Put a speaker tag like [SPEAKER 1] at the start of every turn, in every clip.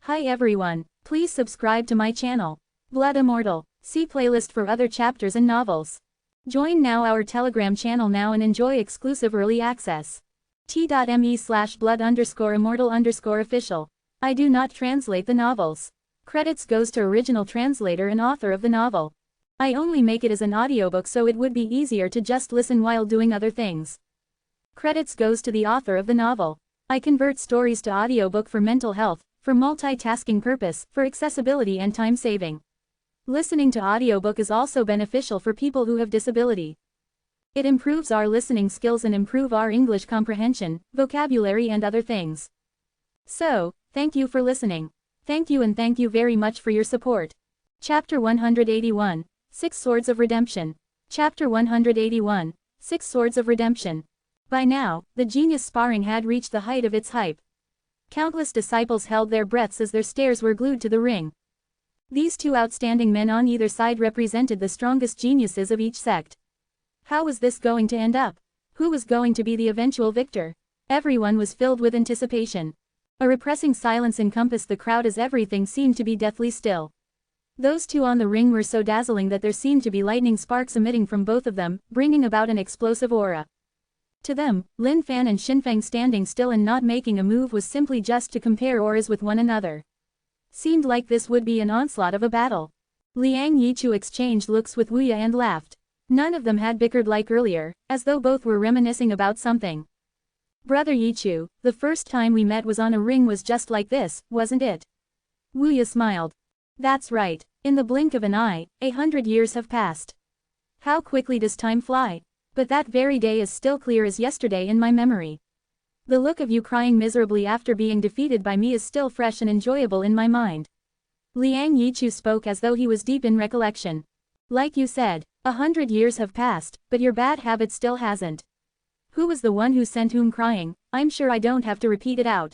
[SPEAKER 1] Hi everyone, please subscribe to my channel. Blood Immortal. See playlist for other chapters and novels. Join now our Telegram channel now and enjoy exclusive early access. t.me/blood_immortal_official. I do not translate the novels. Credits goes to original translator and author of the novel. I only make it as an audiobook so it would be easier to just listen while doing other things. Credits goes to the author of the novel. I convert stories to audiobook for mental health, for multitasking purpose, for accessibility and time saving. Listening to audiobook is also beneficial for people who have disability. It improves our listening skills and improve our English comprehension, vocabulary and other things. So, thank you for listening. Thank you and thank you very much for your support. Chapter 181, 6 Swords of Redemption. Chapter 181, 6 Swords of Redemption. By now, the genius sparring had reached the height of its hype. Countless disciples held their breaths as their stares were glued to the ring. These two outstanding men on either side represented the strongest geniuses of each sect. How was this going to end up? Who was going to be the eventual victor? Everyone was filled with anticipation. A repressing silence encompassed the crowd as everything seemed to be deathly still. Those two on the ring were so dazzling that there seemed to be lightning sparks emitting from both of them, bringing about an explosive aura. To them, Lin Fan and Xinfeng standing still and not making a move was simply just to compare auras with one another. Seemed like this would be an onslaught of a battle. Liang Yichu exchanged looks with Wuya and laughed. None of them had bickered like earlier, as though both were reminiscing about something. Brother Yichu, the first time we met was on a ring was just like this, wasn't it? Wuya smiled. That's right, in the blink of an eye, 100 years have passed. How quickly does time fly? But that very day is still clear as yesterday in my memory. The look of you crying miserably after being defeated by me is still fresh and enjoyable in my mind. Liang Yichu spoke as though he was deep in recollection. Like you said, 100 years have passed, but your bad habit still hasn't. Who was the one who sent whom crying? I'm sure I don't have to repeat it out.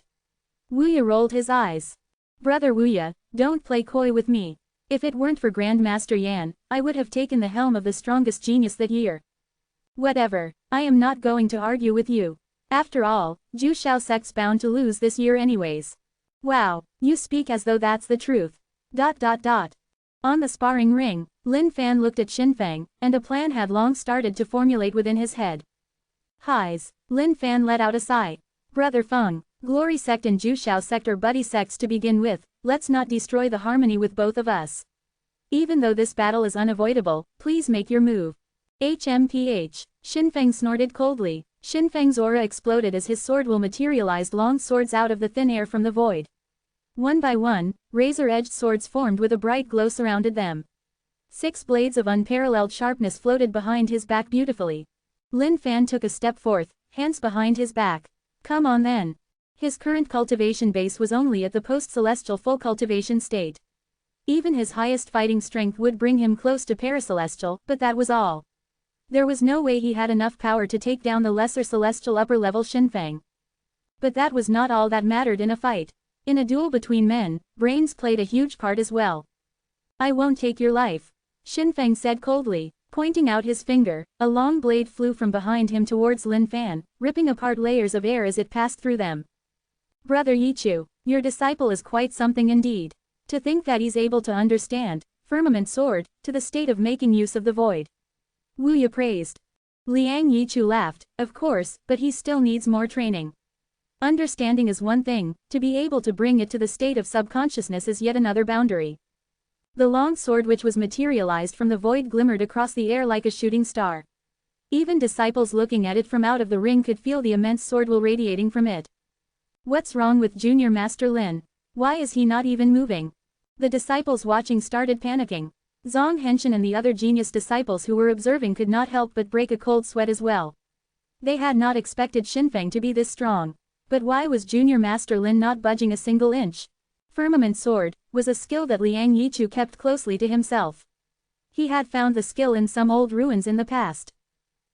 [SPEAKER 1] Wuya rolled his eyes. Brother Wuya, don't play coy with me. If it weren't for Grandmaster Yan, I would have taken the helm of the strongest genius that year. Whatever, I am not going to argue with you. After all, Zhu Shao sect's bound to lose this year anyways. Wow, you speak as though that's the truth. On the sparring ring, Lin Fan looked at Xinfeng, and a plan had long started to formulate within his head. Highs, Lin Fan let out a sigh. Brother Feng, Glory sect and Zhu Shao sect are buddy sects to begin with, let's not destroy the harmony with both of us. Even though this battle is unavoidable, please make your move. HMPH, Xinfeng snorted coldly. Xinfeng's aura exploded as his sword will materialized long swords out of the thin air from the void. One by one, razor-edged swords formed with a bright glow surrounded them. 6 blades of unparalleled sharpness floated behind his back beautifully. Lin Fan took a step forth, hands behind his back. Come on then. His current cultivation base was only at the post-celestial full cultivation state. Even his highest fighting strength would bring him close to paracelestial, but that was all. There was no way he had enough power to take down the lesser celestial upper-level Xinfeng. But that was not all that mattered in a fight. In a duel between men, brains played a huge part as well. I won't take your life. Xinfeng said coldly, pointing out his finger. A long blade flew from behind him towards Lin Fan, ripping apart layers of air as it passed through them. Brother Yichu, your disciple is quite something indeed. To think that he's able to understand, firmament sword, to the state of making use of the void. Wuya praised. Liang Yichu laughed, of course, but he still needs more training. Understanding is one thing, to be able to bring it to the state of subconsciousness is yet another boundary. The long sword which was materialized from the void glimmered across the air like a shooting star. Even disciples looking at it from out of the ring could feel the immense sword will radiating from it. What's wrong with Junior Master Lin? Why is he not even moving? The disciples watching started panicking. Zhang Henshin and the other genius disciples who were observing could not help but break a cold sweat as well. They had not expected Xinfeng to be this strong. But why was Junior Master Lin not budging a single inch? Firmament sword was a skill that Liang Yichu kept closely to himself. He had found the skill in some old ruins in the past.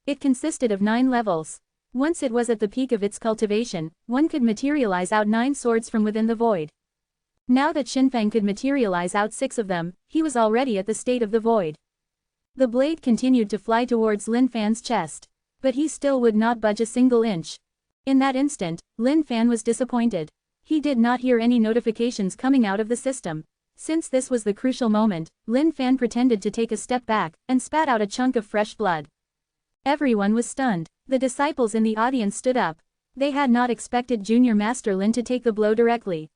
[SPEAKER 1] It consisted of 9 levels. Once it was at the peak of its cultivation, one could materialize out 9 swords from within the void. Now that Xinfeng could materialize out 6 of them, he was already at the state of the void. The blade continued to fly towards Lin Fan's chest. But he still would not budge a single inch. In that instant, Lin Fan was disappointed. He did not hear any notifications coming out of the system. Since this was the crucial moment, Lin Fan pretended to take a step back, and spat out a chunk of fresh blood. Everyone was stunned. The disciples in the audience stood up. They had not expected Junior Master Lin to take the blow directly.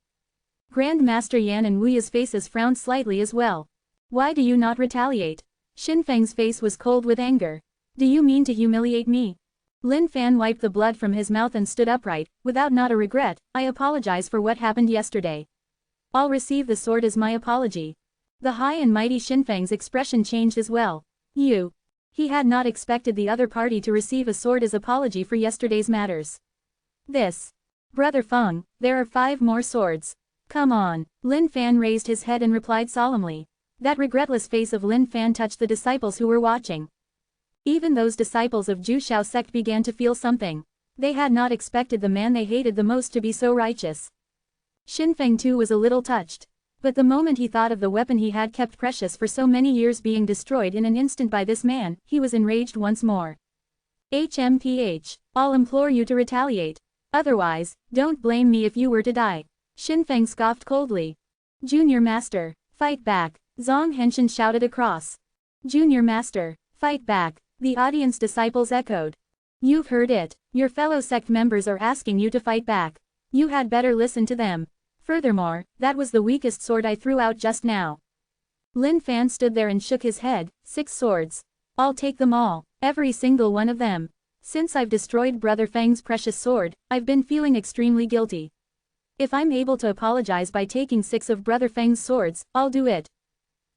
[SPEAKER 1] Grand Master Yan and Wu Ya's faces frowned slightly as well. Why do you not retaliate? Xinfeng's face was cold with anger. Do you mean to humiliate me? Lin Fan wiped the blood from his mouth and stood upright, without not a regret. I apologize for what happened yesterday. I'll receive the sword as my apology. The high and mighty Xinfeng's expression changed as well. You. He had not expected the other party to receive a sword as apology for yesterday's matters. This. Brother Feng, there are 5 more swords. Come on. Lin Fan raised his head and replied solemnly. That regretless face of Lin Fan touched the disciples who were watching. Even those disciples of Ju Shao sect began to feel something. They had not expected the man they hated the most to be so righteous. Xinfeng too was a little touched. But the moment he thought of the weapon he had kept precious for so many years being destroyed in an instant by this man, he was enraged once more. HMPH, I'll implore you to retaliate. Otherwise, don't blame me if you were to die. Xinfeng scoffed coldly. Junior Master, fight back, Zhang Henshin shouted across. Junior Master, fight back, the audience disciples echoed. You've heard it, your fellow sect members are asking you to fight back. You had better listen to them. Furthermore, that was the weakest sword I threw out just now. Lin Fan stood there and shook his head. 6 swords. I'll take them all, every single one of them. Since I've destroyed Brother Feng's precious sword, I've been feeling extremely guilty. If I'm able to apologize by taking 6 of Brother Feng's swords, I'll do it.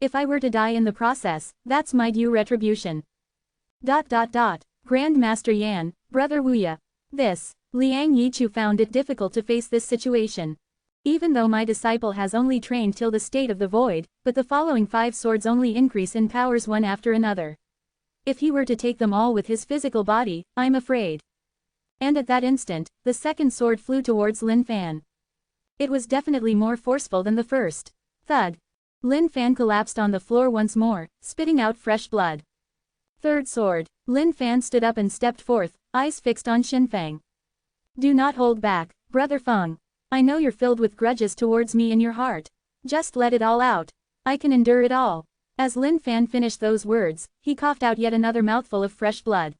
[SPEAKER 1] If I were to die in the process, that's my due retribution. Grand Master Yan, Brother Wu Ya. This. Liang Yichu found it difficult to face this situation. Even though my disciple has only trained till the state of the void, but the following 5 swords only increase in powers one after another. If he were to take them all with his physical body, I'm afraid. And at that instant, the second sword flew towards Lin Fan. It was definitely more forceful than the first. Thud. Lin Fan collapsed on the floor once more, spitting out fresh blood. Third sword. Lin Fan stood up and stepped forth, eyes fixed on Xinfeng. Do not hold back, Brother Feng. I know you're filled with grudges towards me in your heart. Just let it all out. I can endure it all. As Lin Fan finished those words, he coughed out yet another mouthful of fresh blood.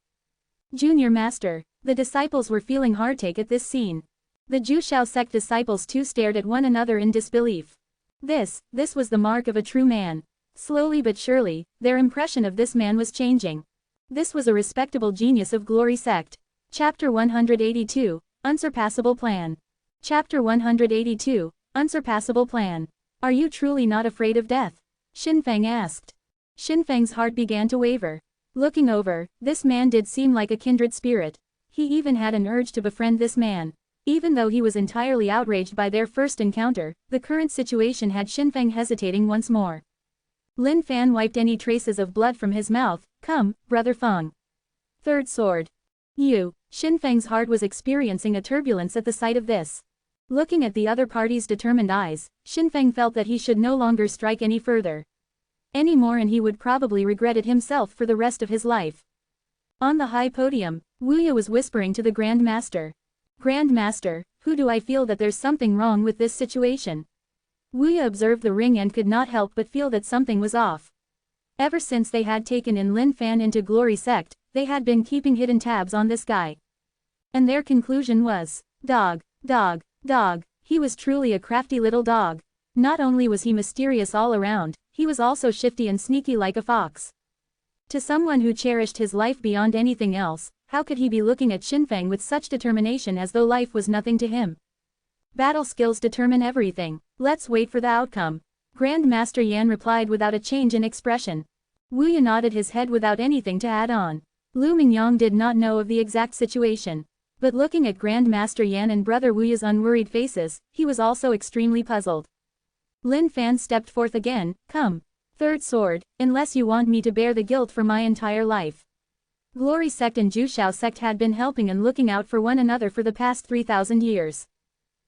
[SPEAKER 1] Junior Master. The disciples were feeling heartache at this scene. The Ju Shao sect disciples too stared at one another in disbelief. This was the mark of a true man. Slowly but surely, their impression of this man was changing. This was a respectable genius of Glory Sect. Chapter 182, Unsurpassable Plan. Chapter 182, Unsurpassable Plan. Are you truly not afraid of death? Xinfeng asked. Xinfeng's heart began to waver. Looking over, this man did seem like a kindred spirit. He even had an urge to befriend this man. Even though he was entirely outraged by their first encounter, the current situation had Xinfeng hesitating once more. Lin Fan wiped any traces of blood from his mouth. Come, Brother Feng. Third sword. You. Xinfeng's heart was experiencing a turbulence at the sight of this. Looking at the other party's determined eyes, Xinfeng felt that he should no longer strike any further. Any more and he would probably regret it himself for the rest of his life. On the high podium, Wu Ya was whispering to the Grand Master. Grand Master, who do I feel that there's something wrong with this situation? Wu Ya observed the ring and could not help but feel that something was off. Ever since they had taken in Lin Fan into Glory Sect, they had been keeping hidden tabs on this guy. And their conclusion was, dog. He was truly a crafty little dog. Not only was he mysterious all around, he was also shifty and sneaky like a fox. To someone who cherished his life beyond anything else, how could he be looking at Xinfeng with such determination as though life was nothing to him? Battle skills determine everything. Let's wait for the outcome. Grand Master Yan replied without a change in expression. Wu Ya nodded his head without anything to add on. Lu Mingyang did not know of the exact situation. But looking at Grand Master Yan and Brother Wu Ya's unworried faces, he was also extremely puzzled. Lin Fan stepped forth again. Come. Third sword, unless you want me to bear the guilt for my entire life. Glory Sect and Ju Shao Sect had been helping and looking out for one another for the past 3,000 years.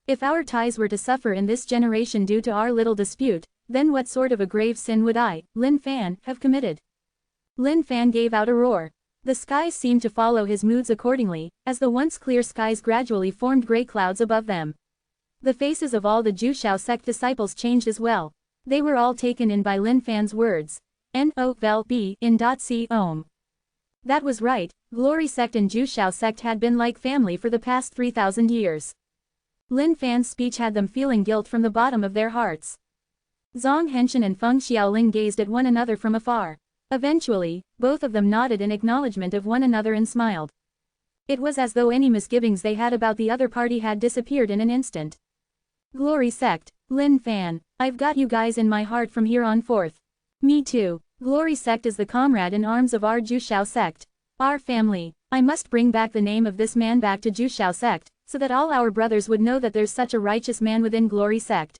[SPEAKER 1] If our ties were to suffer in this generation due to our little dispute, then what sort of a grave sin would I, Lin Fan, have committed? Lin Fan gave out a roar. The skies seemed to follow his moods accordingly, as the once clear skies gradually formed gray clouds above them. The faces of all the Jushao sect disciples changed as well. They were all taken in by Lin Fan's words. No vel b in c om. That was right, Glory sect and Jushao sect had been like family for the past 3,000 years. Lin Fan's speech had them feeling guilt from the bottom of their hearts. Zhang Henshin and Feng Xiaoling gazed at one another from afar. Eventually, both of them nodded in acknowledgement of one another and smiled. It was as though any misgivings they had about the other party had disappeared in an instant. Glory sect, Lin Fan, I've got you guys in my heart from here on forth. Me too. Glory sect is the comrade in arms of our Jushao sect. Our family. I must bring back the name of this man back to Jushao sect, so that all our brothers would know that there's such a righteous man within Glory sect.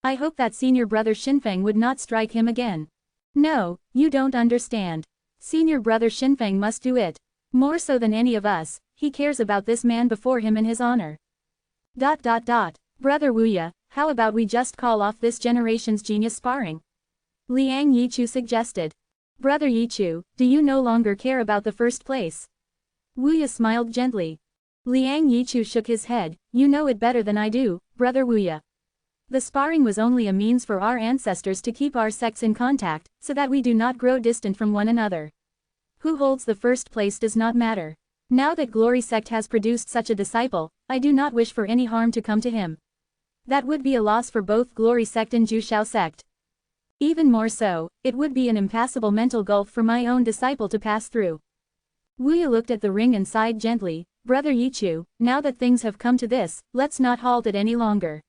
[SPEAKER 1] I hope that senior brother Xinfeng would not strike him again. No, you don't understand. Senior brother Xinfeng must do it. More so than any of us, he cares about this man before him and his honor. ... Brother Wuya, how about we just call off this generation's genius sparring? Liang Yichu suggested. Brother Yichu, do you no longer care about the first place? Wuya smiled gently. Liang Yichu shook his head, you know it better than I do, Brother Wuya. The sparring was only a means for our ancestors to keep our sects in contact, so that we do not grow distant from one another. Who holds the first place does not matter. Now that Glory sect has produced such a disciple, I do not wish for any harm to come to him. That would be a loss for both Glory sect and Jushao sect. Even more so, it would be an impassable mental gulf for my own disciple to pass through. Wuya looked at the ring and sighed gently, Brother Yichu, now that things have come to this, let's not halt it any longer.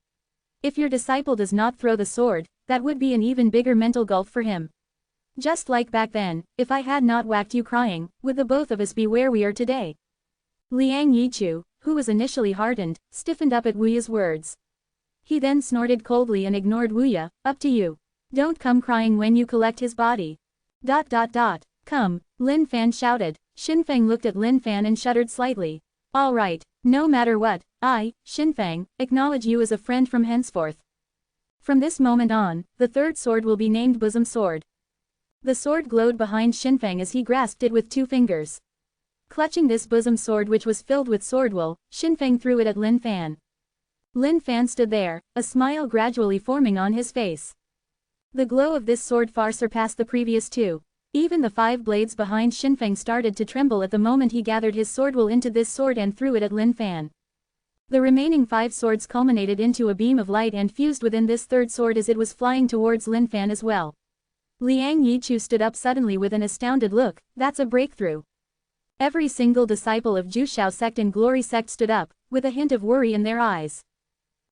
[SPEAKER 1] If your disciple does not throw the sword, that would be an even bigger mental gulf for him. Just like back then, if I had not whacked you crying, would the both of us be where we are today? Liang Yichu, who was initially heartened, stiffened up at Wuya's words. He then snorted coldly and ignored Wuya, up to you. Don't come crying when you collect his body. ... Come, Lin Fan shouted. Xinfeng looked at Lin Fan and shuddered slightly. All right, no matter what, I, Xinfeng, acknowledge you as a friend from henceforth. From this moment on, the third sword will be named Bosom Sword. The sword glowed behind Xinfeng as he grasped it with 2 fingers. Clutching this bosom sword which was filled with swordwool, Xinfeng threw it at Lin Fan. Lin Fan stood there, a smile gradually forming on his face. The glow of this sword far surpassed the previous 2. Even the 5 blades behind Xinfeng started to tremble at the moment he gathered his swordwool into this sword and threw it at Lin Fan. The remaining 5 swords culminated into a beam of light and fused within this third sword as it was flying towards Lin Fan as well. Liang Yichu stood up suddenly with an astounded look, that's a breakthrough. Every single disciple of Jushao sect and Glory sect stood up, with a hint of worry in their eyes.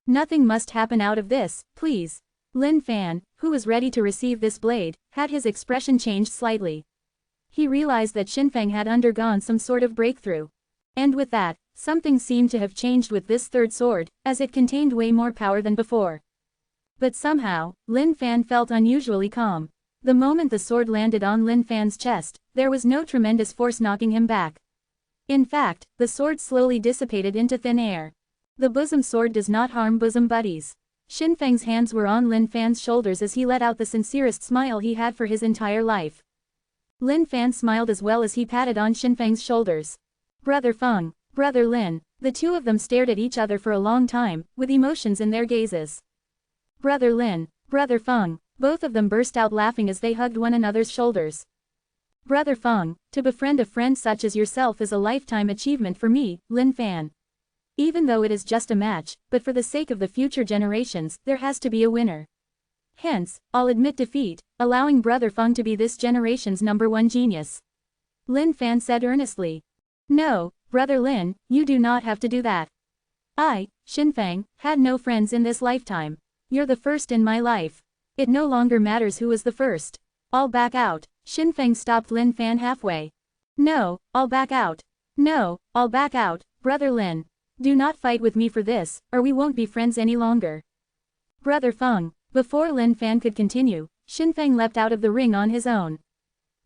[SPEAKER 1] Nothing must happen out of this, please. Lin Fan, who was ready to receive this blade, had his expression changed slightly. He realized that Xinfeng had undergone some sort of breakthrough. And with that, something seemed to have changed with this third sword, as it contained way more power than before. But somehow, Lin Fan felt unusually calm. The moment the sword landed on Lin Fan's chest, there was no tremendous force knocking him back. In fact, the sword slowly dissipated into thin air. The bosom sword does not harm bosom buddies. Xinfeng's hands were on Lin Fan's shoulders as he let out the sincerest smile he had for his entire life. Lin Fan smiled as well as he patted on Xinfeng's shoulders. Brother Feng, Brother Lin, the 2 of them stared at each other for a long time, with emotions in their gazes. Brother Lin, Brother Feng, both of them burst out laughing as they hugged one another's shoulders. Brother Feng, to befriend a friend such as yourself is a lifetime achievement for me, Lin Fan. Even though it is just a match, but for the sake of the future generations, there has to be a winner. Hence, I'll admit defeat, allowing Brother Feng to be this generation's #1 genius. Lin Fan said earnestly. No, Brother Lin, you do not have to do that. I, Xinfeng, had no friends in this lifetime. You're the first in my life. It no longer matters who was the first. I'll back out. Xinfeng stopped Lin Fan halfway. No, I'll back out. No, I'll back out, Brother Lin. Do not fight with me for this, or we won't be friends any longer. Brother Feng. Before Lin Fan could continue, Xinfeng leapt out of the ring on his own.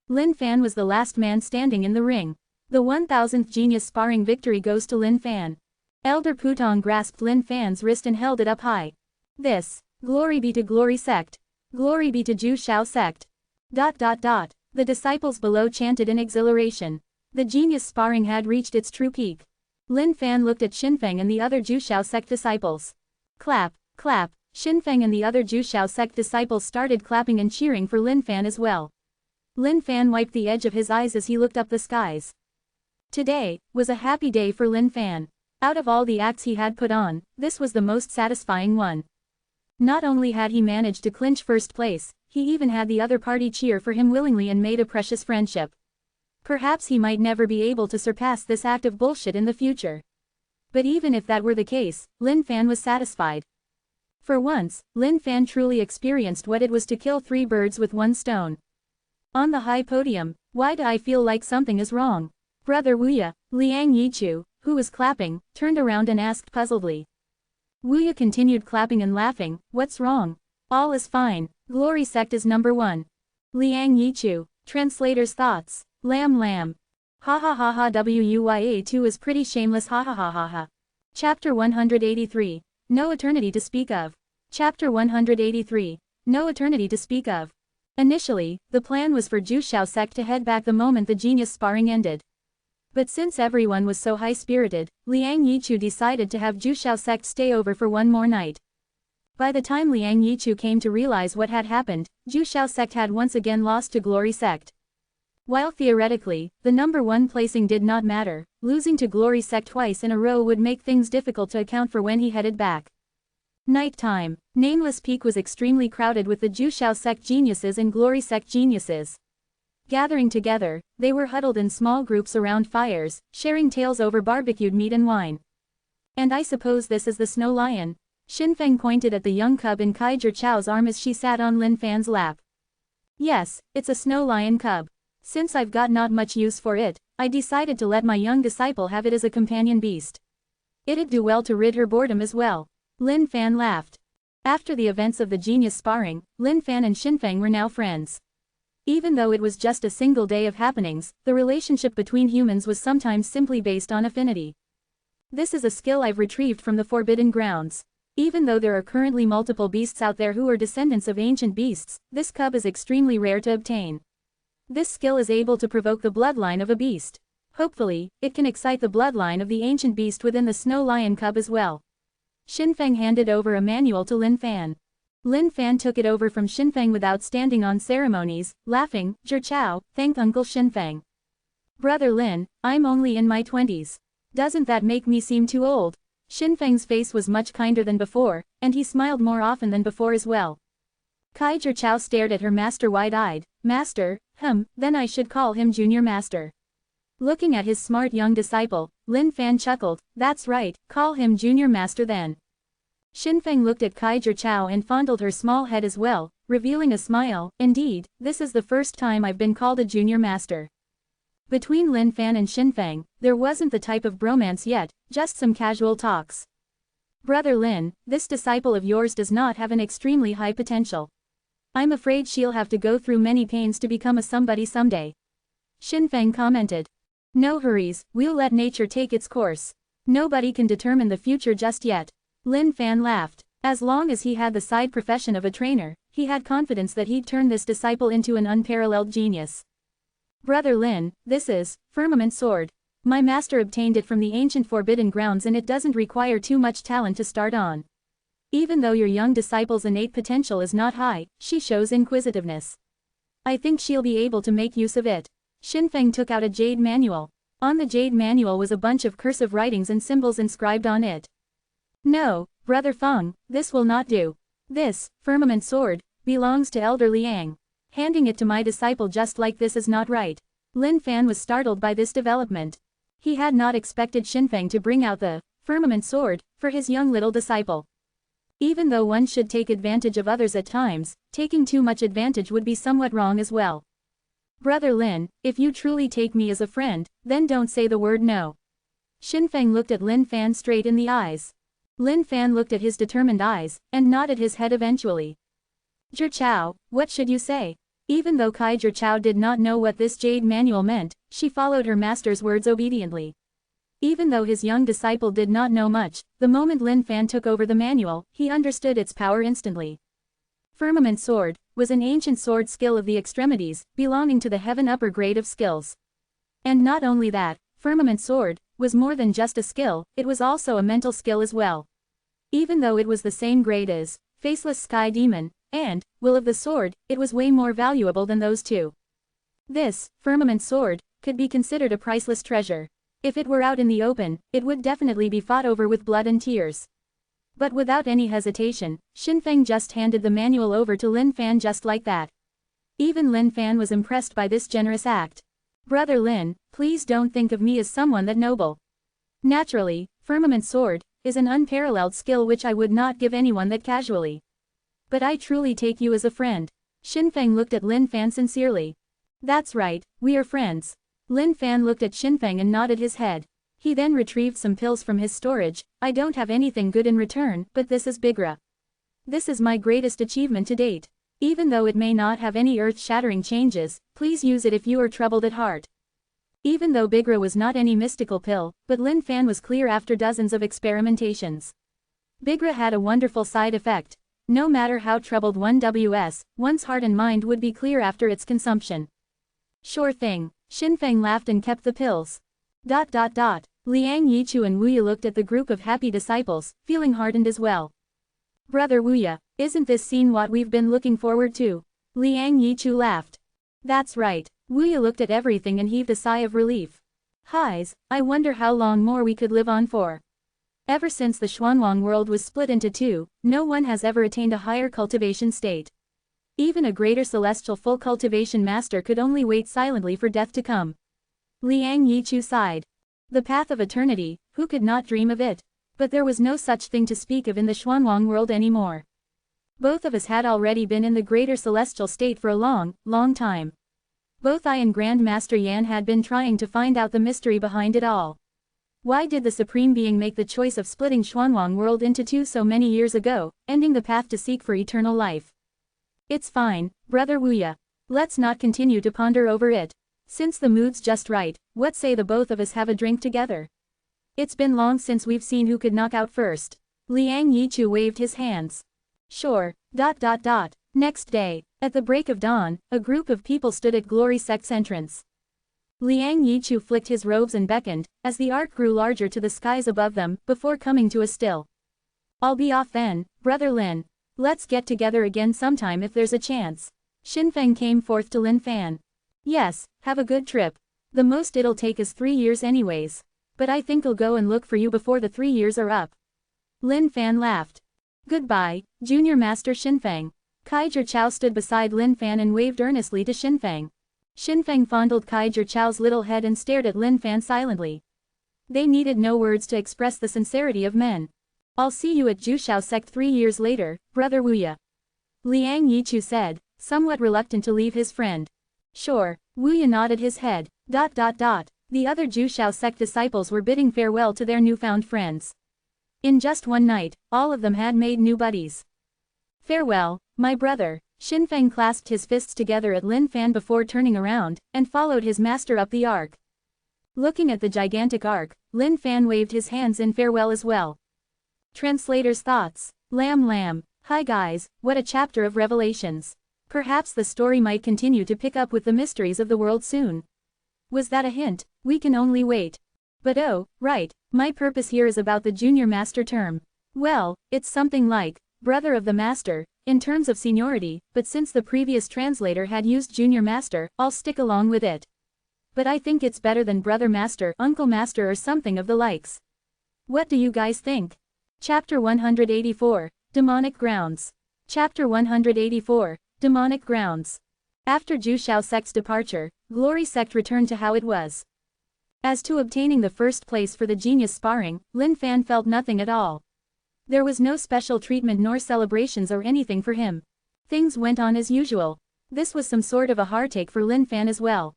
[SPEAKER 1] Lin Fan was the last man standing in the ring. The 1000th genius sparring victory goes to Lin Fan. Elder Putong grasped Lin Fan's wrist and held it up high. This. Glory be to Glory sect. Glory be to Jushao sect. ... The disciples below chanted in exhilaration. The genius sparring had reached its true peak. Lin Fan looked at Xinfeng and the other Jushao sect disciples. Clap, clap, Xinfeng and the other Jushao sect disciples started clapping and cheering for Lin Fan as well. Lin Fan wiped the edge of his eyes as he looked up the skies. Today was a happy day for Lin Fan. Out of all the acts he had put on, this was the most satisfying one. Not only had he managed to clinch first place, he even had the other party cheer for him willingly and made a precious friendship. Perhaps he might never be able to surpass this act of bullshit in the future. But even if that were the case, Lin Fan was satisfied. For once, Lin Fan truly experienced what it was to kill 3 birds with 1 stone. On the high podium, why do I feel like something is wrong? Brother Wuya, Liang Yichu, who was clapping, turned around and asked puzzledly. Wuya continued clapping and laughing, what's wrong? All is fine, Glory Sect is number 1. Liang Yichu, translator's thoughts, lam lam. Ha ha ha ha WUYA2 is pretty shameless ha ha ha ha ha. Chapter 183, No Eternity to Speak of. Chapter 183, No Eternity to Speak of. Initially, the plan was for Jushao sect to head back the moment the genius sparring ended. But since everyone was so high-spirited, Liang Yichu decided to have Jushao sect stay over for 1 more night. By the time Liang Yichu came to realize what had happened, Jushao sect had once again lost to Glory sect. While theoretically, the number 1 placing did not matter, losing to Glory sect twice in a row would make things difficult to account for when he headed back. Night time. Nameless Peak was extremely crowded with the Jushao sect geniuses and Glory sect geniuses. Gathering together, they were huddled in small groups around fires, sharing tales over barbecued meat and wine. And I suppose this is the snow lion? Xinfeng pointed at the young cub in Kai Zhichao's arm as she sat on Lin Fan's lap. Yes, it's a snow lion cub. Since I've got not much use for it, I decided to let my young disciple have it as a companion beast. It'd do well to rid her boredom as well. Lin Fan laughed. After the events of the genius sparring, Lin Fan and Xinfeng were now friends. Even though it was just a single day of happenings, the relationship between humans was sometimes simply based on affinity. This is a skill I've retrieved from the Forbidden Grounds. Even though there are currently multiple beasts out there who are descendants of ancient beasts, this cub is extremely rare to obtain. This skill is able to provoke the bloodline of a beast. Hopefully, it can excite the bloodline of the ancient beast within the snow lion cub as well. Xinfeng handed over a manual to Lin Fan. Lin Fan took it over from Xinfeng without standing on ceremonies, laughing, Zhichao, thanked Uncle Xinfeng. Brother Lin, I'm only in my 20s. Doesn't that make me seem too old? Xinfeng's face was much kinder than before, and he smiled more often than before as well. Kai Zhichao stared at her master wide-eyed. Master, then I should call him Junior Master. Looking at his smart young disciple, Lin Fan chuckled, that's right, call him Junior Master then. Xinfeng looked at Kai Zhichao and fondled her small head as well, revealing a smile, indeed, this is the first time I've been called a Junior Master. Between Lin Fan and Xinfeng, there wasn't the type of bromance yet, just some casual talks. Brother Lin, this disciple of yours does not have an extremely high potential. I'm afraid she'll have to go through many pains to become a somebody someday. Xinfeng commented. No hurries, we'll let nature take its course. Nobody can determine the future just yet. Lin Fan laughed. As long as he had the side profession of a trainer, he had confidence that he'd turn this disciple into an unparalleled genius. Brother Lin, this is Firmament Sword. My master obtained it from the ancient Forbidden Grounds and it doesn't require too much talent to start on. Even though your young disciple's innate potential is not high, she shows inquisitiveness. I think she'll be able to make use of it. Xinfeng took out a jade manual. On the jade manual was a bunch of cursive writings and symbols inscribed on it. No, Brother Feng, this will not do. This, Firmament Sword, belongs to Elder Liang. Handing it to my disciple just like this is not right. Lin Fan was startled by this development. He had not expected Xinfeng to bring out the Firmament Sword for his young little disciple. Even though one should take advantage of others at times, taking too much advantage would be somewhat wrong as well. Brother Lin, if you truly take me as a friend, then don't say the word no. Xinfeng looked at Lin Fan straight in the eyes. Lin Fan looked at his determined eyes, and nodded his head eventually. Zhichao, what should you say? Even though Kai Zhichao did not know what this jade manual meant, she followed her master's words obediently. Even though his young disciple did not know much, the moment Lin Fan took over the manual, he understood its power instantly. Firmament Sword was an ancient sword skill of the extremities, belonging to the heaven upper grade of skills. And not only that, Firmament Sword was more than just a skill, it was also a mental skill as well. Even though it was the same grade as Faceless Sky Demon and Will of the Sword, it was way more valuable than those two. This Firmament Sword could be considered a priceless treasure. If it were out in the open, it would definitely be fought over with blood and tears. But without any hesitation, Xinfeng just handed the manual over to Lin Fan just like that. Even Lin Fan was impressed by this generous act. Brother Lin, please don't think of me as someone that noble. Naturally, Firmament Sword is an unparalleled skill which I would not give anyone that casually. But I truly take you as a friend. Xinfeng looked at Lin Fan sincerely. That's right, we are friends. Lin Fan looked at Xinfeng and nodded his head. He then retrieved some pills from his storage. I don't have anything good in return, but this is Bigra. This is my greatest achievement to date. Even though it may not have any earth-shattering changes, please use it if you are troubled at heart. Even though Bigra was not any mystical pill, but Lin Fan was clear after dozens of experimentations. Bigra had a wonderful side effect. No matter how troubled one's heart and mind would be clear after its consumption. Sure thing. Xinfeng laughed and kept the pills. Liang Yichu and Wuya looked at the group of happy disciples, feeling heartened as well. Brother Wuya, isn't this scene what we've been looking forward to? Liang Yichu laughed. That's right. Wuya looked at everything and heaved a sigh of relief. Highs, I wonder how long more we could live on for. Ever since the Xuanwang world was split into two, no one has ever attained a higher cultivation state. Even a greater celestial full cultivation master could only wait silently for death to come. Liang Yichu sighed. The path of eternity, who could not dream of it? But there was no such thing to speak of in the Xuanwang world anymore. Both of us had already been in the greater celestial state for a long, long time. Both I and Grand Master Yan had been trying to find out the mystery behind it all. Why did the Supreme Being make the choice of splitting Xuanwang world into two so many years ago, ending the path to seek for eternal life? It's fine, Brother Wuya. Let's not continue to ponder over it. Since the mood's just right, what say the both of us have a drink together? It's been long since we've seen who could knock out first. Liang Yichu waved his hands. Sure. Next day, at the break of dawn, a group of people stood at Glory Sect's entrance. Liang Yichu flicked his robes and beckoned, as the arc grew larger to the skies above them, before coming to a still. I'll be off then, Brother Lin. Let's get together again sometime if there's a chance. Xinfeng came forth to Lin Fan. Yes, have a good trip. The most it'll take is 3 years anyways. But I think I'll go and look for you before the 3 years are up. Lin Fan laughed. Goodbye, Junior Master Xinfeng. Kaizher Chao stood beside Lin Fan and waved earnestly to Xinfeng. Xinfeng fondled Kaizher Chao's little head and stared at Lin Fan silently. They needed no words to express the sincerity of men. I'll see you at Jushao Sect 3 years later, Brother Wuya. Liang Yichu said, somewhat reluctant to leave his friend. Sure, Wuya nodded his head. The other Jushao Sect disciples were bidding farewell to their newfound friends. In just one night, all of them had made new buddies. Farewell, my brother. Xinfeng clasped his fists together at Lin Fan before turning around, and followed his master up the arc. Looking at the gigantic arc, Lin Fan waved his hands in farewell as well. Translator's thoughts. Lam. Hi guys, what a chapter of revelations. Perhaps the story might continue to pick up with the mysteries of the world soon. Was that a hint? We can only wait. But oh, right, my purpose here is about the junior master term. Well, it's something like, brother of the master, in terms of seniority, but since the previous translator had used junior master, I'll stick along with it. But I think it's better than brother master, uncle master or something of the likes. What do you guys think? Chapter 184, Demonic Grounds. Chapter 184, Demonic Grounds. After Jushao Sect's departure, Glory Sect returned to how it was. As to obtaining the first place for the genius sparring, Lin Fan felt nothing at all. There was no special treatment nor celebrations or anything for him. Things went on as usual. This was some sort of a heartache for Lin Fan as well.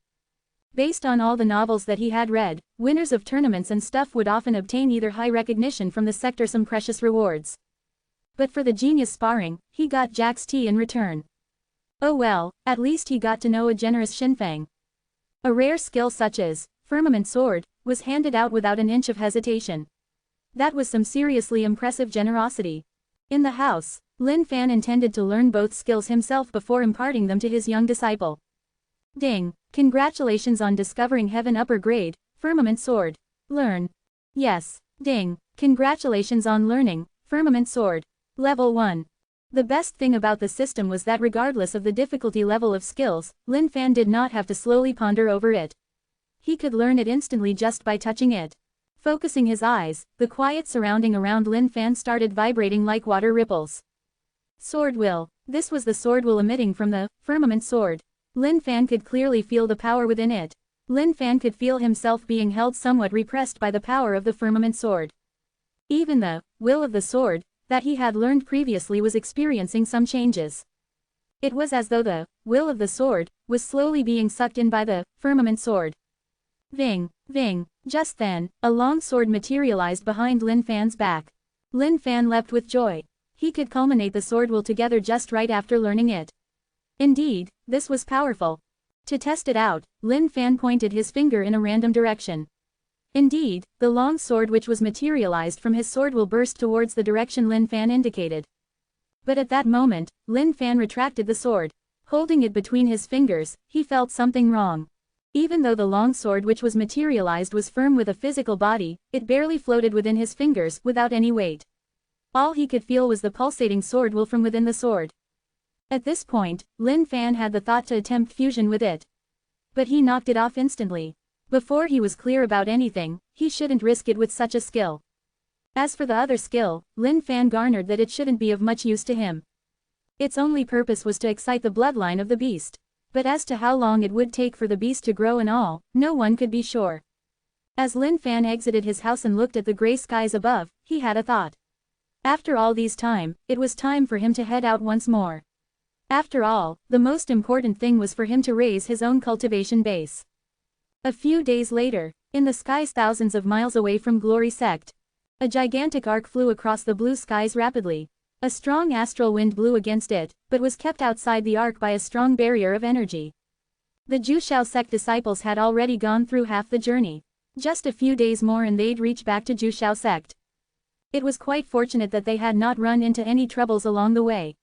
[SPEAKER 1] Based on all the novels that he had read, winners of tournaments and stuff would often obtain either high recognition from the sect or some precious rewards. But for the genius sparring, he got Jack's tea in return. Oh well, at least he got to know a generous Xinfeng. A rare skill such as Firmament Sword was handed out without an inch of hesitation. That was some seriously impressive generosity. In the house, Lin Fan intended to learn both skills himself before imparting them to his young disciple. Ding! Congratulations on discovering Heaven Upper Grade, Firmament Sword. Learn. Yes. Ding! Congratulations on learning Firmament Sword. Level 1. The best thing about the system was that regardless of the difficulty level of skills, Lin Fan did not have to slowly ponder over it. He could learn it instantly just by touching it. Focusing his eyes, the quiet surrounding around Lin Fan started vibrating like water ripples. Sword Will. This was the sword will emitting from the Firmament Sword. Lin Fan could clearly feel the power within it. Lin Fan could feel himself being held somewhat repressed by the power of the Firmament Sword. Even the will of the sword that he had learned previously was experiencing some changes. It was as though the will of the sword was slowly being sucked in by the Firmament Sword. Ving, ving. Just then, a long sword materialized behind Lin Fan's back. Lin Fan leapt with joy. He could culminate the sword will together just right after learning it. Indeed, this was powerful. To test it out, Lin Fan pointed his finger in a random direction. Indeed, the long sword which was materialized from his sword will burst towards the direction Lin Fan indicated. But at that moment, Lin Fan retracted the sword. Holding it between his fingers, he felt something wrong. Even though the long sword which was materialized was firm with a physical body, it barely floated within his fingers without any weight. All he could feel was the pulsating sword will from within the sword. At this point, Lin Fan had the thought to attempt fusion with it. But he knocked it off instantly. Before he was clear about anything, he shouldn't risk it with such a skill. As for the other skill, Lin Fan garnered that it shouldn't be of much use to him. Its only purpose was to excite the bloodline of the beast. But as to how long it would take for the beast to grow and all, no one could be sure. As Lin Fan exited his house and looked at the gray skies above, he had a thought. After all these time, it was time for him to head out once more. After all, the most important thing was for him to raise his own cultivation base. A few days later, in the skies thousands of miles away from Glory Sect, a gigantic arc flew across the blue skies rapidly. A strong astral wind blew against it, but was kept outside the arc by a strong barrier of energy. The Jushao Sect disciples had already gone through half the journey. Just a few days more and they'd reach back to Jushao Sect. It was quite fortunate that they had not run into any troubles along the way.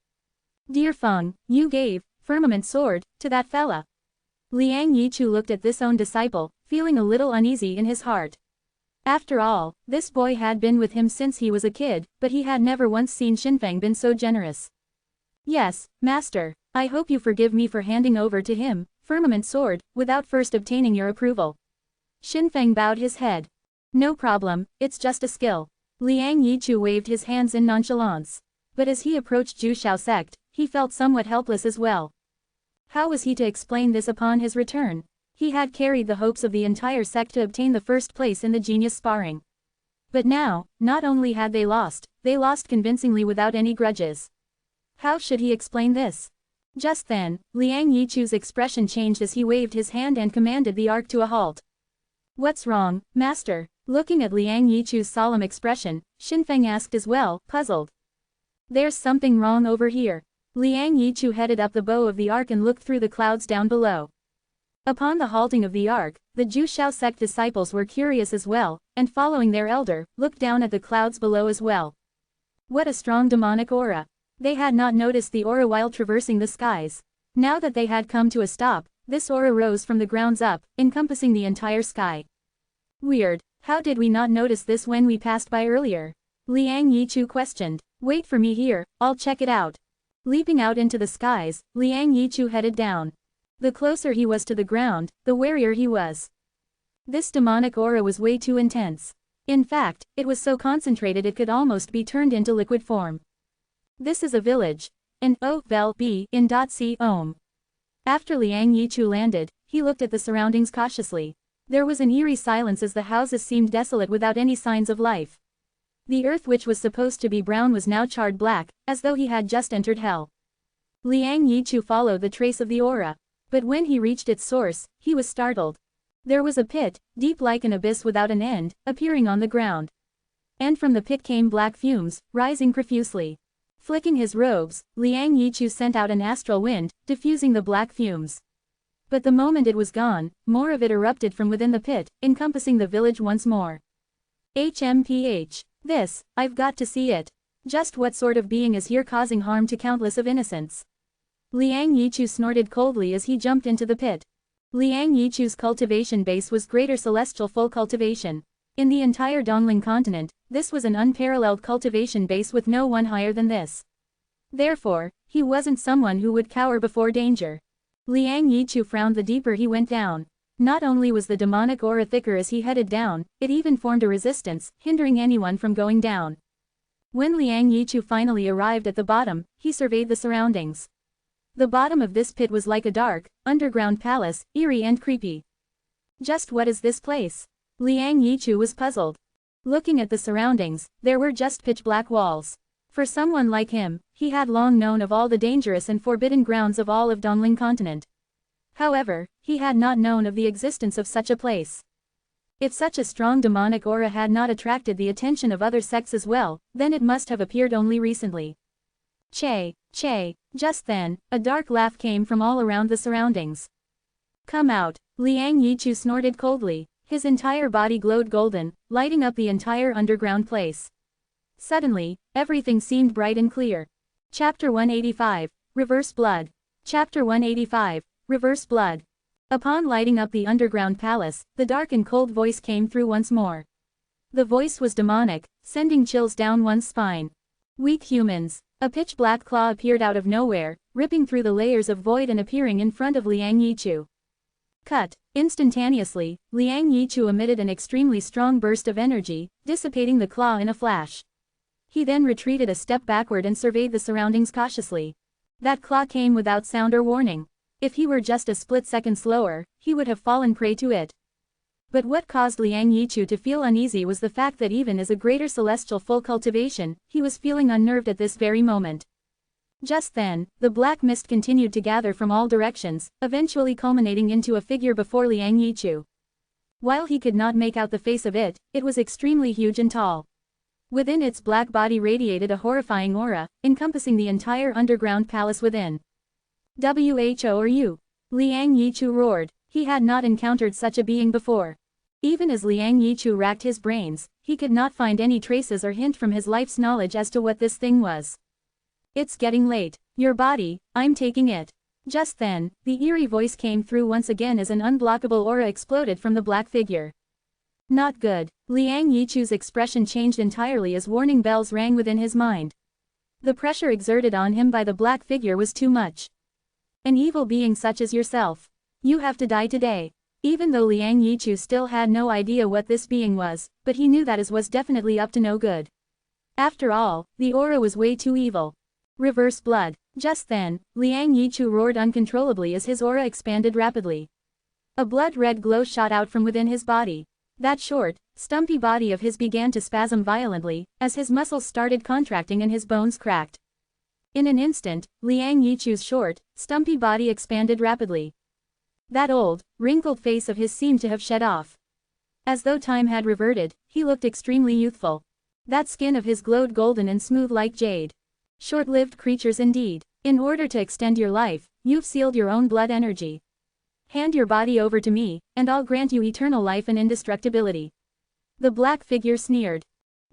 [SPEAKER 1] Dear Feng, you gave Firmament Sword to that fella. Liang Yichu looked at this own disciple, feeling a little uneasy in his heart. After all, this boy had been with him since he was a kid, but he had never once seen Xinfeng been so generous. Yes, Master, I hope you forgive me for handing over to him Firmament Sword without first obtaining your approval. Xinfeng bowed his head. No problem, it's just a skill. Liang Yichu waved his hands in nonchalance. But as he approached Jushao Sect, he felt somewhat helpless as well. How was he to explain this upon his return? He had carried the hopes of the entire sect to obtain the first place in the genius sparring. But now, not only had they lost convincingly without any grudges. How should he explain this? Just then, Liang Yichu's expression changed as he waved his hand and commanded the arc to a halt. What's wrong, Master? Looking at Liang Yichu's solemn expression, Xinfeng asked as well, puzzled. There's something wrong over here. Liang Yichu headed up the bow of the arc and looked through the clouds down below. Upon the halting of the arc, the Jushao Sect disciples were curious as well, and following their elder, looked down at the clouds below as well. What a strong demonic aura. They had not noticed the aura while traversing the skies. Now that they had come to a stop, this aura rose from the grounds up, encompassing the entire sky. Weird, how did we not notice this when we passed by earlier? Liang Yichu questioned. Wait for me here, I'll check it out. Leaping out into the skies, Liang Yichu headed down. The closer he was to the ground, the warier he was. This demonic aura was way too intense. In fact, it was so concentrated it could almost be turned into liquid form. This is a village. And O-Vel-B in .C Ohm. After Liang Yichu landed, he looked at the surroundings cautiously. There was an eerie silence as the houses seemed desolate without any signs of life. The earth which was supposed to be brown was now charred black, as though he had just entered hell. Liang Yichu followed the trace of the aura. But when he reached its source, he was startled. There was a pit, deep like an abyss without an end, appearing on the ground. And from the pit came black fumes, rising profusely. Flicking his robes, Liang Yichu sent out an astral wind, diffusing the black fumes. But the moment it was gone, more of it erupted from within the pit, encompassing the village once more. HMPH. This, I've got to see it. Just what sort of being is here causing harm to countless of innocents? Liang Yichu snorted coldly as he jumped into the pit. Liang Yichu's cultivation base was Greater Celestial Full Cultivation. In the entire Dongling continent, This was an unparalleled cultivation base with no one higher than this. Therefore, he wasn't someone who would cower before danger. Liang Yichu frowned the deeper he went down. Not only was the demonic aura thicker as he headed down, it even formed a resistance, hindering anyone from going down. When Liang Yichu finally arrived at the bottom, he surveyed the surroundings. The bottom of this pit was like a dark, underground palace, eerie and creepy. Just what is this place? Liang Yichu was puzzled. Looking at the surroundings, there were just pitch-black walls. For someone like him, he had long known of all the dangerous and forbidden grounds of all of Dongling continent. However, he had not known of the existence of such a place. If such a strong demonic aura had not attracted the attention of other sects as well, then it must have appeared only recently. Che. Just then, a dark laugh came from all around the surroundings. Come out, Liang Yichu snorted coldly. His entire body glowed golden, lighting up the entire underground place. Suddenly, everything seemed bright and clear. Chapter 185, Reverse Blood. Chapter 185, Reverse Blood. Upon lighting up the underground palace, the dark and cold voice came through once more. The voice was demonic, sending chills down one's spine. Weak humans. A pitch-black claw appeared out of nowhere, ripping through the layers of void and appearing in front of Liang Yichu. Cut. Instantaneously, Liang Yichu emitted an extremely strong burst of energy, dissipating the claw in a flash. He then retreated a step backward and surveyed the surroundings cautiously. That claw came without sound or warning. If he were just a split second slower, he would have fallen prey to it. But what caused Liang Yichu to feel uneasy was the fact that even as a greater celestial full cultivation, he was feeling unnerved at this very moment. Just then, the black mist continued to gather from all directions, eventually culminating into a figure before Liang Yichu. While he could not make out the face of it, it was extremely huge and tall. Within its black body radiated a horrifying aura, encompassing the entire underground palace within. Who are you? Liang Yichu roared. He had not encountered such a being before. Even as Liang Yichu racked his brains, he could not find any traces or hint from his life's knowledge as to what this thing was. It's getting late. Your body, I'm taking it. Just then, the eerie voice came through once again as an unblockable aura exploded from the black figure. Not good. Liang Yichu's expression changed entirely as warning bells rang within his mind. The pressure exerted on him by the black figure was too much. An evil being such as yourself. You have to die today. Even though Liang Yichu still had no idea what this being was, but he knew that it was definitely up to no good. After all, the aura was way too evil. Reverse blood. Just then, Liang Yichu roared uncontrollably as his aura expanded rapidly. A blood-red glow shot out from within his body. That short, stumpy body of his began to spasm violently, as his muscles started contracting and his bones cracked. In an instant, Liang Yichu's short, stumpy body expanded rapidly. That old, wrinkled face of his seemed to have shed off. As though time had reverted, he looked extremely youthful. That skin of his glowed golden and smooth like jade. Short-lived creatures indeed. In order to extend your life, you've sealed your own blood energy. Hand your body over to me, and I'll grant you eternal life and indestructibility. The black figure sneered.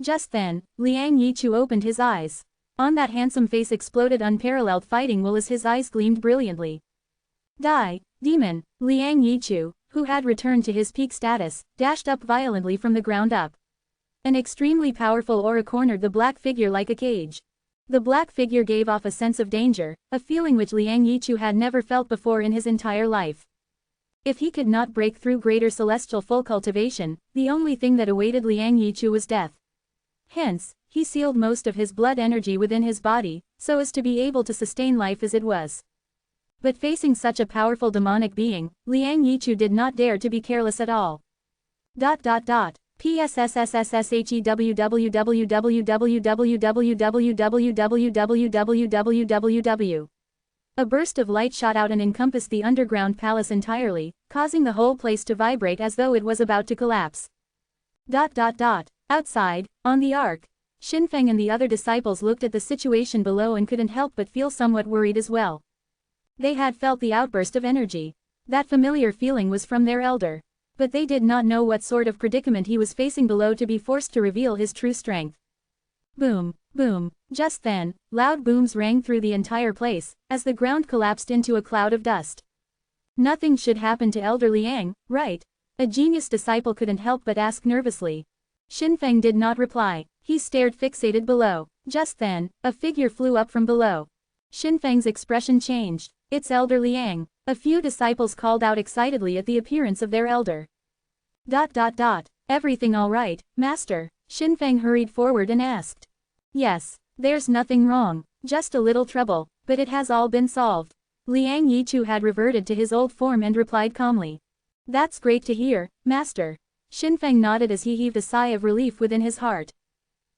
[SPEAKER 1] Just then, Liang Yichu opened his eyes. On that handsome face exploded unparalleled fighting will as his eyes gleamed brilliantly. Die, demon! Liang Yichu, who had returned to his peak status, dashed up violently from the ground up. An extremely powerful aura cornered the black figure like a cage. The black figure gave off a sense of danger, a feeling which Liang Yichu had never felt before in his entire life. If he could not break through greater celestial full cultivation, the only thing that awaited Liang Yichu was death. Hence, he sealed most of his blood energy within his body, so as to be able to sustain life as it was. But facing such a powerful demonic being, Liang Yichu did not dare to be careless at all. PSSSSHEWWWWWWWWWWWWWW. A burst of light shot out and encompassed the underground palace entirely, causing the whole place to vibrate as though it was about to collapse. Outside, on the ark, Xinfeng and the other disciples looked at the situation below and couldn't help but feel somewhat worried as well. They had felt the outburst of energy. That familiar feeling was from their elder. But they did not know what sort of predicament he was facing below to be forced to reveal his true strength. Boom, boom. Just then, loud booms rang through the entire place, as the ground collapsed into a cloud of dust. Nothing should happen to Elder Liang, right? A genius disciple couldn't help but ask nervously. Xinfeng did not reply. He stared fixated below. Just then, a figure flew up from below. Xinfeng's expression changed. It's Elder Liang. A few disciples called out excitedly at the appearance of their elder. Everything all right, master? Xinfeng hurried forward and asked. Yes, there's nothing wrong, just a little trouble, but it has all been solved. Liang Yichu had reverted to his old form and replied calmly. That's great to hear, master. Xinfeng nodded as he heaved a sigh of relief within his heart.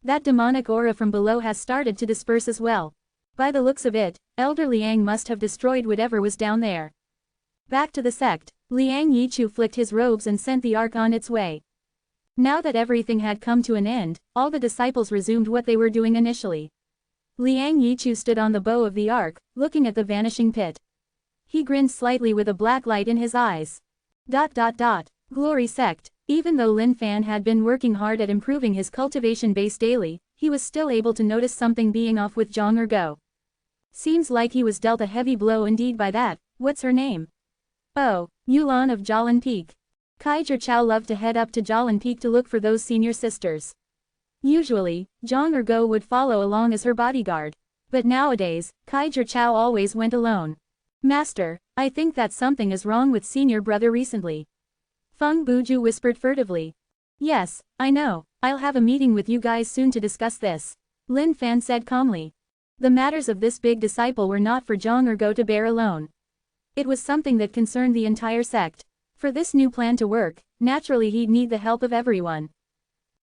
[SPEAKER 1] That demonic aura from below has started to disperse as well. By the looks of it, Elder Liang must have destroyed whatever was down there. Back to the sect, Liang Yichu flicked his robes and sent the ark on its way. Now that everything had come to an end, all the disciples resumed what they were doing initially. Liang Yichu stood on the bow of the ark, looking at the vanishing pit. He grinned slightly with a black light in his eyes. Glory sect. Even though Lin Fan had been working hard at improving his cultivation base daily, he was still able to notice something being off with Zhang Ergo. Seems like he was dealt a heavy blow indeed by that. What's her name? Oh, Yulan of Jialan Peak. Kaiser Chao loved to head up to Jialan Peak to look for those senior sisters. Usually, Zhang Ergo would follow along as her bodyguard. But nowadays, Kaiser Chao always went alone. Master, I think that something is wrong with senior brother recently. Feng Buju whispered furtively. Yes, I know, I'll have a meeting with you guys soon to discuss this. Lin Fan said calmly. The matters of this big disciple were not for Zhang Ergo to bear alone. It was something that concerned the entire sect. For this new plan to work, naturally he'd need the help of everyone.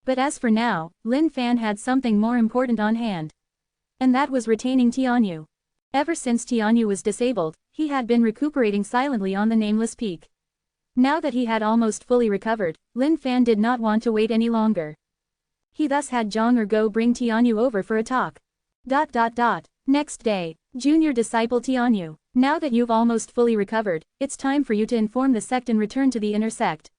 [SPEAKER 1] But as for now, Lin Fan had something more important on hand. And that was retaining Tianyu. Ever since Tianyu was disabled, he had been recuperating silently on the nameless peak. Now that he had almost fully recovered, Lin Fan did not want to wait any longer. He thus had Zhang Ergo bring Tianyu over for a talk. Next day, junior disciple Tianyu. Now that you've almost fully recovered, it's time for you to inform the sect and return to the inner sect.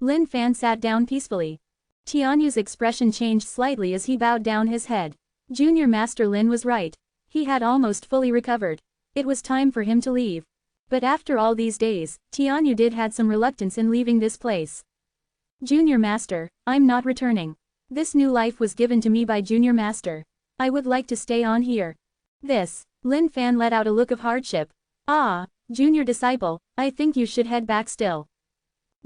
[SPEAKER 1] Lin Fan sat down peacefully. Tianyu's expression changed slightly as he bowed down his head. Junior Master Lin was right. He had almost fully recovered. It was time for him to leave. But after all these days, Tianyu did had some reluctance in leaving this place. Junior Master, I'm not returning. This new life was given to me by Junior Master. I would like to stay on here. Lin Fan let out a look of hardship. Ah, junior disciple, I think you should head back still.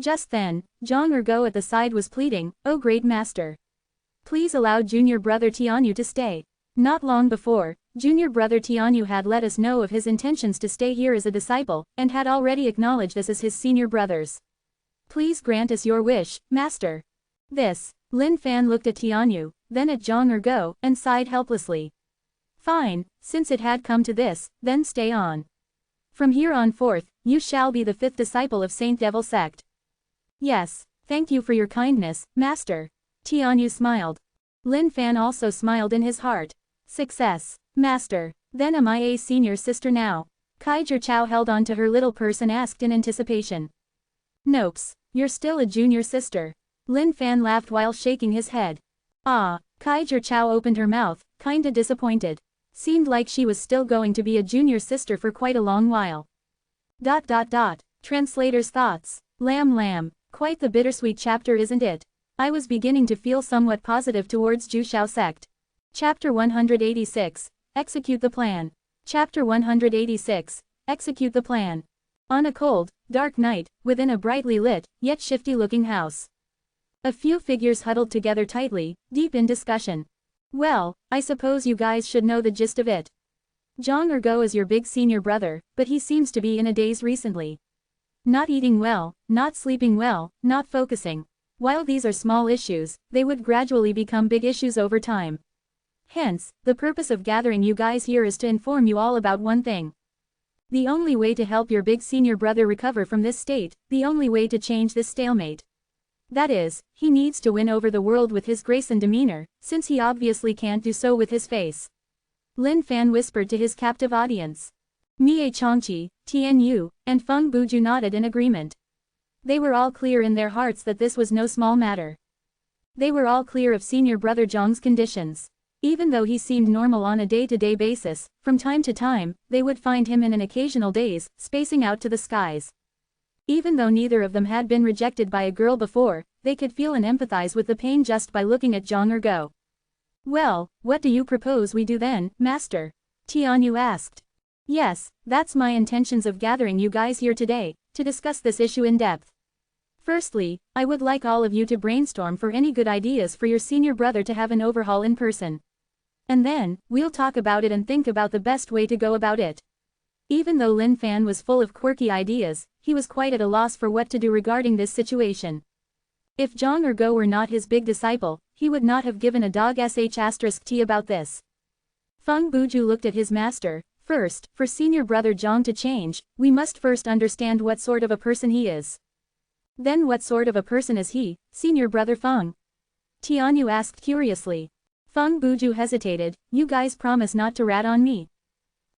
[SPEAKER 1] Just then, Zhang Ergo at the side was pleading, oh great master. Please allow junior brother Tianyu to stay. Not long before, junior brother Tianyu had let us know of his intentions to stay here as a disciple, and had already acknowledged us as his senior brothers. Please grant us your wish, master. Lin Fan looked at Tianyu, then at Zhang Ergo, and sighed helplessly. Fine, since it had come to this, then stay on. From here on forth, you shall be the 5th disciple of Saint Devil sect. Yes, thank you for your kindness, master. Tianyu smiled. Lin Fan also smiled in his heart. Success, master. Then am I a senior sister now? Kaiser Chao held on to her little purse and asked in anticipation. Nopes, you're still a junior sister. Lin Fan laughed while shaking his head. Ah, Kaiser Chao opened her mouth, kinda disappointed. Seemed like she was still going to be a junior sister for quite a long while. Translator's thoughts. Lam. Quite the bittersweet chapter, isn't it? I was beginning to feel somewhat positive towards Jushao sect. Chapter 186. Execute the plan. Chapter 186. Execute the plan. On a cold, dark night, within a brightly lit, yet shifty-looking house. A few figures huddled together tightly, deep in discussion. Well, I suppose you guys should know the gist of it. Zhang Ergo is your big senior brother, but he seems to be in a daze recently. Not eating well, not sleeping well, not focusing. While these are small issues, they would gradually become big issues over time. Hence, the purpose of gathering you guys here is to inform you all about one thing. The only way to help your big senior brother recover from this state, the only way to change this stalemate. That is, he needs to win over the world with his grace and demeanor, since he obviously can't do so with his face. Lin Fan whispered to his captive audience. Mie Chongqi, Tian Yu, and Feng Buju nodded in agreement. They were all clear in their hearts that this was no small matter. They were all clear of senior brother Zhang's conditions. Even though he seemed normal on a day-to-day basis, from time to time, they would find him in an occasional daze, spacing out to the skies. Even though neither of them had been rejected by a girl before, they could feel and empathize with the pain just by looking at Zhang Ergo. Well, what do you propose we do then, Master? Tianyu asked. Yes, that's my intentions of gathering you guys here today, to discuss this issue in depth. Firstly, I would like all of you to brainstorm for any good ideas for your senior brother to have an overhaul in person. And then, we'll talk about it and think about the best way to go about it. Even though Lin Fan was full of quirky ideas, he was quite at a loss for what to do regarding this situation. If Zhang Ergo were not his big disciple, he would not have given a dog sh*t about this. Feng Buju looked at his master. First, for senior brother Zhang to change, we must first understand what sort of a person he is. Then what sort of a person is he, senior brother Feng? Tianyu asked curiously. Feng Buju hesitated. You guys promise not to rat on me.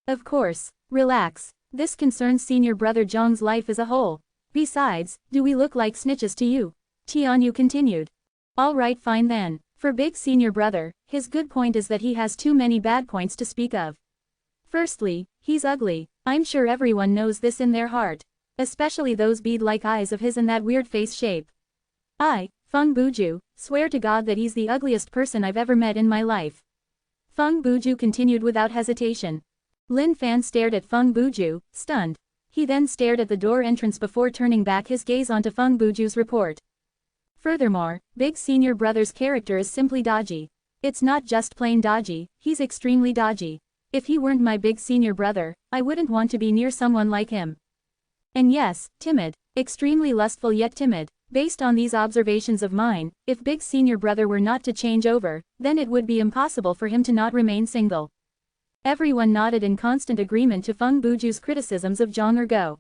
[SPEAKER 1] Of course. Relax. This concerns senior brother Zhang's life as a whole. Besides, do we look like snitches to you? Tianyu continued. Alright, fine then. For big senior brother, his good point is that he has too many bad points to speak of. Firstly, he's ugly. I'm sure everyone knows this in their heart. Especially those bead-like eyes of his and that weird face shape. I, Feng Buju, swear to God that he's the ugliest person I've ever met in my life. Feng Buju continued without hesitation. Lin Fan stared at Feng Buju, stunned. He then stared at the door entrance before turning back his gaze onto Feng Buju's report. Furthermore, big senior brother's character is simply dodgy. It's not just plain dodgy, he's extremely dodgy. If he weren't my big senior brother, I wouldn't want to be near someone like him. And yes, timid. Extremely lustful yet timid. Based on these observations of mine, if big senior brother were not to change over, then it would be impossible for him to not remain single. Everyone nodded in constant agreement to Feng Buju's criticisms of Zhang Ergo.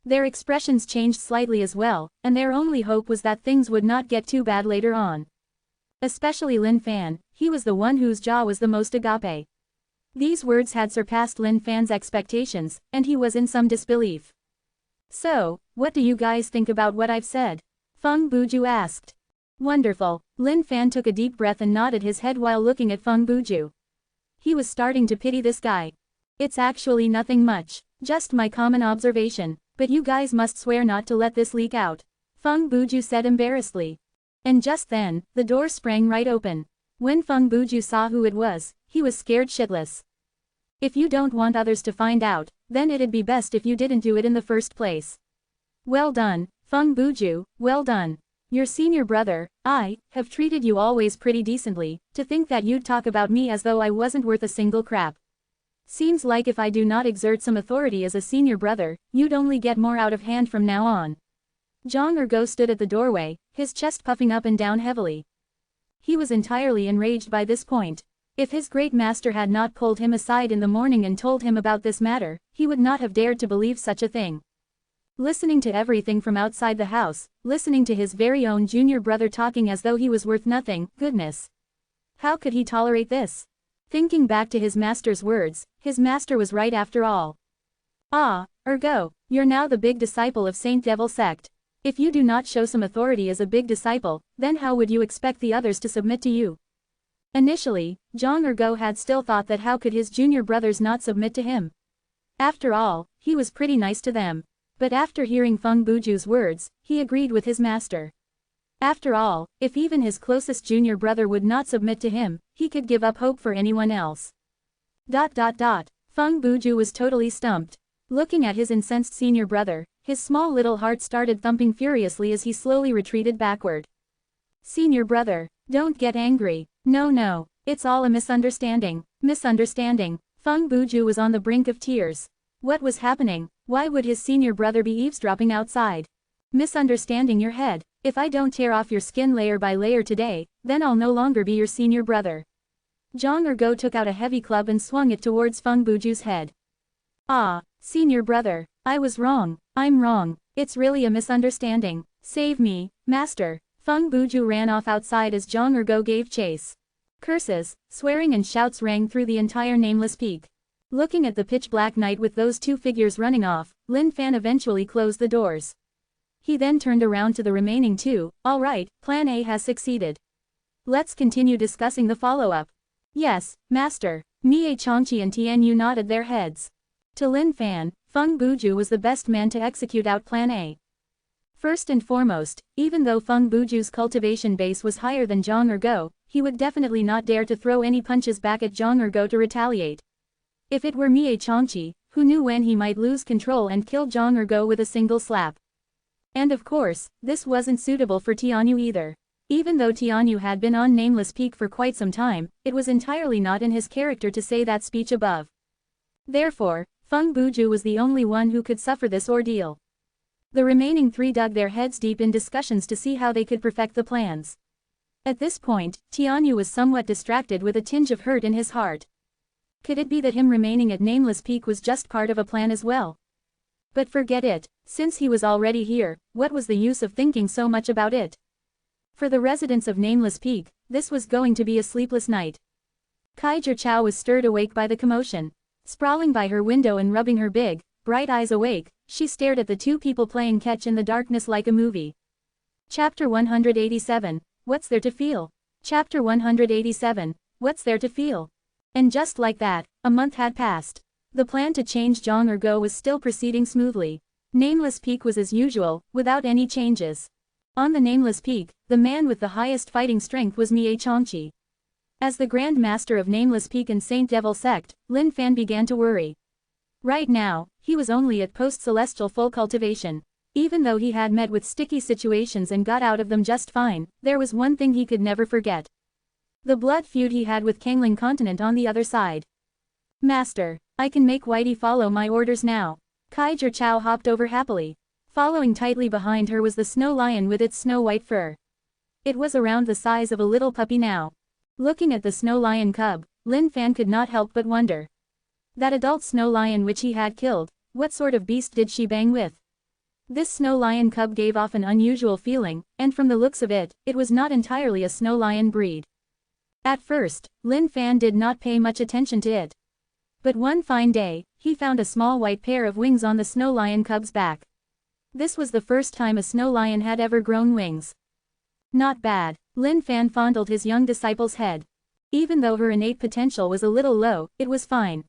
[SPEAKER 1] Their expressions changed slightly as well, and their only hope was that things would not get too bad later on. Especially Lin Fan, he was the one whose jaw was the most agape. These words had surpassed Lin Fan's expectations, and he was in some disbelief. So, what do you guys think about what I've said? Feng Buju asked. Wonderful. Lin Fan took a deep breath and nodded his head while looking at Feng Buju. He was starting to pity this guy. It's actually nothing much, just my common observation, but you guys must swear not to let this leak out. Feng Buju said embarrassedly. And just then, the door sprang right open. When Feng Buju saw who it was, he was scared shitless. If you don't want others to find out, then it'd be best if you didn't do it in the first place. Well done, Feng Buju, well done. Your senior brother, I, have treated you always pretty decently, to think that you'd talk about me as though I wasn't worth a single crap. Seems like if I do not exert some authority as a senior brother, you'd only get more out of hand from now on. Zhang Ergo stood at the doorway, his chest puffing up and down heavily. He was entirely enraged by this point. If his great master had not pulled him aside in the morning and told him about this matter, he would not have dared to believe such a thing. Listening to everything from outside the house, listening to his very own junior brother talking as though he was worth nothing, goodness. How could he tolerate this? Thinking back to his master's words, his master was right after all. Ah, Ergo, you're now the big disciple of Saint Devil sect. If you do not show some authority as a big disciple, then how would you expect the others to submit to you? Initially, Zhang Ergo had still thought that how could his junior brothers not submit to him? After all, he was pretty nice to them. But after hearing Feng Buju's words, he agreed with his master. After all, if even his closest junior brother would not submit to him, he could give up hope for anyone else. Feng Buju was totally stumped. Looking at his incensed senior brother, his small little heart started thumping furiously as he slowly retreated backward. Senior brother, don't get angry. No, it's all a misunderstanding. Misunderstanding. Feng Buju was on the brink of tears. What was happening? Why would his senior brother be eavesdropping outside? Misunderstanding your head. If I don't tear off your skin layer by layer today, then I'll no longer be your senior brother. Zhang Ergo took out a heavy club and swung it towards Feng Buju's head. Ah, senior brother, I was wrong. I'm wrong. It's really a misunderstanding. Save me, master. Feng Buju ran off outside as Zhang Ergo gave chase. Curses, swearing and shouts rang through the entire nameless peak. Looking at the pitch-black night with those two figures running off, Lin Fan eventually closed the doors. He then turned around to the remaining two. All right, Plan A has succeeded. Let's continue discussing the follow-up. Yes, master. Mie Changqi and Tianyu nodded their heads. To Lin Fan, Feng Buju was the best man to execute out Plan A. First and foremost, even though Feng Buju's cultivation base was higher than Zhang Ergo, he would definitely not dare to throw any punches back at Zhang Ergo to retaliate. If it were Mie Changqi, who knew when he might lose control and kill Zhang Ergo with a single slap. And of course, this wasn't suitable for Tianyu either. Even though Tianyu had been on Nameless Peak for quite some time, it was entirely not in his character to say that speech above. Therefore, Feng Buju was the only one who could suffer this ordeal. The remaining three dug their heads deep in discussions to see how they could perfect the plans. At this point, Tianyu was somewhat distracted with a tinge of hurt in his heart. Could it be that him remaining at Nameless Peak was just part of a plan as well? But forget it, since he was already here, what was the use of thinking so much about it? For the residents of Nameless Peak, this was going to be a sleepless night. Kai Zhichao was stirred awake by the commotion. Sprawling by her window and rubbing her big, bright eyes awake, she stared at the two people playing catch in the darkness like a movie. Chapter 187, What's There to Feel? Chapter 187, What's There to Feel? And just like that, a month had passed. The plan to change Zhang Ergo was still proceeding smoothly. Nameless Peak was as usual, without any changes. On the Nameless Peak, the man with the highest fighting strength was Mie Changqi. As the Grand Master of Nameless Peak and Saint Devil Sect, Lin Fan began to worry. Right now, he was only at post-celestial full cultivation. Even though he had met with sticky situations and got out of them just fine, there was one thing he could never forget. The blood feud he had with Kangling Continent on the other side. Master, I can make Whitey follow my orders now. Kai Zhichao hopped over happily. Following tightly behind her was the snow lion with its snow-white fur. It was around the size of a little puppy now. Looking at the snow lion cub, Lin Fan could not help but wonder. That adult snow lion which he had killed, what sort of beast did she bang with? This snow lion cub gave off an unusual feeling, and from the looks of it, it was not entirely a snow lion breed. At first, Lin Fan did not pay much attention to it. But one fine day, he found a small white pair of wings on the snow lion cub's back. This was the first time a snow lion had ever grown wings. Not bad, Lin Fan fondled his young disciple's head. Even though her innate potential was a little low, it was fine.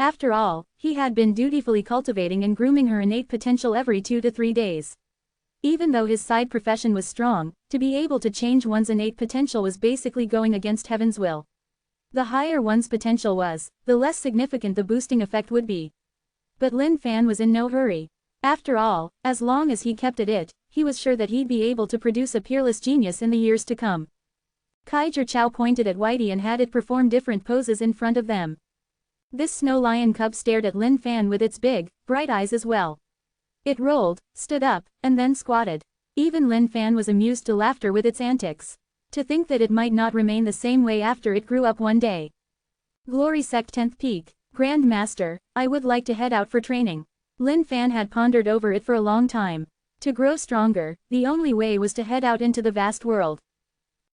[SPEAKER 1] After all, he had been dutifully cultivating and grooming her innate potential every 2 to 3 days. Even though his side profession was strong, to be able to change one's innate potential was basically going against heaven's will. The higher one's potential was, the less significant the boosting effect would be. But Lin Fan was in no hurry. After all, as long as he kept at it, he was sure that he'd be able to produce a peerless genius in the years to come. Kai Zhichao pointed at Whitey and had it perform different poses in front of them. This snow lion cub stared at Lin Fan with its big, bright eyes as well. It rolled, stood up, and then squatted. Even Lin Fan was amused to laughter with its antics. To think that it might not remain the same way after it grew up one day. Glory Sect 10th Peak, Grand Master, I would like to head out for training. Lin Fan had pondered over it for a long time. To grow stronger, the only way was to head out into the vast world.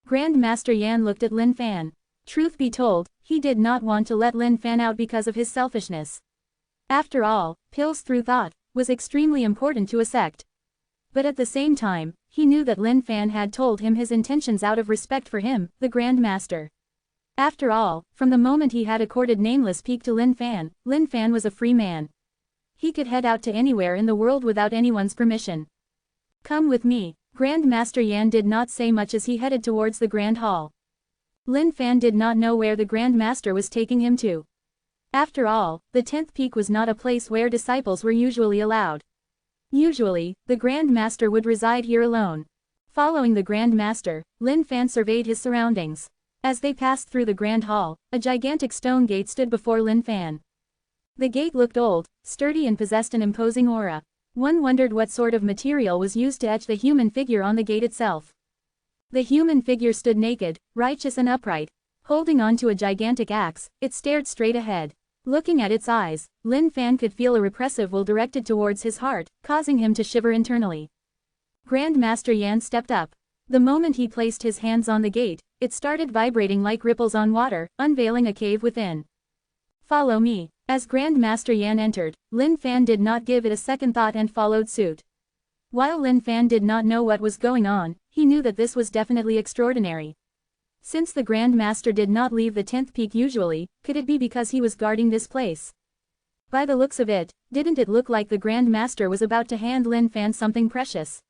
[SPEAKER 1] Grand Master Yan looked at Lin Fan. Truth be told, he did not want to let Lin Fan out because of his selfishness. After all, pills through thought was extremely important to a sect. But at the same time, he knew that Lin Fan had told him his intentions out of respect for him, the Grand Master. After all, from the moment he had accorded Nameless Peak to Lin Fan was a free man. He could head out to anywhere in the world without anyone's permission. Come with me, Grand Master Yan did not say much as he headed towards the Grand Hall. Lin Fan did not know where the Grand Master was taking him to. After all, the 10th Peak was not a place where disciples were usually allowed. Usually, the Grand Master would reside here alone. Following the Grand Master, Lin Fan surveyed his surroundings. As they passed through the Grand Hall, a gigantic stone gate stood before Lin Fan. The gate looked old, sturdy and possessed an imposing aura. One wondered what sort of material was used to etch the human figure on the gate itself. The human figure stood naked, righteous and upright. Holding on to a gigantic axe, it stared straight ahead. Looking at its eyes, Lin Fan could feel a repressive will directed towards his heart, causing him to shiver internally. Grand Master Yan stepped up. The moment he placed his hands on the gate, it started vibrating like ripples on water, unveiling a cave within. Follow me. As Grand Master Yan entered, Lin Fan did not give it a second thought and followed suit. While Lin Fan did not know what was going on, he knew that this was definitely extraordinary. Since the Grand Master did not leave the 10th Peak usually, could it be because he was guarding this place? By the looks of it, didn't it look like the Grand Master was about to hand Lin Fan something precious?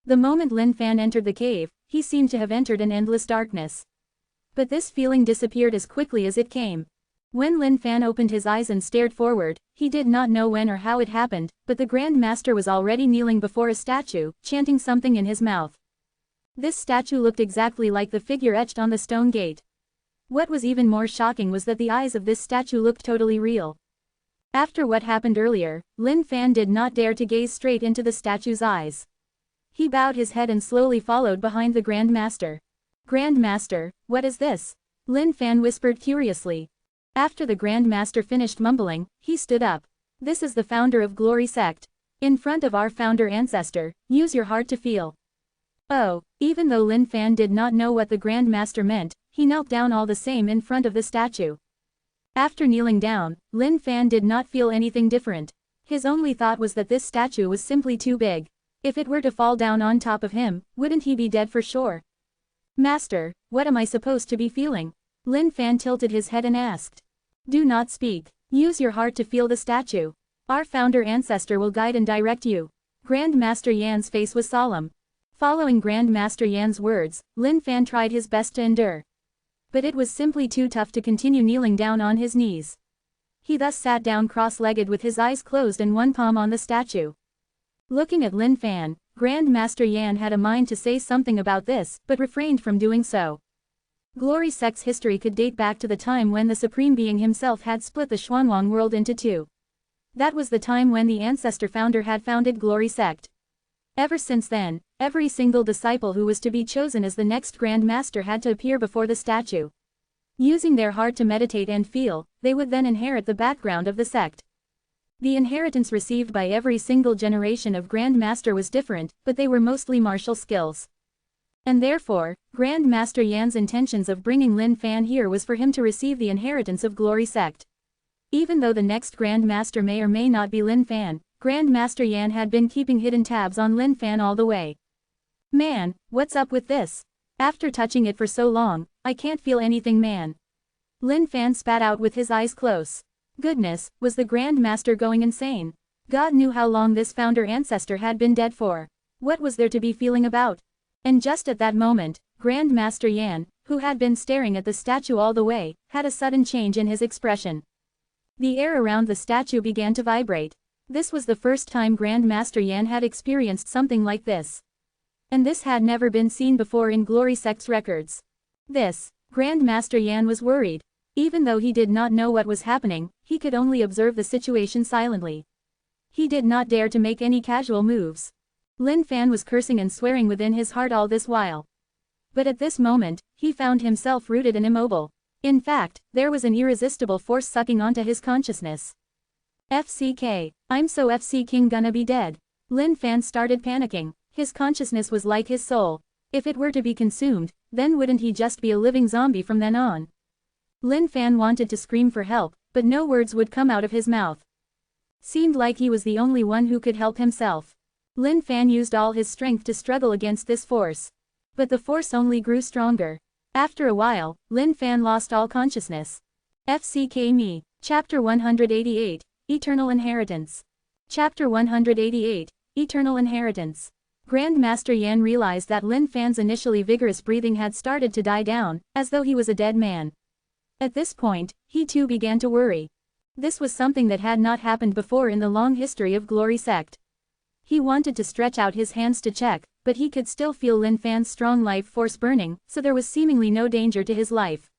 [SPEAKER 1] The moment Lin Fan entered the cave, he seemed to have entered an endless darkness. But this feeling disappeared as quickly as it came. When Lin Fan opened his eyes and stared forward, he did not know when or how it happened, but the Grand Master was already kneeling before a statue, chanting something in his mouth. This statue looked exactly like the figure etched on the stone gate. What was even more shocking was that the eyes of this statue looked totally real. After what happened earlier, Lin Fan did not dare to gaze straight into the statue's eyes. He bowed his head and slowly followed behind the Grand Master. Grand Master, what is this? Lin Fan whispered curiously. After the Grand Master finished mumbling, he stood up. This is the founder of Glory Sect. In front of our founder ancestor, use your heart to feel. Oh, even though Lin Fan did not know what the Grand Master meant, he knelt down all the same in front of the statue. After kneeling down, Lin Fan did not feel anything different. His only thought was that this statue was simply too big. If it were to fall down on top of him, wouldn't he be dead for sure? Master, what am I supposed to be feeling? Lin Fan tilted his head and asked. Do not speak. Use your heart to feel the statue. Our founder ancestor will guide and direct you. Grand Master Yan's face was solemn. Following Grand Master Yan's words, Lin Fan tried his best to endure. But it was simply too tough to continue kneeling down on his knees. He thus sat down cross-legged with his eyes closed and one palm on the statue. Looking at Lin Fan, Grand Master Yan had a mind to say something about this, but refrained from doing so. Glory Sect's history could date back to the time when the Supreme Being himself had split the Xuanwang world into two. That was the time when the ancestor founder had founded Glory Sect. Ever since then, every single disciple who was to be chosen as the next Grand Master had to appear before the statue. Using their heart to meditate and feel, they would then inherit the background of the sect. The inheritance received by every single generation of Grand Master was different, but they were mostly martial skills. And therefore, Grand Master Yan's intentions of bringing Lin Fan here was for him to receive the inheritance of Glory Sect. Even though the next Grand Master may or may not be Lin Fan, Grand Master Yan had been keeping hidden tabs on Lin Fan all the way. Man, what's up with this? After touching it for so long, I can't feel anything, man. Lin Fan spat out with his eyes closed. Goodness, was the Grand Master going insane? God knew how long this founder ancestor had been dead for. What was there to be feeling about? And just at that moment, Grand Master Yan, who had been staring at the statue all the way, had a sudden change in his expression. The air around the statue began to vibrate. This was the first time Grand Master Yan had experienced something like this. And this had never been seen before in Glory Sect's records. Grand Master Yan was worried. Even though he did not know what was happening, he could only observe the situation silently. He did not dare to make any casual moves. Lin Fan was cursing and swearing within his heart all this while. But at this moment, he found himself rooted and immobile. In fact, there was an irresistible force sucking onto his consciousness. FCK, I'm so FC King gonna be dead. Lin Fan started panicking. His consciousness was like his soul. If it were to be consumed, then wouldn't he just be a living zombie from then on? Lin Fan wanted to scream for help, but no words would come out of his mouth. Seemed like he was the only one who could help himself. Lin Fan used all his strength to struggle against this force. But the force only grew stronger. After a while, Lin Fan lost all consciousness. FCK Me. Chapter 188. Eternal Inheritance. Chapter 188. Eternal Inheritance. Grand Master Yan realized that Lin Fan's initially vigorous breathing had started to die down, as though he was a dead man. At this point, he too began to worry. This was something that had not happened before in the long history of Glory Sect. He wanted to stretch out his hands to check, but he could still feel Lin Fan's strong life force burning, so there was seemingly no danger to his life.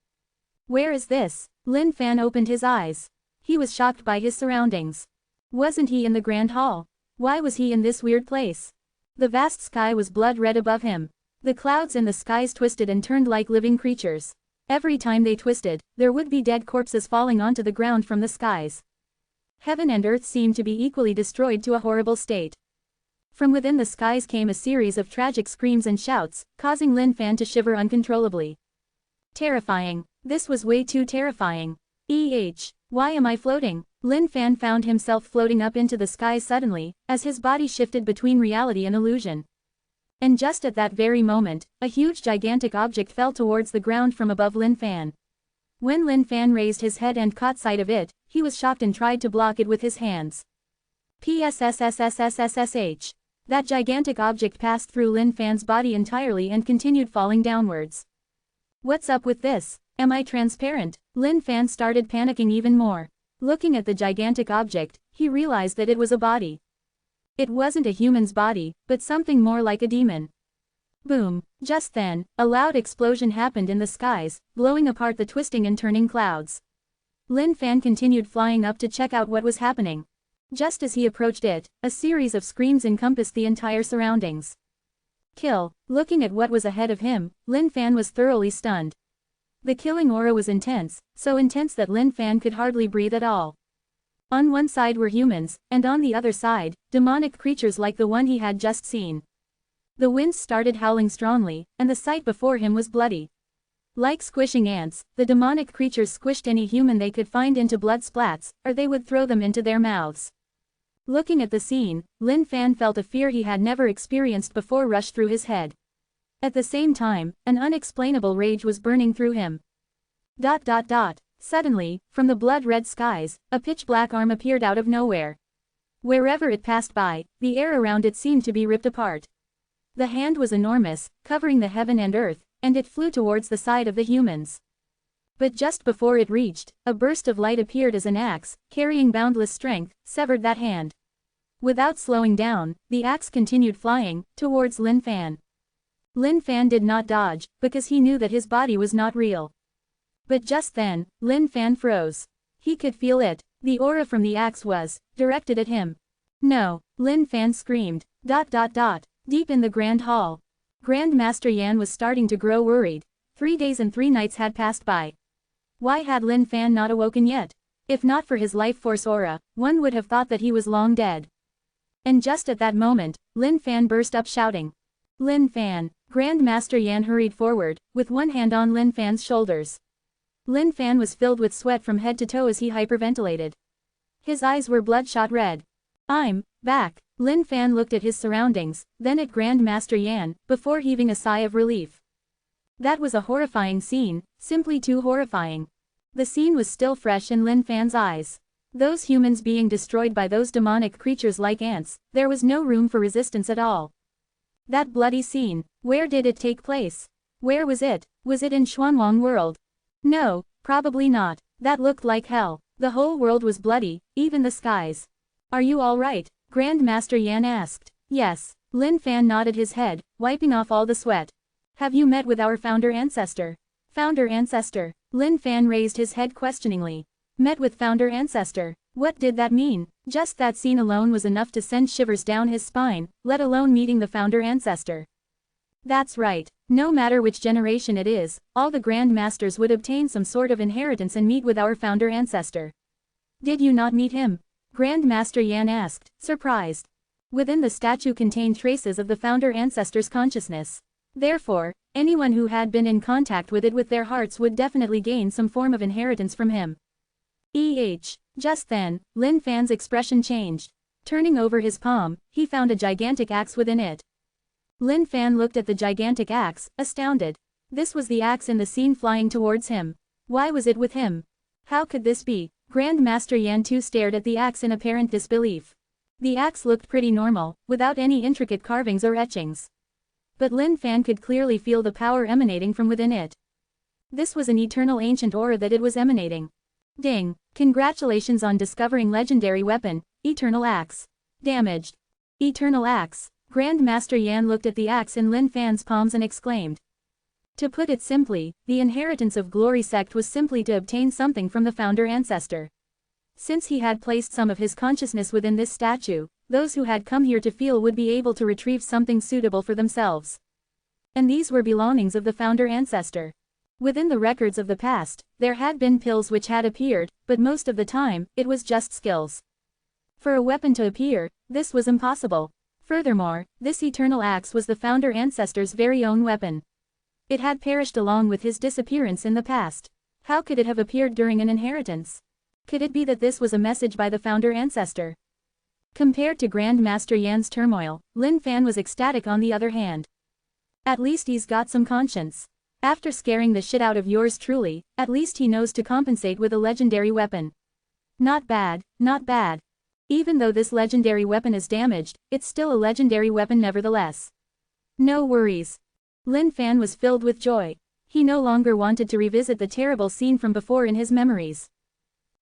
[SPEAKER 1] Where is this? Lin Fan opened his eyes. He was shocked by his surroundings. Wasn't he in the Grand Hall? Why was he in this weird place? The vast sky was blood red above him. The clouds in the skies twisted and turned like living creatures. Every time they twisted, there would be dead corpses falling onto the ground from the skies. Heaven and earth seemed to be equally destroyed to a horrible state. From within the skies came a series of tragic screams and shouts, causing Lin Fan to shiver uncontrollably. Terrifying. This was way too terrifying. Why am I floating? Lin Fan found himself floating up into the skies suddenly, as his body shifted between reality and illusion. And just at that very moment, a huge gigantic object fell towards the ground from above Lin Fan. When Lin Fan raised his head and caught sight of it, he was shocked and tried to block it with his hands. PSSSSSSSH. That gigantic object passed through Lin Fan's body entirely and continued falling downwards. What's up with this? Am I transparent? Lin Fan started panicking even more. Looking at the gigantic object, he realized that it was a body. It wasn't a human's body, but something more like a demon. Boom! Just then, a loud explosion happened in the skies, blowing apart the twisting and turning clouds. Lin Fan continued flying up to check out what was happening. Just as he approached it, a series of screams encompassed the entire surroundings. Kill! Looking at what was ahead of him, Lin Fan was thoroughly stunned. The killing aura was intense, so intense that Lin Fan could hardly breathe at all. On one side were humans, and on the other side, demonic creatures like the one he had just seen. The winds started howling strongly, and the sight before him was bloody. Like squishing ants, the demonic creatures squished any human they could find into blood splats, or they would throw them into their mouths. Looking at the scene, Lin Fan felt a fear he had never experienced before rush through his head. At the same time, an unexplainable rage was burning through him. Suddenly, from the blood-red skies, a pitch-black arm appeared out of nowhere. Wherever it passed by, the air around it seemed to be ripped apart. The hand was enormous, covering the heaven and earth, and it flew towards the side of the humans. But just before it reached, a burst of light appeared as an axe, carrying boundless strength, severed that hand. Without slowing down, the axe continued flying, towards Lin Fan. Lin Fan did not dodge, because he knew that his body was not real. But just then, Lin Fan froze. He could feel it. The aura from the axe was directed at him. No! Lin Fan screamed. Deep in the Grand Hall. Grand Master Yan was starting to grow worried. 3 days and 3 nights had passed by. Why had Lin Fan not awoken yet? If not for his life force aura, one would have thought that he was long dead. And just at that moment, Lin Fan burst up shouting. Lin Fan! Grand Master Yan hurried forward, with one hand on Lin Fan's shoulders. Lin Fan was filled with sweat from head to toe as he hyperventilated. His eyes were bloodshot red. I'm back. Lin Fan looked at his surroundings, then at Grand Master Yan, before heaving a sigh of relief. That was a horrifying scene, simply too horrifying. The scene was still fresh in Lin Fan's eyes. Those humans being destroyed by those demonic creatures like ants, there was no room for resistance at all. That bloody scene, where did it take place? Where was it? Was it in Xuanwang world? No, probably not. That looked like hell. The whole world was bloody, even the skies. Are you all right? Grand Master Yan asked. Yes. Lin Fan nodded his head, wiping off all the sweat. Have you met with our founder ancestor? Founder ancestor? Lin Fan raised his head questioningly. Met with founder ancestor? What did that mean? Just that scene alone was enough to send shivers down his spine, let alone meeting the founder ancestor. That's right. No matter which generation it is, all the Grand Masters would obtain some sort of inheritance and meet with our founder ancestor. Did you not meet him? Grand Master Yan asked, surprised. Within the statue contained traces of the founder ancestor's consciousness. Therefore, anyone who had been in contact with it with their hearts would definitely gain some form of inheritance from him. Just then, Lin Fan's expression changed. Turning over his palm, he found a gigantic axe within it. Lin Fan looked at the gigantic axe, astounded. This was the axe in the scene flying towards him. Why was it with him? How could this be? Grand Master Yan too stared at the axe in apparent disbelief. The axe looked pretty normal, without any intricate carvings or etchings. But Lin Fan could clearly feel the power emanating from within it. This was an eternal ancient aura that it was emanating. Ding! Congratulations on discovering legendary weapon, Eternal Axe. Damaged. Eternal Axe. Grand Master Yan looked at the axe in Lin Fan's palms and exclaimed. To put it simply, the inheritance of Glory Sect was simply to obtain something from the founder ancestor. Since he had placed some of his consciousness within this statue, those who had come here to feel would be able to retrieve something suitable for themselves. And these were belongings of the founder ancestor. Within the records of the past, there had been pills which had appeared, but most of the time, it was just skills. For a weapon to appear, this was impossible. Furthermore, this eternal axe was the founder ancestor's very own weapon. It had perished along with his disappearance in the past. How could it have appeared during an inheritance? Could it be that this was a message by the founder ancestor? Compared to Grand Master Yan's turmoil, Lin Fan was ecstatic on the other hand. At least he's got some conscience. After scaring the shit out of yours truly, at least he knows to compensate with a legendary weapon. Not bad, not bad. Even though this legendary weapon is damaged, it's still a legendary weapon nevertheless. No worries. Lin Fan was filled with joy. He no longer wanted to revisit the terrible scene from before in his memories.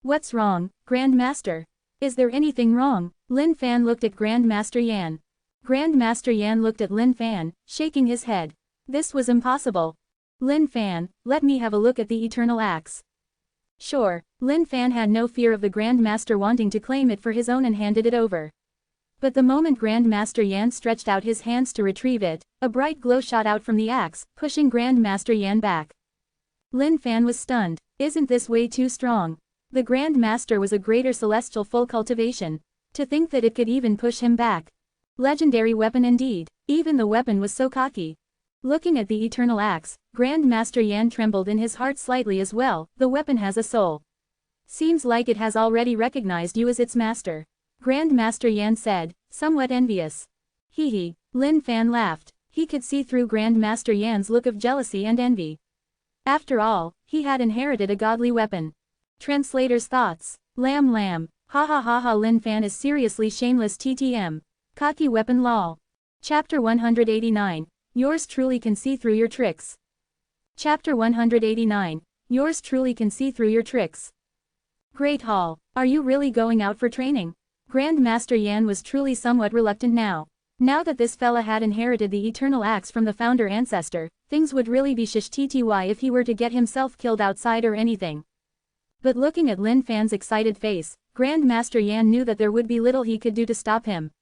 [SPEAKER 1] What's wrong, Grandmaster? Is there anything wrong? Lin Fan looked at Grandmaster Yan. Grandmaster Yan looked at Lin Fan, shaking his head. This was impossible. Lin Fan, let me have a look at the Eternal Axe. Sure, Lin Fan had no fear of the Grandmaster wanting to claim it for his own and handed it over. But the moment Grandmaster Yan stretched out his hands to retrieve it, a bright glow shot out from the axe, pushing Grandmaster Yan back. Lin Fan was stunned. Isn't this way too strong? The Grandmaster was a greater celestial full cultivation. To think that it could even push him back. Legendary weapon indeed. Even the weapon was so cocky. Looking at the Eternal Axe, Grandmaster Yan trembled in his heart slightly as well. The weapon has a soul. Seems like it has already recognized you as its master. Grandmaster Yan said, somewhat envious. Hee hee. Lin Fan laughed. He could see through Grandmaster Yan's look of jealousy and envy. After all, he had inherited a godly weapon. Translator's thoughts. Lam lam. Ha ha ha ha. Lin Fan is seriously shameless TTM. Cocky weapon lol. Chapter 189. Yours truly can see through your tricks. Chapter 189. Yours truly can see through your tricks. Great Hall. Are you really going out for training? Grandmaster Yan was truly somewhat reluctant now. Now that this fella had inherited the Eternal Axe from the founder ancestor, things would really be shish tty if he were to get himself killed outside or anything. But looking at Lin Fan's excited face, Grandmaster Yan knew that there would be little he could do to stop him.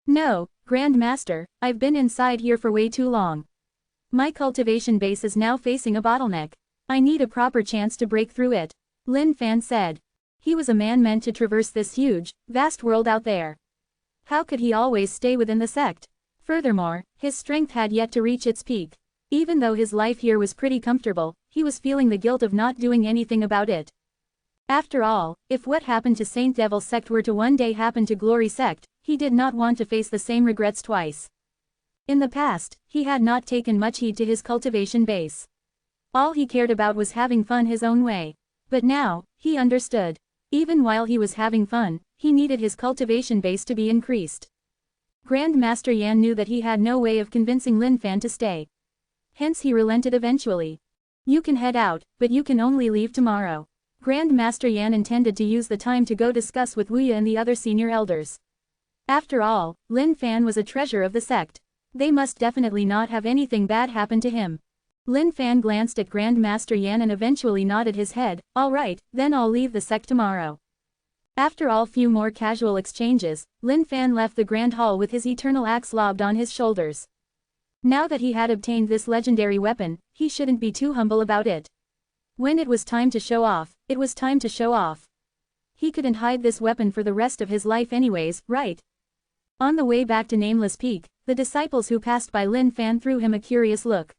[SPEAKER 1] No, Grandmaster, I've been inside here for way too long. My cultivation base is now facing a bottleneck. I need a proper chance to break through it. Lin Fan said. He was a man meant to traverse this huge, vast world out there. How could he always stay within the sect? Furthermore, his strength had yet to reach its peak. Even though his life here was pretty comfortable, he was feeling the guilt of not doing anything about it. After all, if what happened to Saint Devil sect were to one day happen to Glory sect, he did not want to face the same regrets twice. In the past, he had not taken much heed to his cultivation base. All he cared about was having fun his own way. But now, he understood. Even while he was having fun, he needed his cultivation base to be increased. Grandmaster Yan knew that he had no way of convincing Lin Fan to stay. Hence he relented eventually. You can head out, but you can only leave tomorrow. Grandmaster Yan intended to use the time to go discuss with Wuya and the other senior elders. After all, Lin Fan was a treasure of the sect. They must definitely not have anything bad happen to him. Lin Fan glanced at Grandmaster Yan and eventually nodded his head. All right, then I'll leave the sect tomorrow. After all few more casual exchanges, Lin Fan left the Grand Hall with his Eternal Axe lobbed on his shoulders. Now that he had obtained this legendary weapon, he shouldn't be too humble about it. When it was time to show off, it was time to show off. He couldn't hide this weapon for the rest of his life anyways, right? On the way back to Nameless Peak, the disciples who passed by Lin Fan threw him a curious look.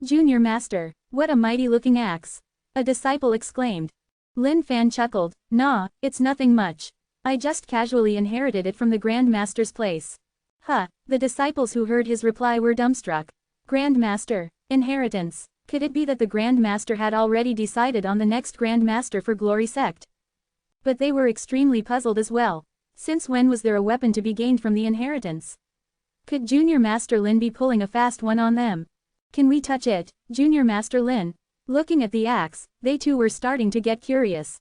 [SPEAKER 1] Junior Master, what a mighty-looking axe! A disciple exclaimed. Lin Fan chuckled, nah, it's nothing much. I just casually inherited it from the Grand Master's place. Huh, the disciples who heard his reply were dumbstruck. Grand Master, inheritance. Could it be that the Grand Master had already decided on the next Grand Master for Glory sect? But they were extremely puzzled as well. Since when was there a weapon to be gained from the inheritance? Could Junior Master Lin be pulling a fast one on them? Can we touch it, Junior Master Lin? Looking at the axe, they too were starting to get curious.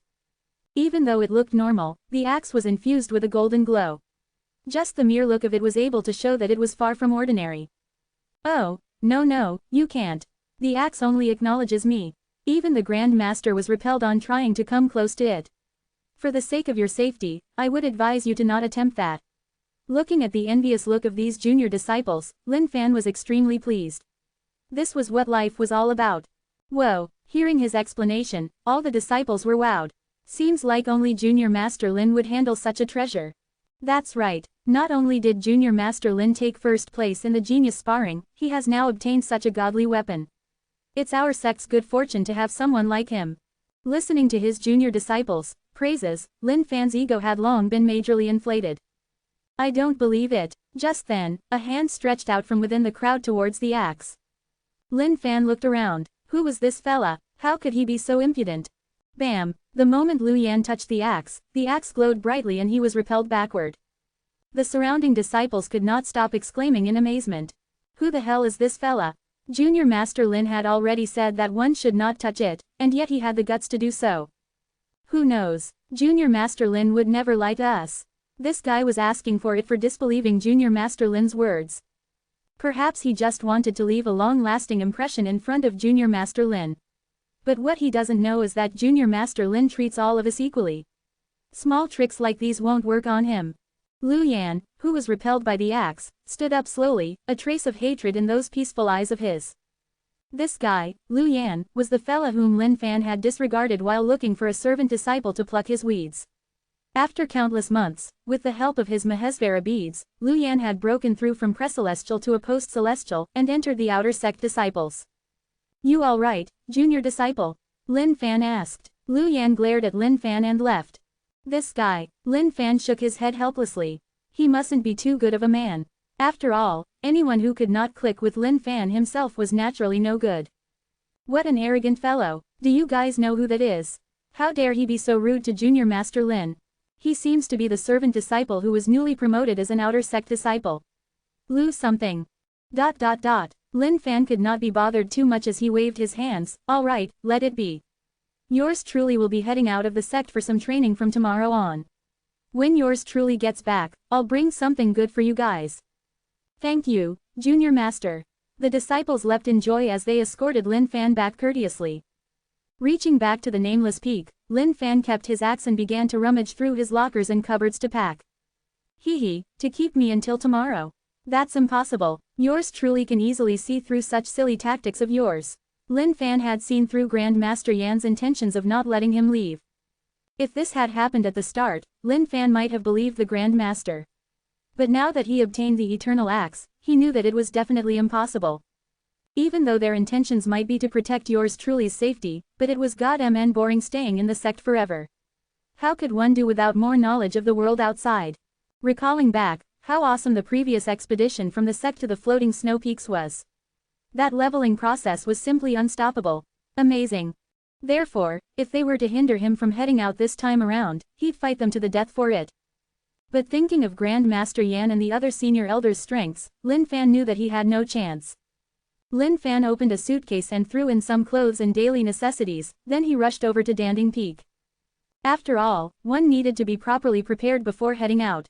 [SPEAKER 1] Even though it looked normal, the axe was infused with a golden glow. Just the mere look of it was able to show that it was far from ordinary. Oh, no, you can't. The axe only acknowledges me. Even the Grand Master was repelled on trying to come close to it. For the sake of your safety, I would advise you to not attempt that. Looking at the envious look of these junior disciples, Lin Fan was extremely pleased. This was what life was all about. Whoa, hearing his explanation, all the disciples were wowed. Seems like only Junior Master Lin would handle such a treasure. That's right, not only did Junior Master Lin take first place in the genius sparring, he has now obtained such a godly weapon. It's our sect's good fortune to have someone like him. Listening to his junior disciples' praises, Lin Fan's ego had long been majorly inflated. I don't believe it. Just then, a hand stretched out from within the crowd towards the axe. Lin Fan looked around. Who was this fella? How could he be so impudent? Bam! The moment Lu Yan touched the axe glowed brightly and he was repelled backward. The surrounding disciples could not stop exclaiming in amazement. Who the hell is this fella? Junior Master Lin had already said that one should not touch it, and yet he had the guts to do so. Who knows? Junior Master Lin would never lie to us. This guy was asking for it for disbelieving Junior Master Lin's words. Perhaps he just wanted to leave a long-lasting impression in front of Junior Master Lin. But what he doesn't know is that Junior Master Lin treats all of us equally. Small tricks like these won't work on him. Lu Yan, who was repelled by the axe, stood up slowly, a trace of hatred in those peaceful eyes of his. This guy, Lu Yan, was the fella whom Lin Fan had disregarded while looking for a servant disciple to pluck his weeds. After countless months, with the help of his Mahesvara beads, Lu Yan had broken through from pre-celestial to a post-celestial and entered the outer sect disciples. You all right, junior disciple? Lin Fan asked. Lu Yan glared at Lin Fan and left. This guy, Lin Fan shook his head helplessly. He mustn't be too good of a man. After all, anyone who could not click with Lin Fan himself was naturally no good. What an arrogant fellow. Do you guys know who that is? How dare he be so rude to Junior Master Lin? He seems to be the servant disciple who was newly promoted as an outer sect disciple. Lu something. ... Lin Fan could not be bothered too much as he waved his hands. All right, let it be. Yours truly will be heading out of the sect for some training from tomorrow on. When yours truly gets back, I'll bring something good for you guys. Thank you, Junior Master. The disciples leapt in joy as they escorted Lin Fan back courteously. Reaching back to the nameless peak, Lin Fan kept his axe and began to rummage through his lockers and cupboards to pack. To keep me until tomorrow. That's impossible. Yours truly can easily see through such silly tactics of yours. Lin Fan had seen through Grand Master Yan's intentions of not letting him leave. If this had happened at the start, Lin Fan might have believed the Grand Master. But now that he obtained the Eternal Axe, he knew that it was definitely impossible. Even though their intentions might be to protect yours truly's safety, but it was godmn boring staying in the sect forever. How could one do without more knowledge of the world outside? Recalling back, how awesome the previous expedition from the sect to the floating snow peaks was. That leveling process was simply unstoppable. Amazing. Therefore, if they were to hinder him from heading out this time around, he'd fight them to the death for it. But thinking of Grand Master Yan and the other senior elders' strengths, Lin Fan knew that he had no chance. Lin Fan opened a suitcase and threw in some clothes and daily necessities, then he rushed over to Danding Peak. After all, one needed to be properly prepared before heading out.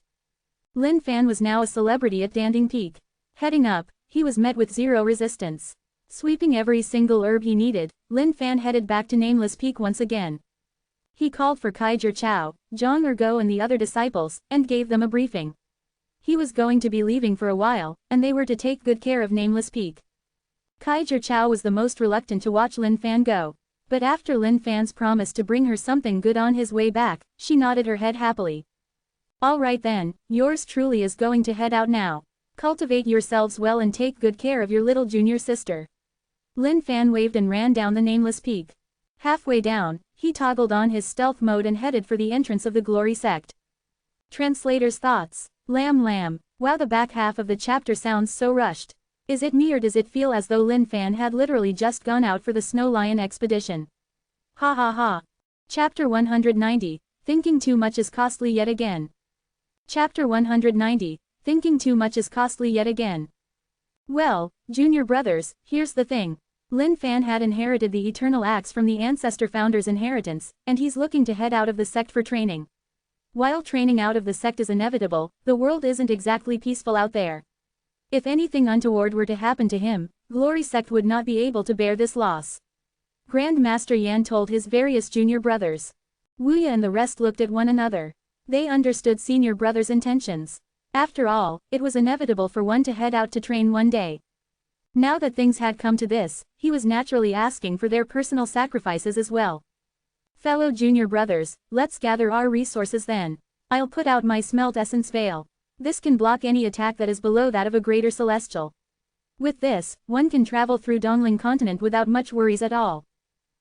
[SPEAKER 1] Lin Fan was now a celebrity at Danding Peak. Heading up, he was met with zero resistance. Sweeping every single herb he needed, Lin Fan headed back to Nameless Peak once again. He called for Kaiser Chow, Zhang Ergo and the other disciples, and gave them a briefing. He was going to be leaving for a while, and they were to take good care of Nameless Peak. Kaiser Chow was the most reluctant to watch Lin Fan go. But after Lin Fan's promise to bring her something good on his way back, she nodded her head happily. All right then, yours truly is going to head out now. Cultivate yourselves well and take good care of your little junior sister. Lin Fan waved and ran down the Nameless Peak. Halfway down, he toggled on his stealth mode and headed for the entrance of the Glory Sect. Translator's thoughts. Lamb. Wow, the back half of the chapter sounds so rushed. Is it me or does it feel as though Lin Fan had literally just gone out for the Snow Lion expedition? Ha ha ha. Chapter 190, Thinking Too Much is Costly Yet Again. Chapter 190, Thinking Too Much is Costly Yet Again. Well, junior brothers, here's the thing. Lin Fan had inherited the Eternal Axe from the Ancestor Founder's inheritance, and he's looking to head out of the sect for training. While training out of the sect is inevitable, the world isn't exactly peaceful out there. If anything untoward were to happen to him, Glory Sect would not be able to bear this loss. Grand Master Yan told his various junior brothers. Wuya and the rest looked at one another. They understood senior brother's intentions. After all, it was inevitable for one to head out to train one day. Now that things had come to this, he was naturally asking for their personal sacrifices as well. Fellow junior brothers, let's gather our resources then. I'll put out my smelt essence veil. This can block any attack that is below that of a greater celestial. With this, one can travel through Dongling continent without much worries at all.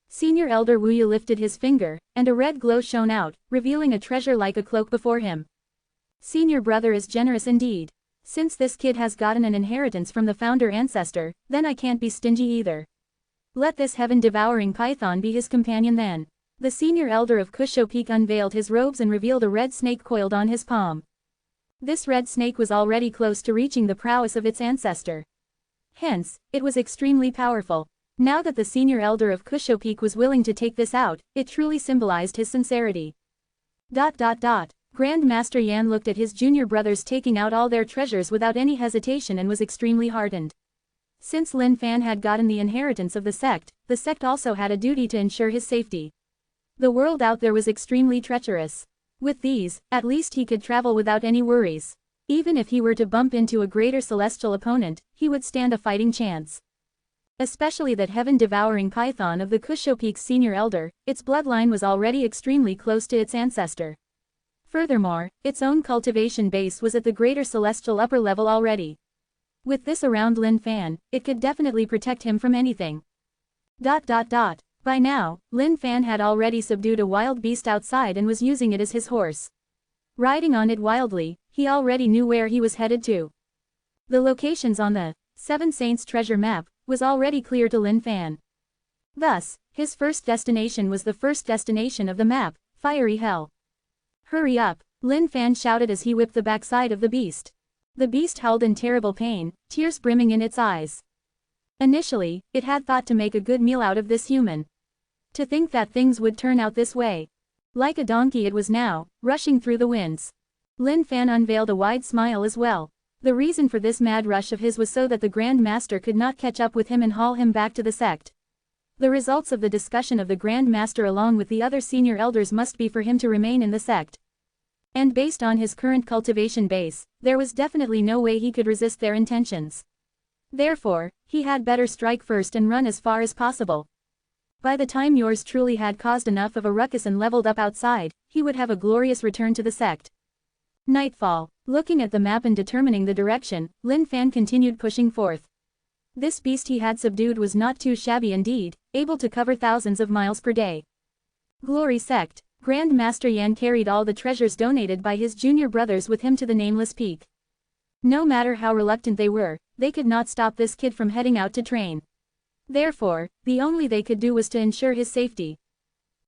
[SPEAKER 1] Senior Elder Wuya lifted his finger, and a red glow shone out, revealing a treasure like a cloak before him. Senior brother is generous indeed. Since this kid has gotten an inheritance from the founder ancestor, then I can't be stingy either. Let this heaven-devouring python be his companion then. The senior elder of Kusho Peak unveiled his robes and revealed a red snake coiled on his palm. This red snake was already close to reaching the prowess of its ancestor. Hence, it was extremely powerful. Now that the senior elder of Kusho Peak was willing to take this out, it truly symbolized his sincerity. Grand Master Yan looked at his junior brothers taking out all their treasures without any hesitation and was extremely heartened. Since Lin Fan had gotten the inheritance of the sect also had a duty to ensure his safety. The world out there was extremely treacherous. With these, at least he could travel without any worries. Even if he were to bump into a greater celestial opponent, he would stand a fighting chance. Especially that heaven-devouring python of the Kusho Peak's senior elder, its bloodline was already extremely close to its ancestor. Furthermore, its own cultivation base was at the greater celestial upper level already. With this around Lin Fan, it could definitely protect him from anything. By now, Lin Fan had already subdued a wild beast outside and was using it as his horse. Riding on it wildly, he already knew where he was headed to. The locations on the Seven Saints treasure map was already clear to Lin Fan. Thus, his first destination was the first destination of the map, Fiery Hell. Hurry up, Lin Fan shouted as he whipped the backside of the beast. The beast howled in terrible pain, tears brimming in its eyes. Initially, it had thought to make a good meal out of this human. To think that things would turn out this way. Like a donkey it was now, rushing through the winds. Lin Fan unveiled a wide smile as well. The reason for this mad rush of his was so that the Grand Master could not catch up with him and haul him back to the sect. The results of the discussion of the Grand Master along with the other senior elders must be for him to remain in the sect. And based on his current cultivation base, there was definitely no way he could resist their intentions. Therefore, he had better strike first and run as far as possible. By the time yours truly had caused enough of a ruckus and leveled up outside, he would have a glorious return to the sect. Nightfall. Looking at the map and determining the direction, Lin Fan continued pushing forth. This beast he had subdued was not too shabby indeed, able to cover thousands of miles per day. Glory Sect. Grand Master Yan carried all the treasures donated by his junior brothers with him to the Nameless Peak. No matter how reluctant they were, they could not stop this kid from heading out to train. Therefore, the only they could do was to ensure his safety.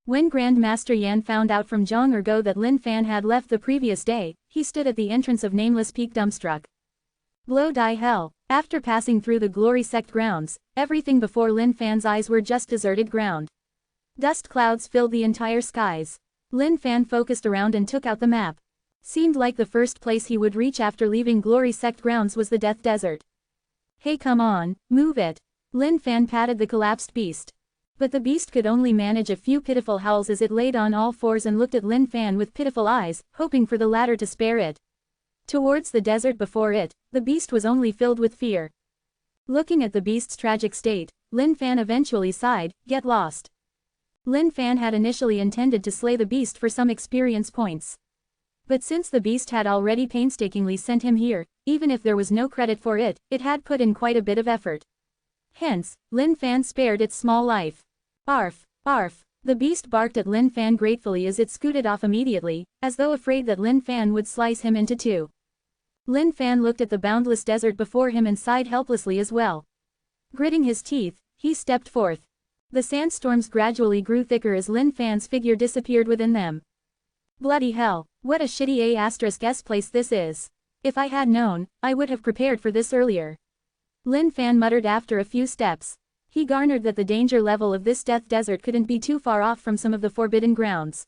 [SPEAKER 1] When Grand Master Yan found out from Zhang Ergo that Lin Fan had left the previous day, he stood at the entrance of Nameless Peak dumbstruck. Blow die hell. After passing through the Glory Sect grounds, everything before Lin Fan's eyes were just deserted ground. Dust clouds filled the entire skies. Lin Fan focused around and took out the map. Seemed like the first place he would reach after leaving Glory Sect grounds was the Death Desert. Hey come on, move it. Lin Fan patted the collapsed beast. But the beast could only manage a few pitiful howls as it laid on all fours and looked at Lin Fan with pitiful eyes, hoping for the latter to spare it. Towards the desert before it, the beast was only filled with fear. Looking at the beast's tragic state, Lin Fan eventually sighed, "Get lost." Lin Fan had initially intended to slay the beast for some experience points. But since the beast had already painstakingly sent him here, even if there was no credit for it, it had put in quite a bit of effort. Hence, Lin Fan spared its small life. Arf, arf. The beast barked at Lin Fan gratefully as it scooted off immediately, as though afraid that Lin Fan would slice him into two. Lin Fan looked at the boundless desert before him and sighed helplessly as well. Gritting his teeth, he stepped forth. The sandstorms gradually grew thicker as Lin Fan's figure disappeared within them. Bloody hell, what a shitty A*S place this is. If I had known, I would have prepared for this earlier. Lin Fan muttered after a few steps. He garnered that the danger level of this death desert couldn't be too far off from some of the forbidden grounds.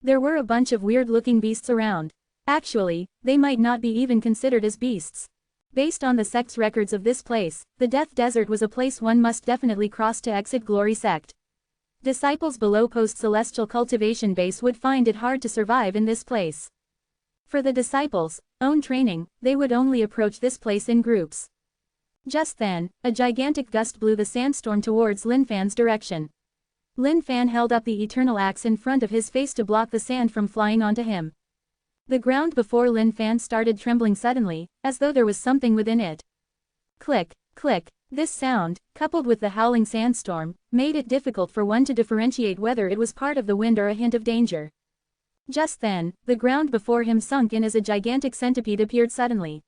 [SPEAKER 1] There were a bunch of weird-looking beasts around. Actually, they might not be even considered as beasts. Based on the sect's records of this place, the Death Desert was a place one must definitely cross to exit Glory Sect. Disciples below post-celestial cultivation base would find it hard to survive in this place. For the disciples' own training, they would only approach this place in groups. Just then, a gigantic gust blew the sandstorm towards Lin Fan's direction. Lin Fan held up the eternal axe in front of his face to block the sand from flying onto him. The ground before Lin Fan started trembling suddenly, as though there was something within it. Click, click. This sound, coupled with the howling sandstorm, made it difficult for one to differentiate whether it was part of the wind or a hint of danger. Just then, the ground before him sunk in as a gigantic centipede appeared suddenly.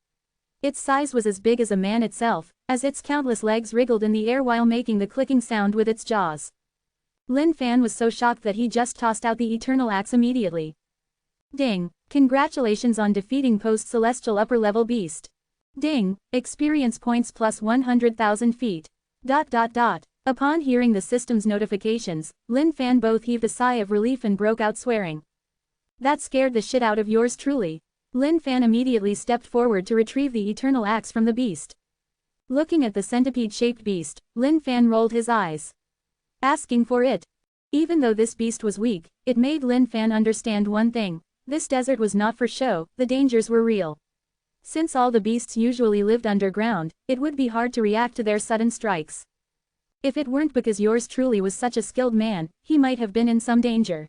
[SPEAKER 1] Its size was as big as a man itself, as its countless legs wriggled in the air while making the clicking sound with its jaws. Lin Fan was so shocked that he just tossed out the eternal axe immediately. Ding! Congratulations on defeating post-celestial upper-level beast. Ding! Experience points plus 100,000 feet. ... Upon hearing the system's notifications, Lin Fan both heaved a sigh of relief and broke out swearing. That scared the shit out of yours truly. Lin Fan immediately stepped forward to retrieve the eternal axe from the beast. Looking at the centipede-shaped beast, Lin Fan rolled his eyes. Asking for it. Even though this beast was weak, it made Lin Fan understand one thing: this desert was not for show, the dangers were real. Since all the beasts usually lived underground, it would be hard to react to their sudden strikes. If it weren't because yours truly was such a skilled man, he might have been in some danger.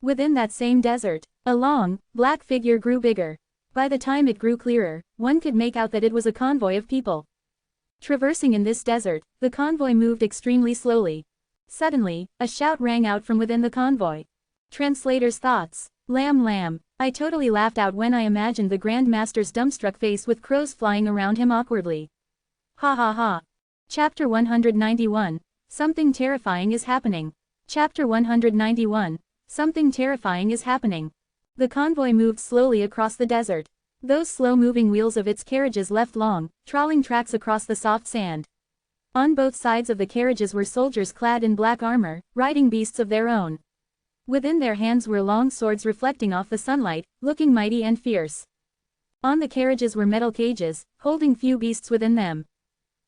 [SPEAKER 1] Within that same desert, a long, black figure grew bigger. By the time it grew clearer, one could make out that it was a convoy of people. Traversing in this desert, the convoy moved extremely slowly. Suddenly, a shout rang out from within the convoy. Translator's thoughts. Lamb. I totally laughed out when I imagined the Grand Master's dumbstruck face with crows flying around him awkwardly. Ha ha ha. Chapter 191. Something terrifying is happening. Chapter 191. Something terrifying is happening. The convoy moved slowly across the desert. Those slow-moving wheels of its carriages left long, trawling tracks across the soft sand. On both sides of the carriages were soldiers clad in black armor, riding beasts of their own. Within their hands were long swords reflecting off the sunlight, looking mighty and fierce. On the carriages were metal cages, holding few beasts within them.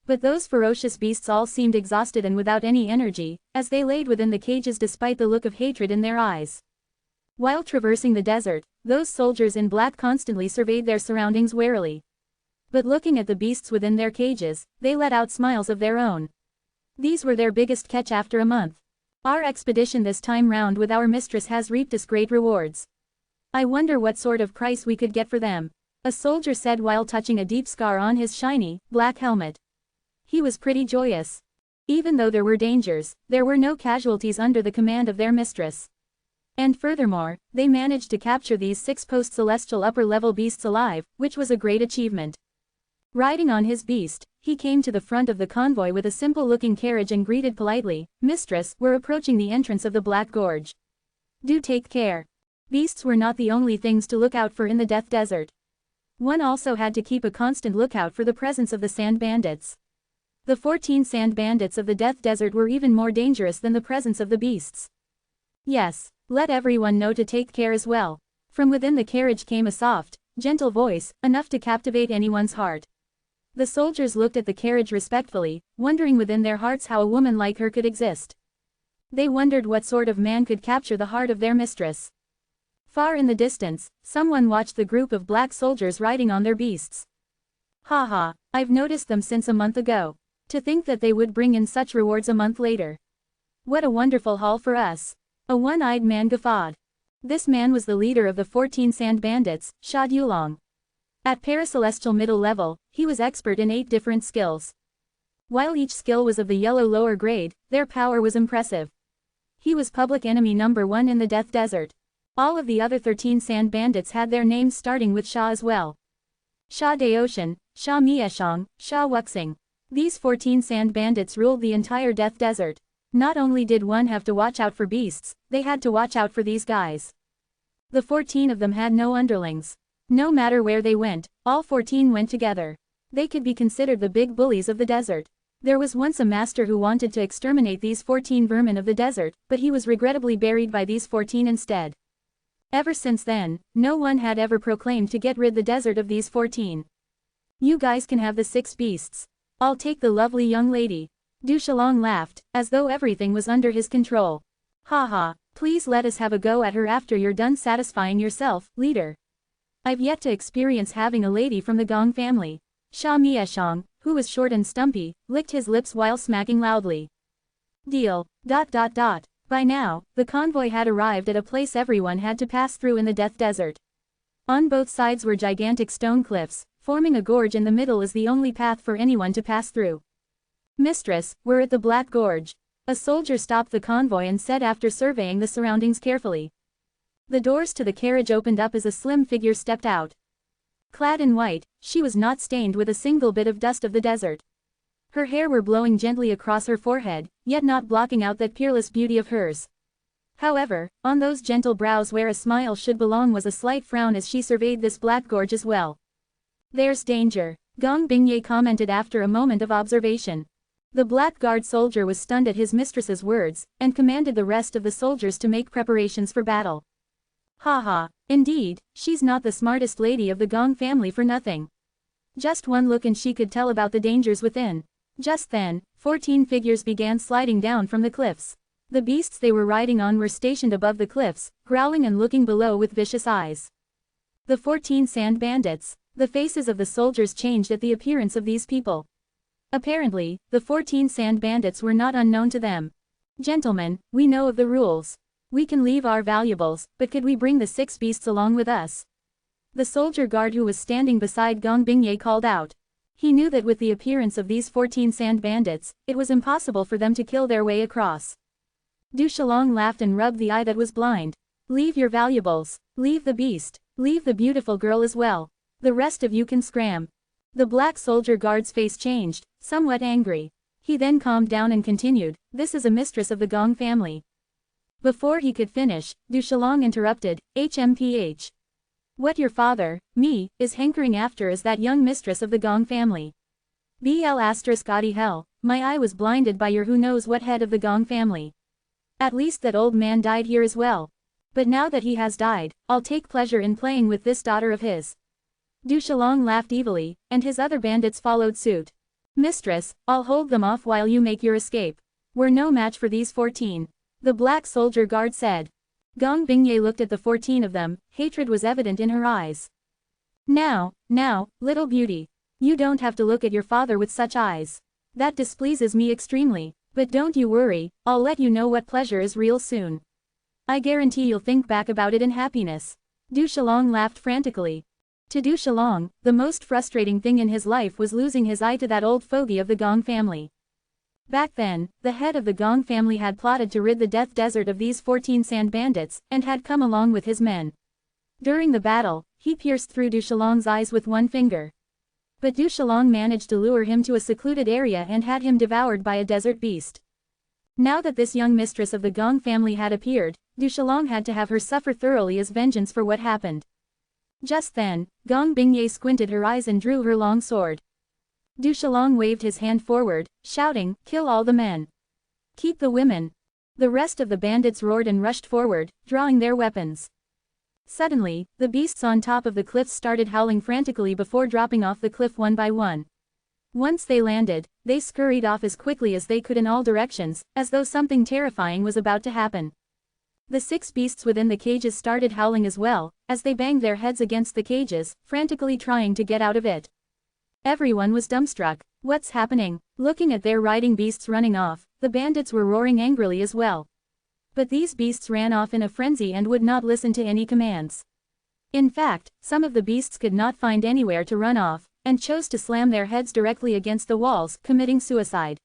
[SPEAKER 1] But those ferocious beasts all seemed exhausted and without any energy, as they laid within the cages despite the look of hatred in their eyes. While traversing the desert, those soldiers in black constantly surveyed their surroundings warily. But looking at the beasts within their cages, they let out smiles of their own. These were their biggest catch after a month. Our expedition this time round with our mistress has reaped us great rewards. I wonder what sort of price we could get for them, a soldier said while touching a deep scar on his shiny, black helmet. He was pretty joyous. Even though there were dangers, there were no casualties under the command of their mistress. And furthermore, they managed to capture these 6 post-celestial upper-level beasts alive, which was a great achievement. Riding on his beast, he came to the front of the convoy with a simple-looking carriage and greeted politely, "Mistress, we're approaching the entrance of the Black Gorge. Do take care." Beasts were not the only things to look out for in the Death Desert. One also had to keep a constant lookout for the presence of the sand bandits. The 14 sand bandits of the Death Desert were even more dangerous than the presence of the beasts. Yes, let everyone know to take care as well. From within the carriage came a soft, gentle voice, enough to captivate anyone's heart. The soldiers looked at the carriage respectfully, wondering within their hearts how a woman like her could exist. They wondered what sort of man could capture the heart of their mistress. Far in the distance, someone watched the group of black soldiers riding on their beasts. Ha ha, I've noticed them since a month ago. To think that they would bring in such rewards a month later. What a wonderful haul for us. A one-eyed man guffawed. This man was the leader of the 14 sand bandits, Sha Dulong. At Paracelestial middle level, he was expert in 8 different skills. While each skill was of the yellow lower grade, their power was impressive. He was public enemy number 1 in the Death Desert. All of the other 13 sand bandits had their names starting with Sha as well. Sha Daoshan, Sha Mieshang, Sha Wuxing. These 14 sand bandits ruled the entire Death Desert. Not only did one have to watch out for beasts, they had to watch out for these guys. The 14 of them had no underlings. No matter where they went, all 14 went together. They could be considered the big bullies of the desert. There was once a master who wanted to exterminate these 14 vermin of the desert, but he was regrettably buried by these 14 instead. Ever since then, no one had ever proclaimed to get rid the desert of these 14. You guys can have the 6 beasts. I'll take the lovely young lady. Du Shalong laughed, as though everything was under his control. Ha ha, please let us have a go at her after you're done satisfying yourself, leader. I've yet to experience having a lady from the Gong family. Sha Mieshang, who was short and stumpy, licked his lips while smacking loudly. Deal. By now, the convoy had arrived at a place everyone had to pass through in the Death Desert. On both sides were gigantic stone cliffs, forming a gorge in the middle is the only path for anyone to pass through. Mistress, we're at the Black Gorge. A soldier stopped the convoy and said after surveying the surroundings carefully. The doors to the carriage opened up as a slim figure stepped out. Clad in white, she was not stained with a single bit of dust of the desert. Her hair were blowing gently across her forehead, yet not blocking out that peerless beauty of hers. However, on those gentle brows where a smile should belong was a slight frown as she surveyed this black gorge as well. "There's danger," Gong Bingye commented after a moment of observation. The black guard soldier was stunned at his mistress's words, and commanded the rest of the soldiers to make preparations for battle. "Ha, indeed, she's not the smartest lady of the Gong family for nothing. Just one look and she could tell about the dangers within." Just then, 14 figures began sliding down from the cliffs. The beasts they were riding on were stationed above the cliffs, growling and looking below with vicious eyes. The 14 sand bandits. The faces of the soldiers changed at the appearance of these people. Apparently, the 14 sand bandits were not unknown to them. "Gentlemen, we know of the rules. We can leave our valuables, but could we bring the 6 beasts along with us?" The soldier guard who was standing beside Gong Bingye called out. He knew that with the appearance of these 14 sand bandits, it was impossible for them to kill their way across. Du Shalong laughed and rubbed the eye that was blind. "Leave your valuables. Leave the beast. Leave the beautiful girl as well. The rest of you can scram." The black soldier guard's face changed, somewhat angry. He then calmed down and continued, "This is a mistress of the Gong family." Before he could finish, Du Shalong interrupted, "HMPH. What your father, me, is hankering after is that young mistress of the Gong family. BL***** hell, my eye was blinded by your who knows what head of the Gong family. At least that old man died here as well. But now that he has died, I'll take pleasure in playing with this daughter of his." Du Shalong laughed evilly, and his other bandits followed suit. "Mistress, I'll hold them off while you make your escape. We're no match for these 14. The black soldier guard said. Gong Bingye looked at the 14 of them, hatred was evident in her eyes. Now, little beauty. You don't have to look at your father with such eyes. That displeases me extremely, but don't you worry, I'll let you know what pleasure is real soon. I guarantee you'll think back about it in happiness." Du Shalong laughed frantically. To Du Shalong, the most frustrating thing in his life was losing his eye to that old fogey of the Gong family. Back then, the head of the Gong family had plotted to rid the death desert of these 14 sand bandits, and had come along with his men. During the battle, he pierced through Du Shalong's eyes with one finger. But Du Shalong managed to lure him to a secluded area and had him devoured by a desert beast. Now that this young mistress of the Gong family had appeared, Du Shalong had to have her suffer thoroughly as vengeance for what happened. Just then, Gong Bingye squinted her eyes and drew her long sword. Du Shalong waved his hand forward, shouting, "Kill all the men. Keep the women." The rest of the bandits roared and rushed forward, drawing their weapons. Suddenly, the beasts on top of the cliffs started howling frantically before dropping off the cliff one by one. Once they landed, they scurried off as quickly as they could in all directions, as though something terrifying was about to happen. The 6 beasts within the cages started howling as well, as they banged their heads against the cages, frantically trying to get out of it. Everyone was dumbstruck. What's happening? Looking at their riding beasts running off, the bandits were roaring angrily as well. But these beasts ran off in a frenzy and would not listen to any commands. In fact, some of the beasts could not find anywhere to run off, and chose to slam their heads directly against the walls, committing suicide.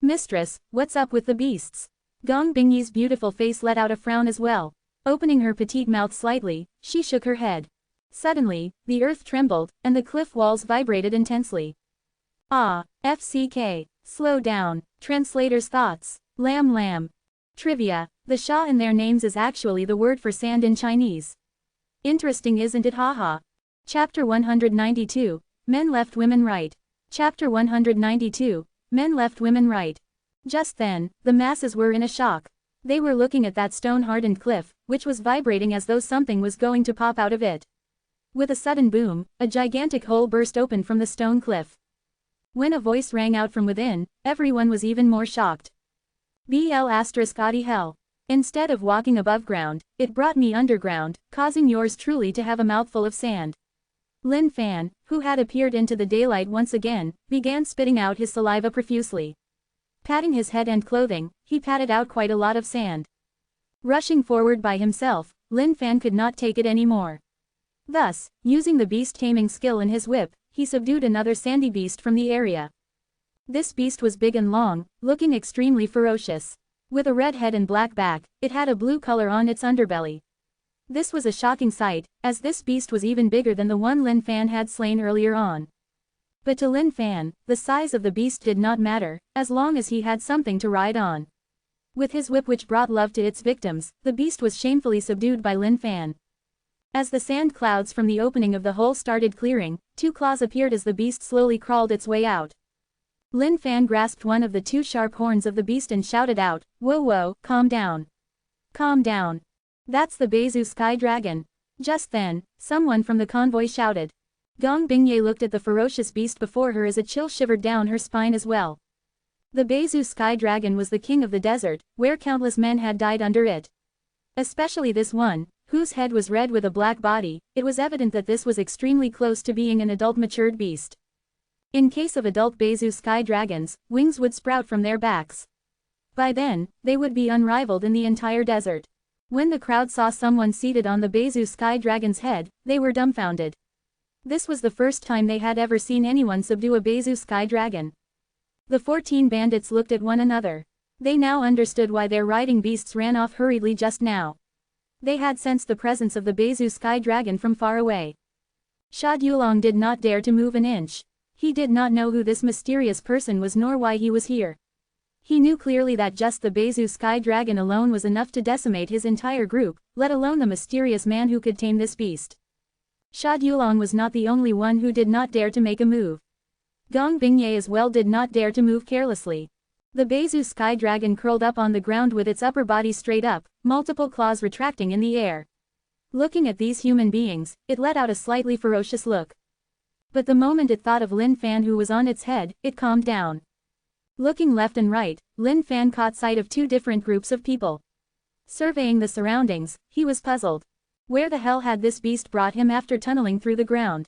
[SPEAKER 1] "Mistress, what's up with the beasts?" Gong Bingye's beautiful face let out a frown as well. Opening her petite mouth slightly, she shook her head. Suddenly, the earth trembled, and the cliff walls vibrated intensely. FCK. Slow down. Translator's thoughts. Lam. Trivia. The sha in their names is actually the word for sand in Chinese. Interesting, isn't it? Haha. Chapter 192. Men left women right. Chapter 192. Men left women right. Just then, the masses were in a shock. They were looking at that stone-hardened cliff, which was vibrating as though something was going to pop out of it. With a sudden boom, a gigantic hole burst open from the stone cliff. When a voice rang out from within, everyone was even more shocked. BL***** hell. Instead of walking above ground, it brought me underground, causing yours truly to have a mouthful of sand. Lin Fan, who had appeared into the daylight once again, began spitting out his saliva profusely. Patting his head and clothing, he patted out quite a lot of sand. Rushing forward by himself, Lin Fan could not take it anymore. Thus, using the beast-taming skill in his whip, he subdued another sandy beast from the area. This beast was big and long, looking extremely ferocious. With a red head and black back, it had a blue color on its underbelly. This was a shocking sight, as this beast was even bigger than the one Lin Fan had slain earlier on. But to Lin Fan, the size of the beast did not matter, as long as he had something to ride on. With his whip which brought love to its victims, the beast was shamefully subdued by Lin Fan. As the sand clouds from the opening of the hole started clearing, 2 claws appeared as the beast slowly crawled its way out. Lin Fan grasped one of the 2 sharp horns of the beast and shouted out, "Whoa whoa, calm down. Calm down. That's the Bezu Sky Dragon." Just then, someone from the convoy shouted. Gong Bingye looked at the ferocious beast before her as a chill shivered down her spine as well. The Bezu Sky Dragon was the king of the desert, where countless men had died under it. Especially this one, whose head was red with a black body. It was evident that this was extremely close to being an adult matured beast. In case of adult Bezu Sky Dragons, wings would sprout from their backs. By then, they would be unrivaled in the entire desert. When the crowd saw someone seated on the Bezu Sky Dragon's head, they were dumbfounded. This was the first time they had ever seen anyone subdue a Bezu Sky Dragon. The 14 bandits looked at one another. They now understood why their riding beasts ran off hurriedly just now. They had sensed the presence of the Bezu Sky Dragon from far away. Sha Dulong did not dare to move an inch. He did not know who this mysterious person was nor why he was here. He knew clearly that just the Bezu Sky Dragon alone was enough to decimate his entire group, let alone the mysterious man who could tame this beast. Sha Dulong was not the only one who did not dare to make a move. Gong Bingye as well did not dare to move carelessly. The Bezu Sky Dragon curled up on the ground with its upper body straight up, multiple claws retracting in the air. Looking at these human beings, it let out a slightly ferocious look. But the moment it thought of Lin Fan who was on its head, it calmed down. Looking left and right, Lin Fan caught sight of 2 different groups of people. Surveying the surroundings, he was puzzled. Where the hell had this beast brought him after tunneling through the ground?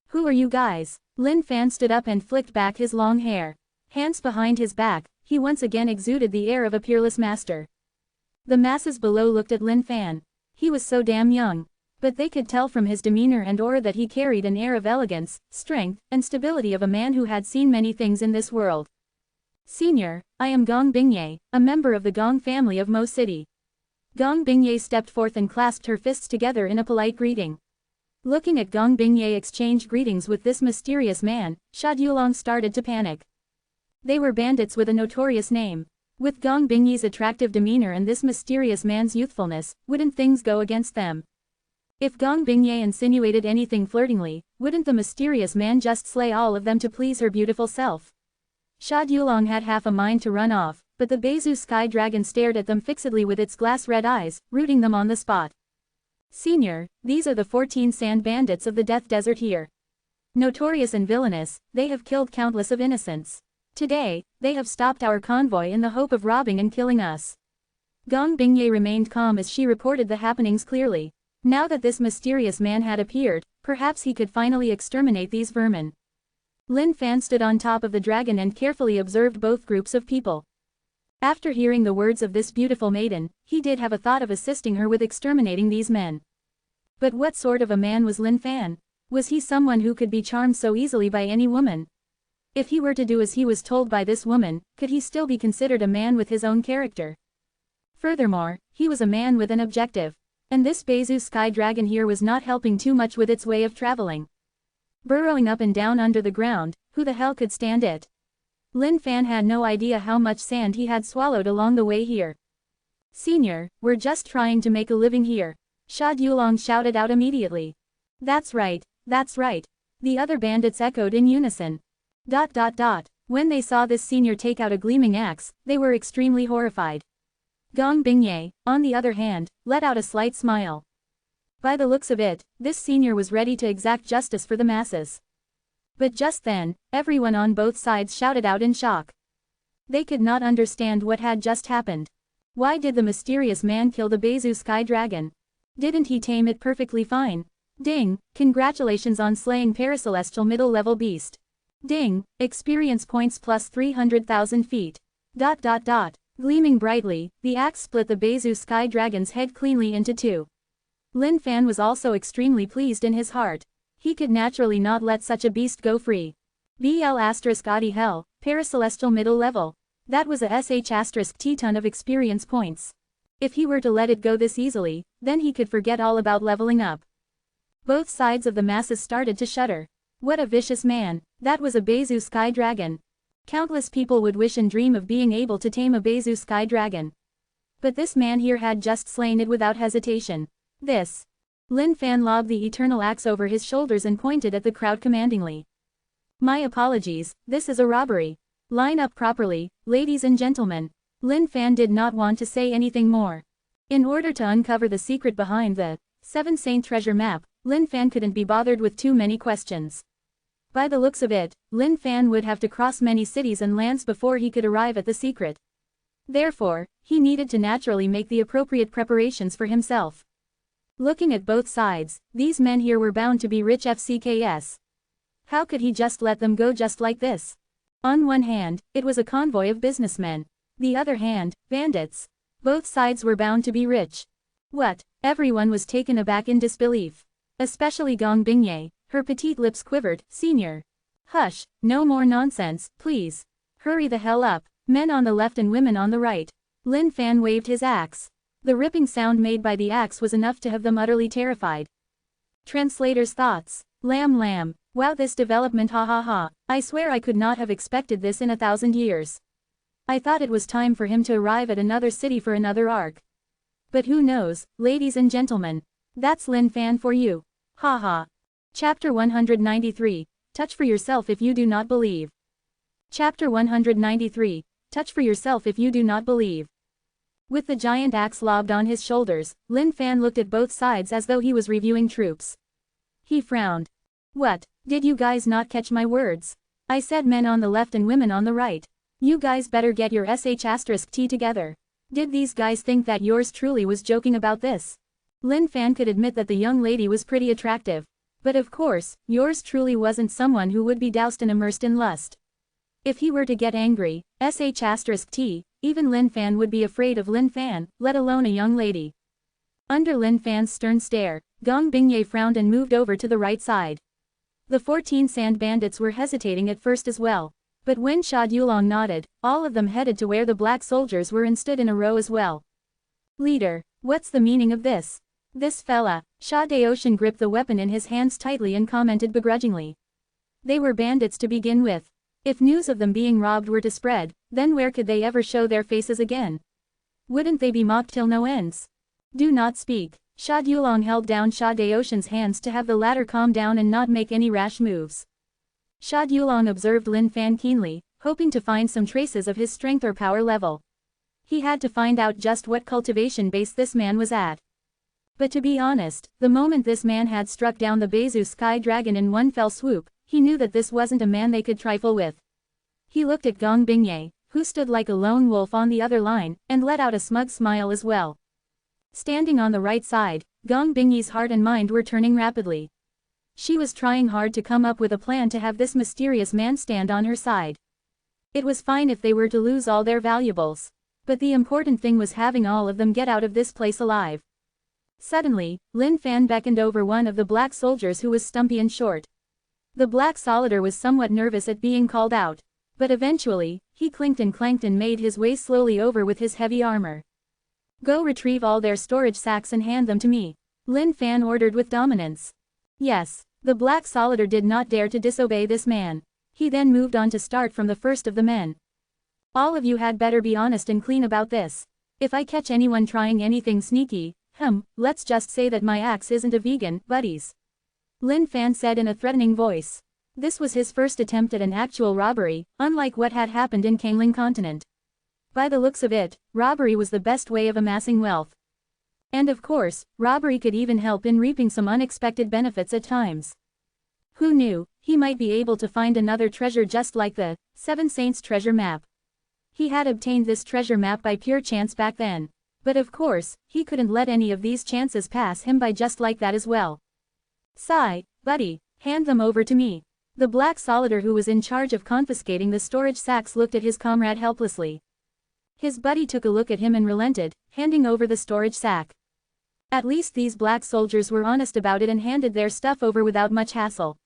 [SPEAKER 1] "Who are you guys?" Lin Fan stood up and flicked back his long hair. Hands behind his back, he once again exuded the air of a peerless master. The masses below looked at Lin Fan. He was so damn young. But they could tell from his demeanor and aura that he carried an air of elegance, strength, and stability of a man who had seen many things in this world. "Senior, I am Gong Bingye, a member of the Gong family of Mo City." Gong Bingye stepped forth and clasped her fists together in a polite greeting. Looking at Gong Bingye exchange greetings with this mysterious man, Sha Dulong started to panic. They were bandits with a notorious name. With Gong Bingye's attractive demeanor and this mysterious man's youthfulness, wouldn't things go against them? If Gong Bingye insinuated anything flirtingly, wouldn't the mysterious man just slay all of them to please her beautiful self? Sha Dulong had half a mind to run off, but the Bezu Sky Dragon stared at them fixedly with its glass red eyes, rooting them on the spot. "Senior, these are the 14 sand bandits of the Death Desert here. Notorious and villainous, they have killed countless of innocents. Today, they have stopped our convoy in the hope of robbing and killing us." Gong Bingye remained calm as she reported the happenings clearly. Now that this mysterious man had appeared, perhaps he could finally exterminate these vermin. Lin Fan stood on top of the dragon and carefully observed both groups of people. After hearing the words of this beautiful maiden, he did have a thought of assisting her with exterminating these men. But what sort of a man was Lin Fan? Was he someone who could be charmed so easily by any woman? If he were to do as he was told by this woman, could he still be considered a man with his own character? Furthermore, he was a man with an objective. And this Bezu Sky Dragon here was not helping too much with its way of traveling. Burrowing up and down under the ground, who the hell could stand it? Lin Fan had no idea how much sand he had swallowed along the way here. "Senior, we're just trying to make a living here," Sha Dulong shouted out immediately. That's right, that's right." The other bandits echoed in unison. When they saw this senior take out a gleaming axe, they were extremely horrified. Gong Bingye, on the other hand, let out a slight smile. By the looks of it, this senior was ready to exact justice for the masses. But just then, everyone on both sides shouted out in shock. They could not understand what had just happened. Why did the mysterious man kill the Bezu Sky Dragon? Didn't he tame it perfectly fine? Ding, congratulations on slaying Paracelestial middle-level beast. Ding, experience points plus 300,000 feet. Gleaming brightly, the axe split the Bezu Sky Dragon's head cleanly into 2. Lin Fan was also extremely pleased in his heart. He could naturally not let such a beast go free. BL*Adi hell, Paracelestial middle level. That was a sh*T ton of experience points. If he were to let it go this easily, then he could forget all about leveling up. Both sides of the masses started to shudder. What a vicious man. That was a Bezu sky dragon. Countless people would wish and dream of being able to tame a Bezu sky dragon. But this man here had just slain it without hesitation. This. Lin Fan lobbed the eternal axe over his shoulders and pointed at the crowd commandingly. My apologies, this is a robbery. Line up properly, ladies and gentlemen. Lin Fan did not want to say anything more. In order to uncover the secret behind the 7 Saint treasure map, Lin Fan couldn't be bothered with too many questions. By the looks of it, Lin Fan would have to cross many cities and lands before he could arrive at the secret. Therefore, he needed to naturally make the appropriate preparations for himself. Looking at both sides, these men here were bound to be rich FCKS. How could he just let them go just like this? On one hand, it was a convoy of businessmen. The other hand, bandits. Both sides were bound to be rich. What? Everyone was taken aback in disbelief. Especially Gong Bingye, her petite lips quivered. Senior. Hush, no more nonsense, please. Hurry the hell up, men on the left and women on the right. Lin Fan waved his axe. The ripping sound made by the axe was enough to have them utterly terrified. Translator's thoughts. Lamb. Wow, this development, ha ha ha. I swear I could not have expected this in 1,000 years. I thought it was time for him to arrive at another city for another arc. But who knows, ladies and gentlemen. That's Lin Fan for you. Ha ha. Chapter 193, Touch for yourself if you do not believe. Chapter 193, Touch for yourself if you do not believe. With the giant axe lobbed on his shoulders, Lin Fan looked at both sides as though he was reviewing troops. He frowned. What, did you guys not catch my words? I said men on the left and women on the right. You guys better get your sh*t together. Did these guys think that yours truly was joking about this? Lin Fan could admit that the young lady was pretty attractive. But of course, yours truly wasn't someone who would be doused and immersed in lust. If he were to get angry, sh*t, even Lin Fan would be afraid of Lin Fan, let alone a young lady. Under Lin Fan's stern stare, Gong Bingye frowned and moved over to the right side. The 14 sand bandits were hesitating at first as well. But when Sha Dulong nodded, all of them headed to where the black soldiers were and stood in a row as well. Leader, what's the meaning of this? This fella. Sha Daoshan gripped the weapon in his hands tightly and commented begrudgingly. They were bandits to begin with. If news of them being robbed were to spread, then where could they ever show their faces again? Wouldn't they be mocked till no ends? Do not speak. Sha Dulong held down Sha Daoshan's hands to have the latter calm down and not make any rash moves. Sha Dulong observed Lin Fan keenly, hoping to find some traces of his strength or power level. He had to find out just what cultivation base this man was at. But to be honest, the moment this man had struck down the Bezu sky dragon in one fell swoop, he knew that this wasn't a man they could trifle with. He looked at Gong Bingye, who stood like a lone wolf on the other line, and let out a smug smile as well. Standing on the right side, Gong Bingye's heart and mind were turning rapidly. She was trying hard to come up with a plan to have this mysterious man stand on her side. It was fine if they were to lose all their valuables. But the important thing was having all of them get out of this place alive. Suddenly, Lin Fan beckoned over one of the black soldiers who was stumpy and short. The black soldier was somewhat nervous at being called out. But eventually, he clinked and clanked and made his way slowly over with his heavy armor. Go retrieve all their storage sacks and hand them to me. Lin Fan ordered with dominance. Yes, the black soldier did not dare to disobey this man. He then moved on to start from the first of the men. All of you had better be honest and clean about this. If I catch anyone trying anything sneaky, let's just say that my axe isn't a vegan, buddies. Lin Fan said in a threatening voice. This was his first attempt at an actual robbery, unlike what had happened in Kangling Continent. By the looks of it, robbery was the best way of amassing wealth. And of course, robbery could even help in reaping some unexpected benefits at times. Who knew, he might be able to find another treasure just like the 7 Saints treasure map. He had obtained this treasure map by pure chance back then. But of course, he couldn't let any of these chances pass him by just like that as well. Sigh, buddy, hand them over to me. The black soldier who was in charge of confiscating the storage sacks looked at his comrade helplessly. His buddy took a look at him and relented, handing over the storage sack. At least these black soldiers were honest about it and handed their stuff over without much hassle.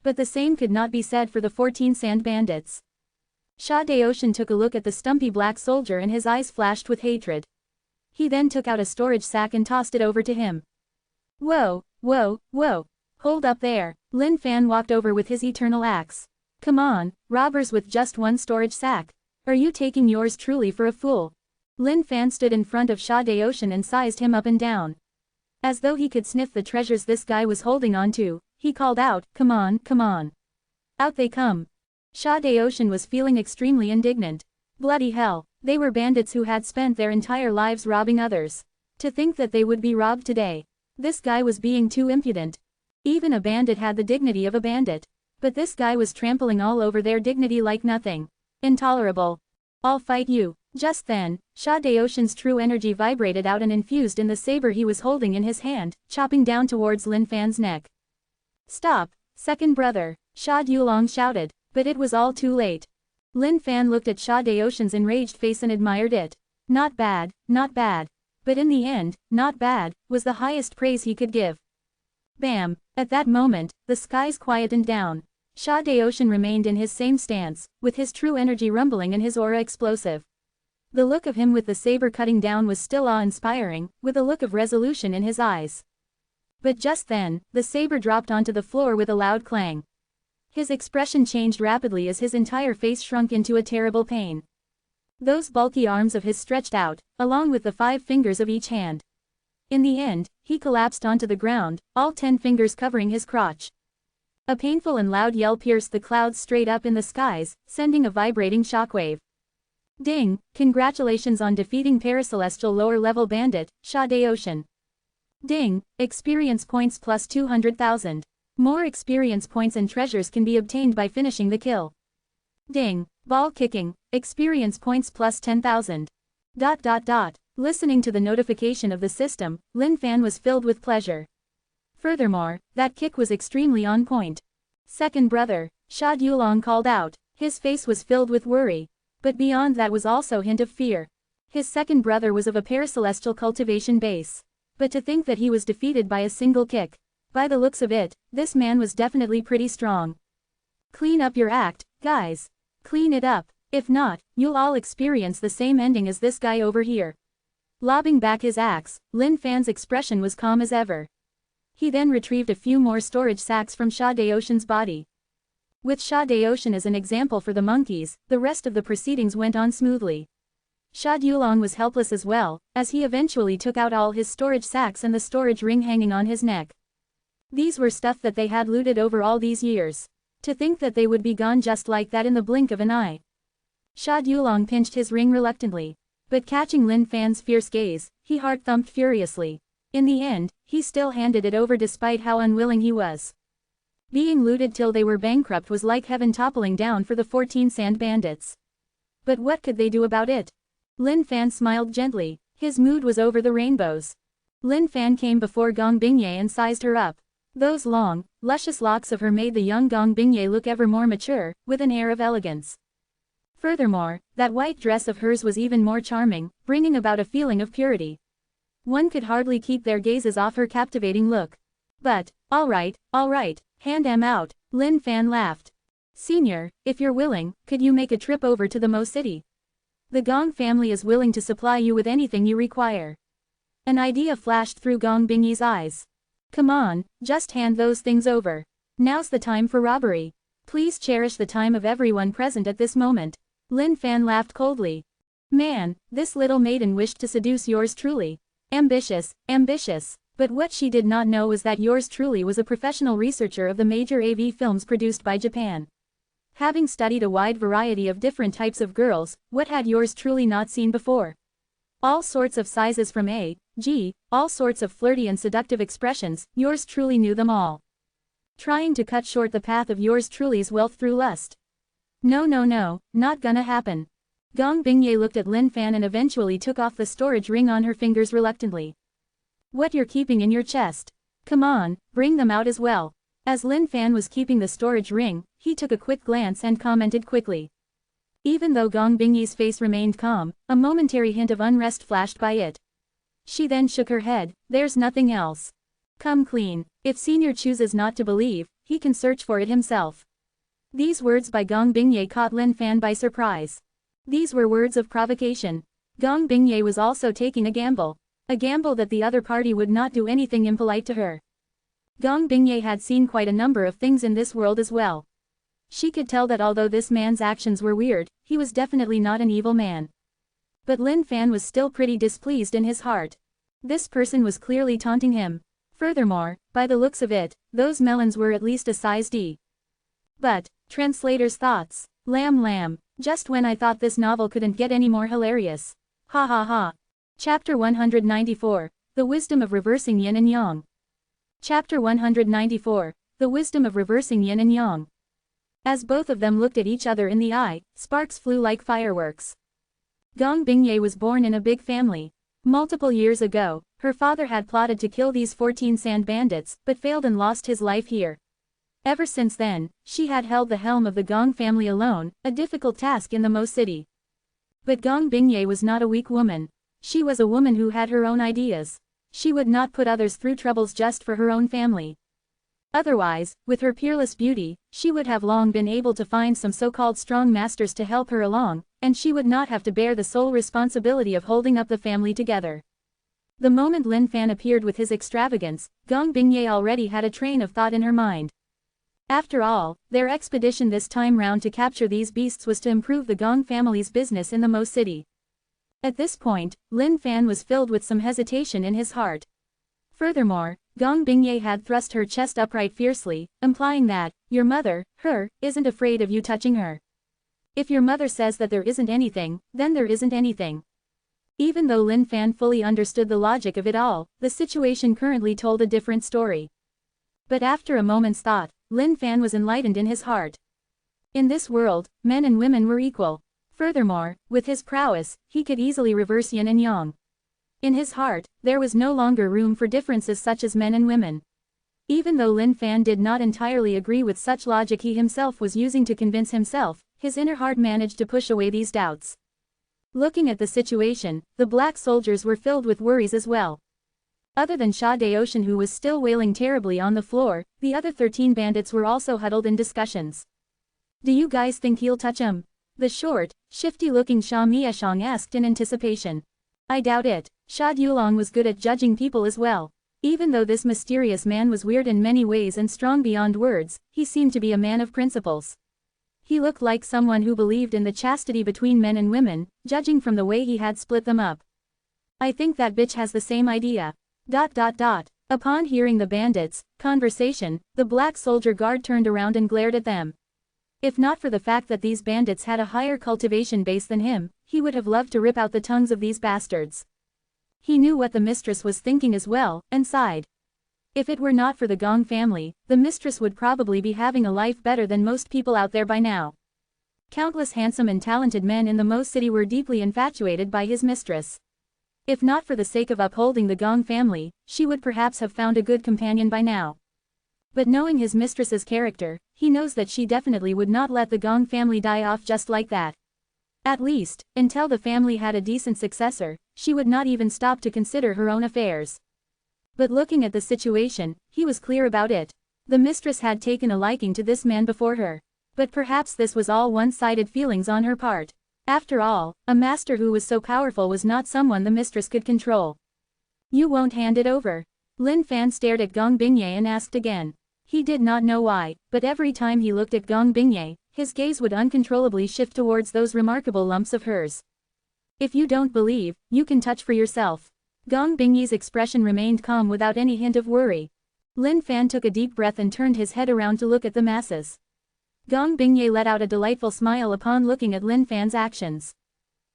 [SPEAKER 1] But the same could not be said for the 14 sand bandits. Sha Daoshan took a look at the stumpy black soldier and his eyes flashed with hatred. He then took out a storage sack and tossed it over to him. Whoa, whoa, whoa. Hold up there. Lin Fan walked over with his eternal axe. Come on, robbers with just one storage sack. Are you taking yours truly for a fool? Lin Fan stood in front of Sha Daotian and sized him up and down. As though he could sniff the treasures this guy was holding on to, he called out, come on, come on. Out they come. Sha Daotian was feeling extremely indignant. Bloody hell, they were bandits who had spent their entire lives robbing others. To think that they would be robbed today. This guy was being too impudent. Even a bandit had the dignity of a bandit. But this guy was trampling all over their dignity like nothing. Intolerable. I'll fight you. Just then, Sha Daotian's true energy vibrated out and infused in the saber he was holding in his hand, chopping down towards Lin Fan's neck. Stop, second brother, Sha Yulong shouted, but it was all too late. Lin Fan looked at Sha Daotian's enraged face and admired it. Not bad, not bad. But in the end, not bad, was the highest praise he could give. Bam! At that moment, the skies quietened down. Sha Daotian remained in his same stance, with his true energy rumbling and his aura explosive. The look of him with the saber cutting down was still awe-inspiring, with a look of resolution in his eyes. But just then, the saber dropped onto the floor with a loud clang. His expression changed rapidly as his entire face shrunk into a terrible pain. Those bulky arms of his stretched out, along with the 5 fingers of each hand. In the end, he collapsed onto the ground, all 10 fingers covering his crotch. A painful and loud yell pierced the clouds straight up in the skies, sending a vibrating shockwave. Ding! Congratulations on defeating Paracelestial lower-level bandit, Sha Daotian. Ding! Experience points plus 200,000. More experience points and treasures can be obtained by finishing the kill. Ding! Ball kicking, experience points plus 10,000. Listening to the notification of the system, Lin Fan was filled with pleasure. Furthermore, that kick was extremely on point. Second brother, Sha Yulong called out. His face was filled with worry. But beyond that was also a hint of fear. His second brother was of a paracelestial cultivation base. But to think that he was defeated by a single kick. By the looks of it, this man was definitely pretty strong. Clean up your act, guys. Clean it up. If not, you'll all experience the same ending as this guy over here. Lobbing back his axe, Lin Fan's expression was calm as ever. He then retrieved a few more storage sacks from Sha Daotian's body. With Sha Daotian as an example for the monkeys, the rest of the proceedings went on smoothly. Sha Yulong was helpless as well, as he eventually took out all his storage sacks and the storage ring hanging on his neck. These were stuff that they had looted over all these years. To think that they would be gone just like that in the blink of an eye. Sha Yulong pinched his ring reluctantly. But catching Lin Fan's fierce gaze, he heart-thumped furiously. In the end, he still handed it over despite how unwilling he was. Being looted till they were bankrupt was like heaven toppling down for the 14 sand bandits. But what could they do about it? Lin Fan smiled gently. His mood was over the rainbows. Lin Fan came before Gong Bingye and sized her up. Those long, luscious locks of her made the young Gong Bingye look ever more mature, with an air of elegance. Furthermore, that white dress of hers was even more charming, bringing about a feeling of purity. One could hardly keep their gazes off her captivating look. But, all right, hand them out, Lin Fan laughed. Senior, if you're willing, could you make a trip over to the Mo City? The Gong family is willing to supply you with anything you require. An idea flashed through Gong Bingyi's eyes. Come on, just hand those things over. Now's the time for robbery. Please cherish the time of everyone present at this moment. Lin Fan laughed coldly. Man, this little maiden wished to seduce yours truly. Ambitious, ambitious. But what she did not know was that yours truly was a professional researcher of the major AV films produced by Japan. Having studied a wide variety of different types of girls, what had yours truly not seen before? All sorts of sizes from A, G, all sorts of flirty and seductive expressions, yours truly knew them all. Trying to cut short the path of yours truly's wealth through lust. No, not gonna happen. Gong Bingye looked at Lin Fan and eventually took off the storage ring on her fingers reluctantly. What you're keeping in your chest? Come on, bring them out as well. As Lin Fan was keeping the storage ring, he took a quick glance and commented quickly. Even though Gong Bingyi's face remained calm, a momentary hint of unrest flashed by it. She then shook her head, there's nothing else. Come clean. If Senior chooses not to believe, he can search for it himself. These words by Gong Bingye caught Lin Fan by surprise. These were words of provocation. Gong Bingye was also taking a gamble. A gamble that the other party would not do anything impolite to her. Gong Bingye had seen quite a number of things in this world as well. She could tell that although this man's actions were weird, he was definitely not an evil man. But Lin Fan was still pretty displeased in his heart. This person was clearly taunting him. Furthermore, by the looks of it, those melons were at least a size D. But, translator's thoughts. Lamb, just when I thought this novel couldn't get any more hilarious. Ha ha ha. Chapter 194, The Wisdom of Reversing Yin and Yang. Chapter 194, The Wisdom of Reversing Yin and Yang. As both of them looked at each other in the eye, sparks flew like fireworks. Gong Bingye was born in a big family. Multiple years ago, her father had plotted to kill these 14 sand bandits, but failed and lost his life here. Ever since then, she had held the helm of the Gong family alone, a difficult task in the Mo city. But Gong Bingye was not a weak woman. She was a woman who had her own ideas. She would not put others through troubles just for her own family. Otherwise, with her peerless beauty, she would have long been able to find some so-called strong masters to help her along, and she would not have to bear the sole responsibility of holding up the family together. The moment Lin Fan appeared with his extravagance, Gong Bingye already had a train of thought in her mind. After all, their expedition this time round to capture these beasts was to improve the Gong family's business in the Mo city. At this point, Lin Fan was filled with some hesitation in his heart. Furthermore, Gong Bingye had thrust her chest upright fiercely, implying that, your mother, isn't afraid of you touching her. If your mother says that there isn't anything, then there isn't anything. Even though Lin Fan fully understood the logic of it all, the situation currently told a different story. But after a moment's thought, Lin Fan was enlightened in his heart. In this world, men and women were equal. Furthermore, with his prowess, he could easily reverse yin and yang. In his heart, there was no longer room for differences such as men and women. Even though Lin Fan did not entirely agree with such logic he himself was using to convince himself, his inner heart managed to push away these doubts. Looking at the situation, the black soldiers were filled with worries as well. Other than Sha Daoshan, who was still wailing terribly on the floor, the other 13 bandits were also huddled in discussions. Do you guys think he'll touch him? The short, shifty-looking Sha Mieshang asked in anticipation. I doubt it. Sha Dulong was good at judging people as well. Even though this mysterious man was weird in many ways and strong beyond words, he seemed to be a man of principles. He looked like someone who believed in the chastity between men and women, judging from the way he had split them up. I think that bitch has the same idea. ... Upon hearing the bandits' conversation, the black soldier guard turned around and glared at them. If not for the fact that these bandits had a higher cultivation base than him, he would have loved to rip out the tongues of these bastards. He knew what the mistress was thinking as well, and sighed. If it were not for the Gong family, the mistress would probably be having a life better than most people out there by now. Countless handsome and talented men in the Mo city were deeply infatuated by his mistress. If not for the sake of upholding the Gong family, she would perhaps have found a good companion by now. But knowing his mistress's character, he knows that she definitely would not let the Gong family die off just like that. At least, until the family had a decent successor, she would not even stop to consider her own affairs. But looking at the situation, he was clear about it. The mistress had taken a liking to this man before her. But perhaps this was all one-sided feelings on her part. After all, a master who was so powerful was not someone the mistress could control. You won't hand it over? Lin Fan stared at Gong Bingye and asked again. He did not know why, but every time he looked at Gong Bingye, his gaze would uncontrollably shift towards those remarkable lumps of hers. If you don't believe, you can touch for yourself. Gong Bingye's expression remained calm without any hint of worry. Lin Fan took a deep breath and turned his head around to look at the masses. Gong Bingye let out a delightful smile upon looking at Lin Fan's actions.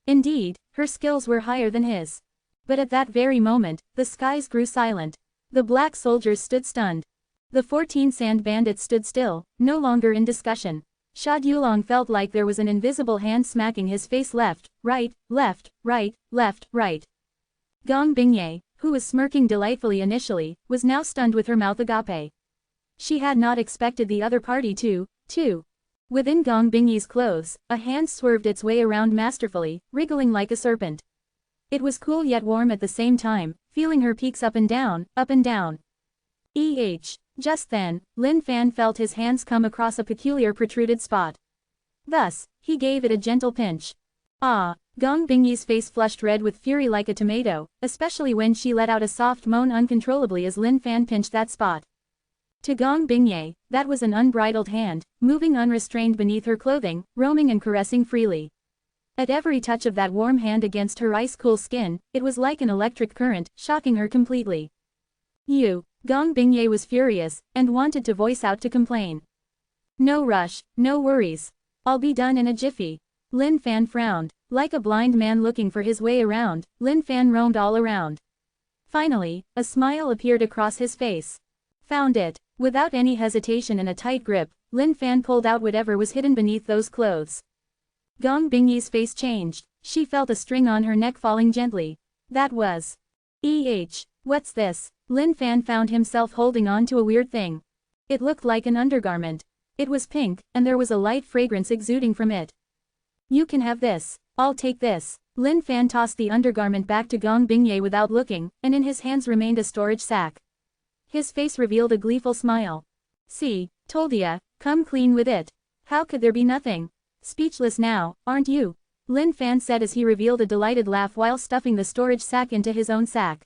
[SPEAKER 1] Indeed, her skills were higher than his. But at that very moment, the skies grew silent. The black soldiers stood stunned. The 14 sand bandits stood still, no longer in discussion. Sha Dulong felt like there was an invisible hand smacking his face left, right, left, right, left, right. Gong Bingye, who was smirking delightfully initially, was now stunned with her mouth agape. She had not expected the other party to. Within Gong Bingye's clothes, a hand swerved its way around masterfully, wriggling like a serpent. It was cool yet warm at the same time, feeling her peaks up and down, up and down. Just then, Lin Fan felt his hands come across a peculiar protruded spot. Thus, he gave it a gentle pinch. Ah! Gong Bingye's face flushed red with fury like a tomato, especially when she let out a soft moan uncontrollably as Lin Fan pinched that spot. To Gong Bingye, that was an unbridled hand, moving unrestrained beneath her clothing, roaming and caressing freely. At every touch of that warm hand against her ice-cool skin, it was like an electric current, shocking her completely. Gong Bingye was furious, and wanted to voice out to complain. No rush, no worries. I'll be done in a jiffy. Lin Fan frowned. Like a blind man looking for his way around, Lin Fan roamed all around. Finally, a smile appeared across his face. Found it. Without any hesitation and a tight grip, Lin Fan pulled out whatever was hidden beneath those clothes. Gong Bingye's face changed. She felt a string on her neck falling gently. That was. What's this? Lin Fan found himself holding on to a weird thing. It looked like an undergarment. It was pink, and there was a light fragrance exuding from it. You can have this. I'll take this. Lin Fan tossed the undergarment back to Gong Bingye without looking, and in his hands remained a storage sack. His face revealed a gleeful smile. See, told ya, come clean with it. How could there be nothing? Speechless now, aren't you? Lin Fan said as he revealed a delighted laugh while stuffing the storage sack into his own sack.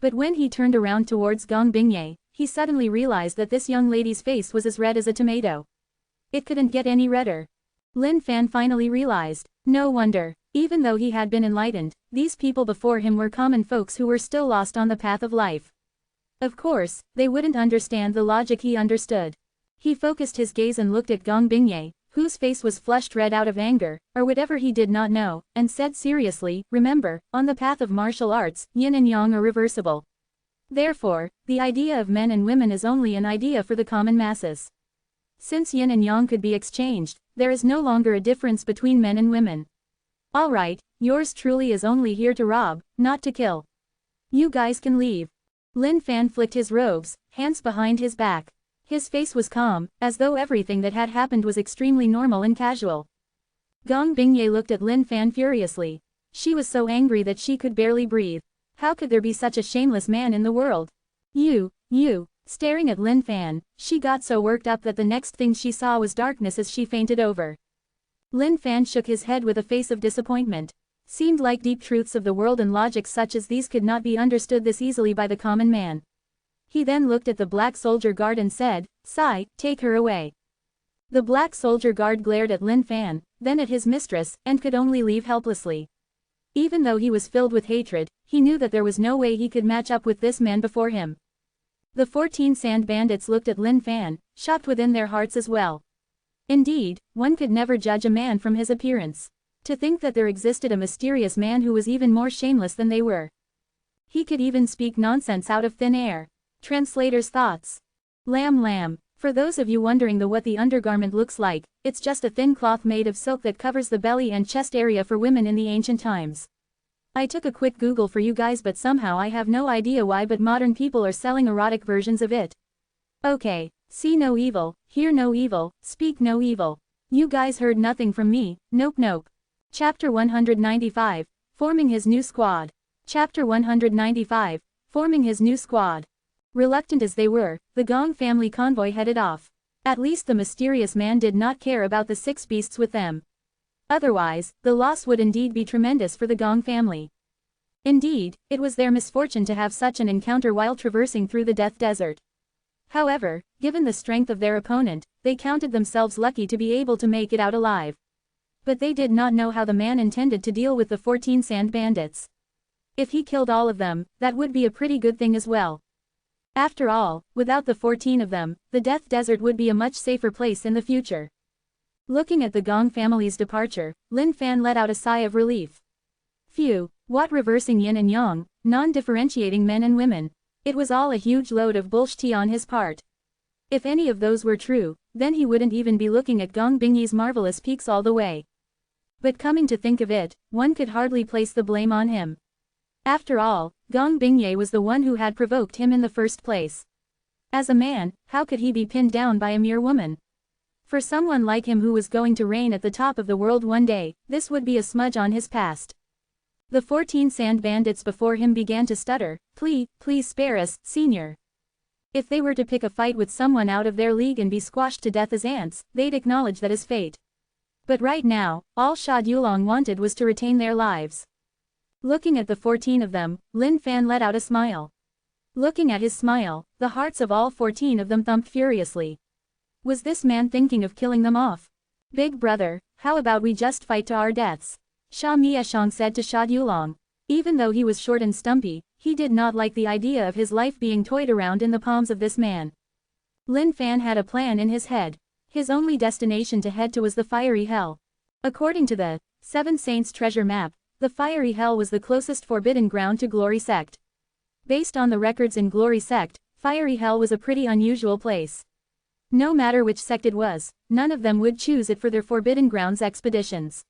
[SPEAKER 1] But when he turned around towards Gong Bingye, he suddenly realized that this young lady's face was as red as a tomato. It couldn't get any redder. Lin Fan finally realized. No wonder. Even though he had been enlightened, these people before him were common folks who were still lost on the path of life. Of course, they wouldn't understand the logic he understood. He focused his gaze and looked at Gong Bingye, whose face was flushed red out of anger, or whatever he did not know, and said seriously, remember, on the path of martial arts, yin and yang are reversible. Therefore, the idea of men and women is only an idea for the common masses. Since yin and yang could be exchanged, there is no longer a difference between men and women. Alright, yours truly is only here to rob, not to kill. You guys can leave. Lin Fan flicked his robes, hands behind his back. His face was calm, as though everything that had happened was extremely normal and casual. Gong Bingye looked at Lin Fan furiously. She was so angry that she could barely breathe. How could there be such a shameless man in the world? You. Staring at Lin Fan, she got so worked up that the next thing she saw was darkness as she fainted over. Lin Fan shook his head with a face of disappointment. Seemed like deep truths of the world and logic such as these could not be understood this easily by the common man. He then looked at the black soldier guard and said, "Sai, take her away." The black soldier guard glared at Lin Fan, then at his mistress, and could only leave helplessly. Even though he was filled with hatred, he knew that there was no way he could match up with this man before him. The 14 sand bandits looked at Lin Fan, shocked within their hearts as well. Indeed, one could never judge a man from his appearance. To think that there existed a mysterious man who was even more shameless than they were. He could even speak nonsense out of thin air. Translator's thoughts. Lamb. For those of you wondering what the undergarment looks like, it's just a thin cloth made of silk that covers the belly and chest area for women in the ancient times. I took a quick Google for you guys, but somehow I have no idea why, but modern people are selling erotic versions of it. Okay, see no evil, hear no evil, speak no evil. You guys heard nothing from me, nope. Chapter 195, Forming his new squad. Chapter 195, Forming his new squad. Reluctant as they were, the Gong family convoy headed off. At least the mysterious man did not care about the 6 beasts with them. Otherwise, the loss would indeed be tremendous for the Gong family. Indeed, it was their misfortune to have such an encounter while traversing through the Death Desert. However, given the strength of their opponent, they counted themselves lucky to be able to make it out alive. But they did not know how the man intended to deal with the 14 sand bandits. If he killed all of them, that would be a pretty good thing as well. After all, without the 14 of them, the Death Desert would be a much safer place in the future. Looking at the Gong family's departure, Lin Fan let out a sigh of relief. Phew, what reversing yin and yang, non-differentiating men and women. It was all a huge load of bullshit on his part. If any of those were true, then he wouldn't even be looking at Gong Bingye's marvelous peaks all the way. But coming to think of it, one could hardly place the blame on him. After all, Gong Bingye was the one who had provoked him in the first place. As a man, how could he be pinned down by a mere woman? For someone like him who was going to reign at the top of the world one day, this would be a smudge on his past. The 14 sand bandits before him began to stutter, please spare us, senior. If they were to pick a fight with someone out of their league and be squashed to death as ants, they'd acknowledge that as fate. But right now, all Sha Dulong wanted was to retain their lives. Looking at the 14 of them, Lin Fan let out a smile. Looking at his smile, the hearts of all 14 of them thumped furiously. Was this man thinking of killing them off? Big brother, how about we just fight to our deaths? Sha Mieshang said to Sha Yulong. Even though he was short and stumpy, he did not like the idea of his life being toyed around in the palms of this man. Lin Fan had a plan in his head. His only destination to head to was the fiery hell. According to the Seven Saints treasure map, the fiery hell was the closest forbidden ground to Glory Sect. Based on the records in Glory Sect, fiery hell was a pretty unusual place. No matter which sect it was, none of them would choose it for their forbidden grounds expeditions.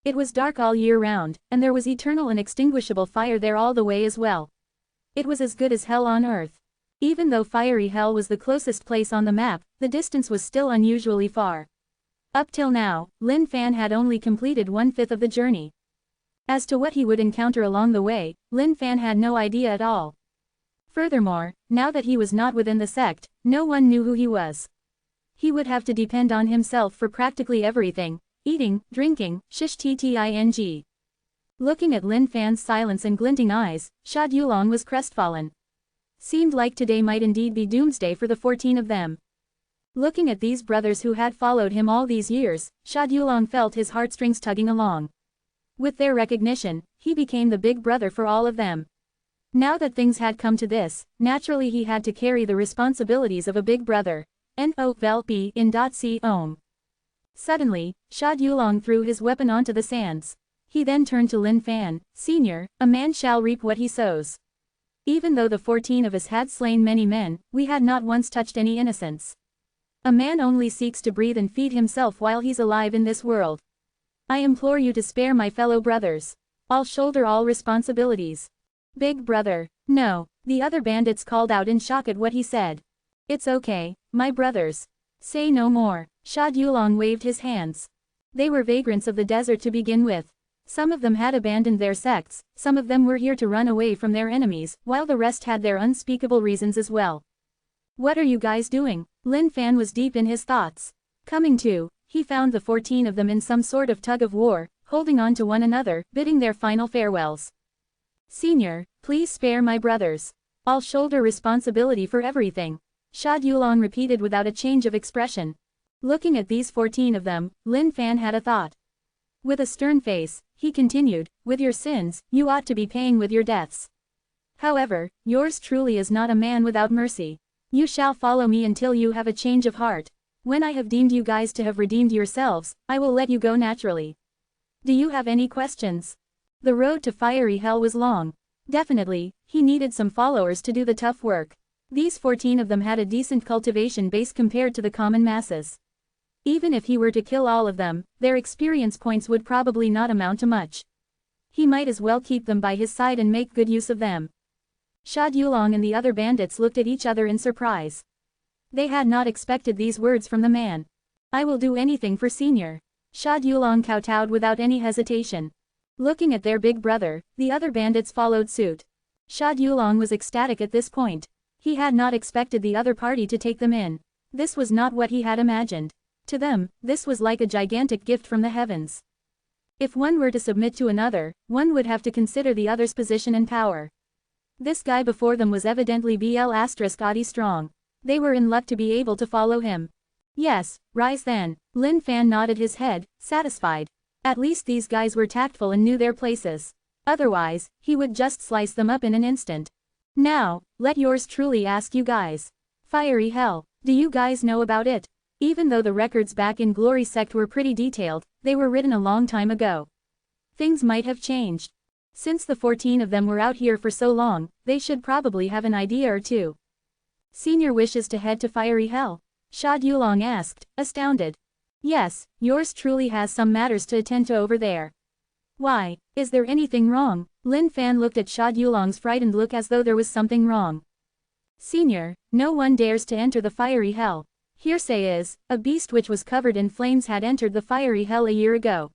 [SPEAKER 1] It was dark all year round, and there was eternal and extinguishable fire there all the way as well. It was as good as hell on earth. Even though fiery hell was the closest place on the map, the distance was still unusually far. Up till now, Lin Fan had only completed 1/5 of the journey. As to what he would encounter along the way, Lin Fan had no idea at all. Furthermore, now that he was not within the sect, no one knew who he was. He would have to depend on himself for practically everything: eating, drinking, ting. Looking at Lin Fan's silence and glinting eyes, Sha Yulong was crestfallen. Seemed like today might indeed be doomsday for the 14 of them. Looking at these brothers who had followed him all these years, Sha Yulong felt his heartstrings tugging along. With their recognition, he became the big brother for all of them. Now that things had come to this, naturally he had to carry the responsibilities of a big brother. No. Suddenly, Sha Yulong threw his weapon onto the sands. He then turned to Lin Fan. Senior, a man shall reap what he sows. Even though the 14 of us had slain many men, we had not once touched any innocents. A man only seeks to breathe and feed himself while he's alive in this world. I implore you to spare my fellow brothers. I'll shoulder all responsibilities. Big brother. No, the other bandits called out in shock at what he said. It's okay, my brothers. Say no more. Sha Yulong waved his hands. They were vagrants of the desert to begin with. Some of them had abandoned their sects, some of them were here to run away from their enemies, while the rest had their unspeakable reasons as well. What are you guys doing? Lin Fan was deep in his thoughts. Coming to, he found the 14 of them in some sort of tug of war, holding on to one another, bidding their final farewells. Senior, please spare my brothers. I'll shoulder responsibility for everything. Sha Yulong repeated without a change of expression. Looking at these 14 of them, Lin Fan had a thought. With a stern face, he continued, with your sins, you ought to be paying with your deaths. However, yours truly is not a man without mercy. You shall follow me until you have a change of heart. When I have deemed you guys to have redeemed yourselves, I will let you go naturally. Do you have any questions? The road to fiery hell was long. Definitely, he needed some followers to do the tough work. These 14 of them had a decent cultivation base compared to the common masses. Even if he were to kill all of them, their experience points would probably not amount to much. He might as well keep them by his side and make good use of them. Sha Yulong and the other bandits looked at each other in surprise. They had not expected these words from the man. I will do anything for Senior. Sha Yulong kowtowed without any hesitation. Looking at their big brother, the other bandits followed suit. Sha Yulong was ecstatic at this point. He had not expected the other party to take them in. This was not what he had imagined. To them, this was like a gigantic gift from the heavens. If one were to submit to another, one would have to consider the other's position and power. This guy before them was evidently Adi strong. They were in luck to be able to follow him. Yes, rise then. Lin Fan nodded his head, satisfied. At least these guys were tactful and knew their places. Otherwise, he would just slice them up in an instant. Now, let yours truly ask you guys. Fiery hell, do you guys know about it? Even though the records back in Glory Sect were pretty detailed, they were written a long time ago. Things might have changed. Since the 14 of them were out here for so long, they should probably have an idea or two. Senior wishes to head to fiery hell? Sha Yulong asked, astounded. Yes, yours truly has some matters to attend to over there. Why, is there anything wrong? Lin Fan looked at Sha Yulong's frightened look as though there was something wrong. Senior, no one dares to enter the fiery hell. Hearsay is, a beast which was covered in flames had entered the fiery hell a year ago.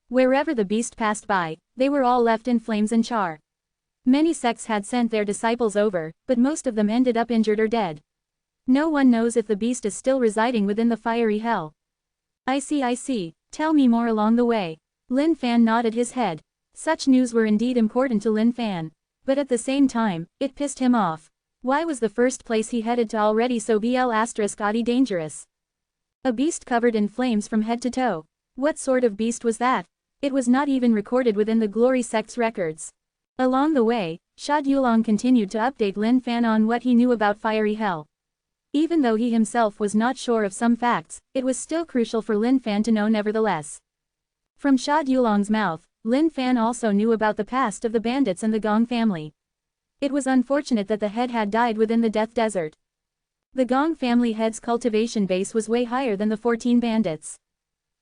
[SPEAKER 1] Wherever the beast passed by, they were all left in flames and char. Many sects had sent their disciples over, but most of them ended up injured or dead. No one knows if the beast is still residing within the fiery hell. I see. Tell me more along the way. Lin Fan nodded his head. Such news were indeed important to Lin Fan. But at the same time, it pissed him off. Why was the first place he headed to already so bl**oddly dangerous? A beast covered in flames from head to toe. What sort of beast was that? It was not even recorded within the Glory Sect's records. Along the way, Sha Yulong continued to update Lin Fan on what he knew about fiery hell. Even though he himself was not sure of some facts, it was still crucial for Lin Fan to know nevertheless. From Sha Yulong's mouth, Lin Fan also knew about the past of the bandits and the Gong family. It was unfortunate that the head had died within the Death Desert. The Gong family head's cultivation base was way higher than the 14 bandits.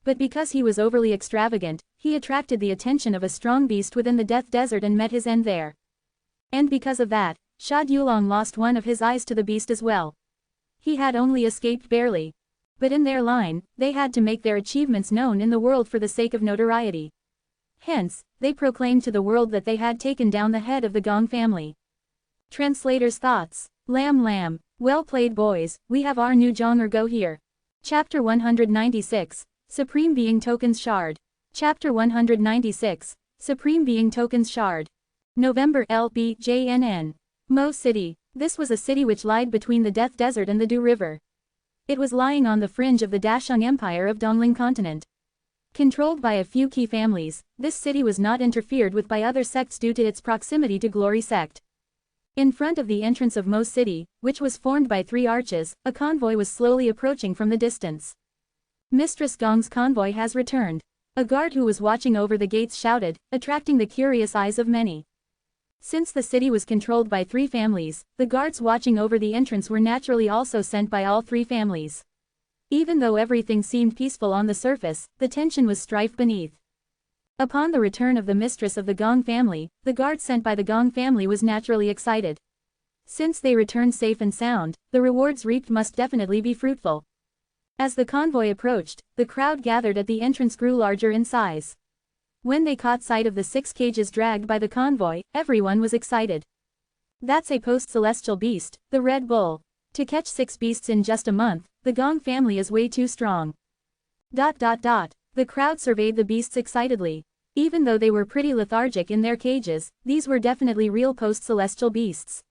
[SPEAKER 1] But because he was overly extravagant, he attracted the attention of a strong beast within the Death Desert and met his end there. And because of that, Sha Yulong lost one of his eyes to the beast as well. He had only escaped barely. But in their line, they had to make their achievements known in the world for the sake of notoriety. Hence, they proclaimed to the world that they had taken down the head of the Gong family. Translator's thoughts. Lamb. Well played boys, we have our new Jonger go here. Chapter 196, Supreme Being Tokens Shard. Chapter 196, Supreme Being Tokens Shard. November LBJNN. Mo City. This was a city which lied between the Death Desert and the Du River. It was lying on the fringe of the Dasheng Empire of Dongling Continent. Controlled by a few key families, this city was not interfered with by other sects due to its proximity to Glory Sect. In front of the entrance of Mo City, which was formed by 3 arches, a convoy was slowly approaching from the distance. Mistress Gong's convoy has returned. A guard who was watching over the gates shouted, attracting the curious eyes of many. Since the city was controlled by 3 families, the guards watching over the entrance were naturally also sent by all 3 families. Even though everything seemed peaceful on the surface, the tension was strife beneath. Upon the return of the mistress of the Gong family, the guard sent by the Gong family was naturally excited. Since they returned safe and sound, the rewards reaped must definitely be fruitful. As the convoy approached, the crowd gathered at the entrance grew larger in size. When they caught sight of the 6 cages dragged by the convoy, everyone was excited. That's a post-celestial beast, the Red Bull. To catch 6 beasts in just a month, the Gong family is way too strong. The crowd surveyed the beasts excitedly. Even though they were pretty lethargic in their cages, these were definitely real post-celestial beasts.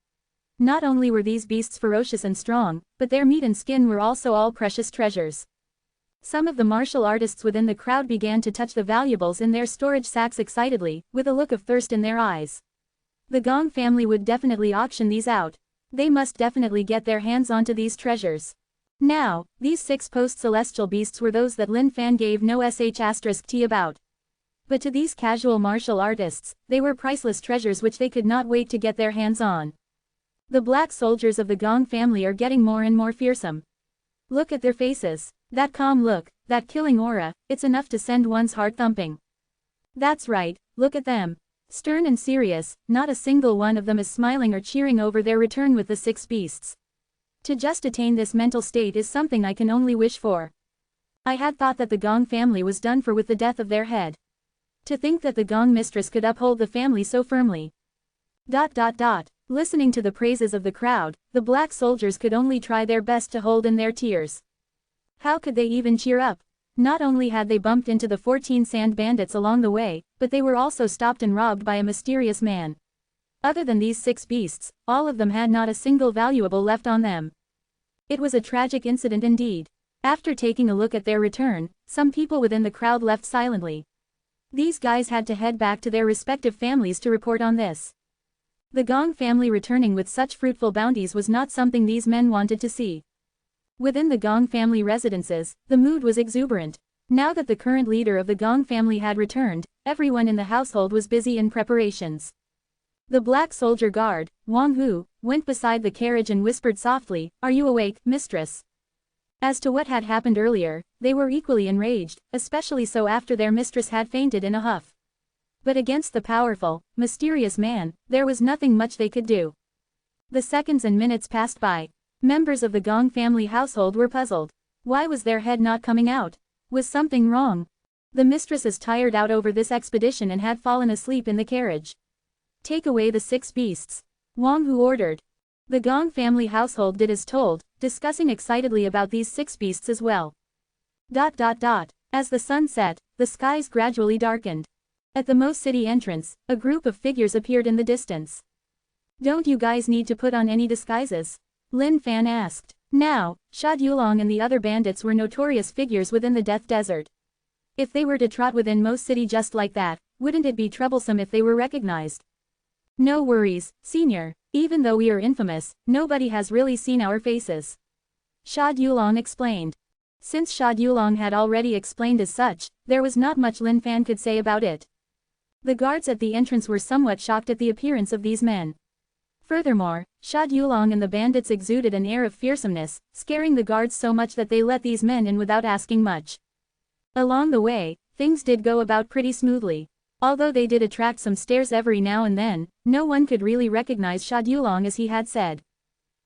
[SPEAKER 1] Not only were these beasts ferocious and strong, but their meat and skin were also all precious treasures. Some of the martial artists within the crowd began to touch the valuables in their storage sacks excitedly, with a look of thirst in their eyes. The Gong family would definitely auction these out. They must definitely get their hands onto these treasures. Now, these 6 post-celestial beasts were those that Lin Fan gave no sh*t about. But to these casual martial artists, they were priceless treasures which they could not wait to get their hands on. The black soldiers of the Gong family are getting more and more fearsome. Look at their faces. That calm look, that killing aura, it's enough to send one's heart thumping. That's right, look at them. Stern and serious, not a single one of them is smiling or cheering over their return with the 6 beasts. To just attain this mental state is something I can only wish for. I had thought that the Gong family was done for with the death of their head. To think that the Gong mistress could uphold the family so firmly. Listening to the praises of the crowd, the black soldiers could only try their best to hold in their tears. How could they even cheer up? Not only had they bumped into the 14 sand bandits along the way, but they were also stopped and robbed by a mysterious man. Other than these 6 beasts, all of them had not a single valuable left on them. It was a tragic incident indeed. After taking a look at their return, some people within the crowd left silently. These guys had to head back to their respective families to report on this. The Gong family returning with such fruitful bounties was not something these men wanted to see. Within the Gong family residences, the mood was exuberant. Now that the current leader of the Gong family had returned, everyone in the household was busy in preparations. The black soldier guard, Wang Hu, went beside the carriage and whispered softly, "Are you awake, mistress?" As to what had happened earlier, they were equally enraged, especially so after their mistress had fainted in a huff. But against the powerful, mysterious man, there was nothing much they could do. The seconds and minutes passed by. Members of the Gong family household were puzzled. Why was their head not coming out? Was something wrong? The mistress is tired out over this expedition and had fallen asleep in the carriage. Take away the 6 beasts. Wang Hu ordered. The Gong family household did as told, discussing excitedly about these 6 beasts as well. As the sun set, the skies gradually darkened. At the Mo City entrance, a group of figures appeared in the distance. Don't you guys need to put on any disguises? Lin Fan asked. Now, Sha Yulong and the other bandits were notorious figures within the Death Desert. If they were to trot within Mo City just like that, wouldn't it be troublesome if they were recognized? No worries, senior. Even though we are infamous, nobody has really seen our faces. Sha Yulong explained. Since Sha Yulong had already explained as such, there was not much Lin Fan could say about it. The guards at the entrance were somewhat shocked at the appearance of these men. Furthermore, Sha Yulong and the bandits exuded an air of fearsomeness, scaring the guards so much that they let these men in without asking much. Along the way, things did go about pretty smoothly. Although they did attract some stares every now and then, no one could really recognize Sha Yulong as he had said.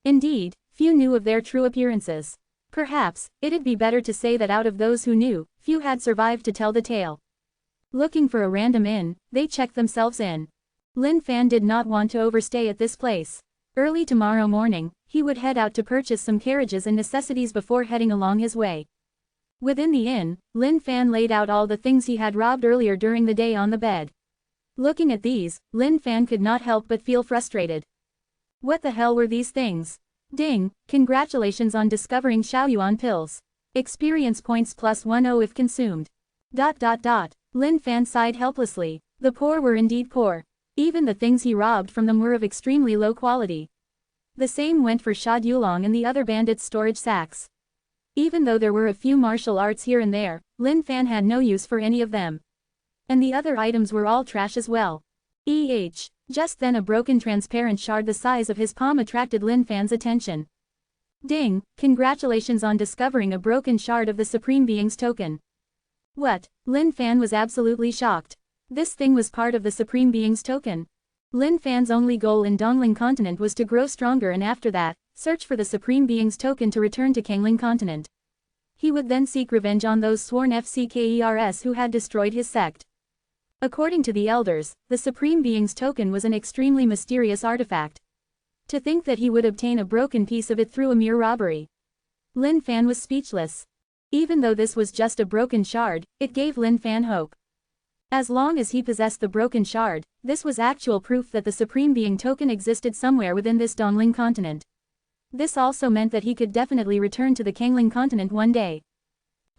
[SPEAKER 1] Indeed, few knew of their true appearances. Perhaps, it'd be better to say that out of those who knew, few had survived to tell the tale. Looking for a random inn, they checked themselves in. Lin Fan did not want to overstay at this place. Early tomorrow morning, he would head out to purchase some carriages and necessities before heading along his way. Within the inn, Lin Fan laid out all the things he had robbed earlier during the day on the bed. Looking at these, Lin Fan could not help but feel frustrated. What the hell were these things? Ding, congratulations on discovering Shaoyuan pills. Experience points +10 if consumed. Lin Fan sighed helplessly. The poor were indeed poor. Even the things he robbed from them were of extremely low quality. The same went for Sha Yulong and the other bandits' storage sacks. Even though there were a few martial arts here and there, Lin Fan had no use for any of them. And the other items were all trash as well. Just then a broken transparent shard the size of his palm attracted Lin Fan's attention. Ding, congratulations on discovering a broken shard of the Supreme Being's token. What? Lin Fan was absolutely shocked. This thing was part of the Supreme Being's token. Lin Fan's only goal in Dongling Continent was to grow stronger and after that, search for the Supreme Being's token to return to Kangling Continent. He would then seek revenge on those sworn FCKERS who had destroyed his sect. According to the elders, the Supreme Being's token was an extremely mysterious artifact. To think that he would obtain a broken piece of it through a mere robbery. Lin Fan was speechless. Even though this was just a broken shard, it gave Lin Fan hope. As long as he possessed the broken shard, this was actual proof that the Supreme Being token existed somewhere within this Dongling Continent. This also meant that he could definitely return to the Kangling Continent one day.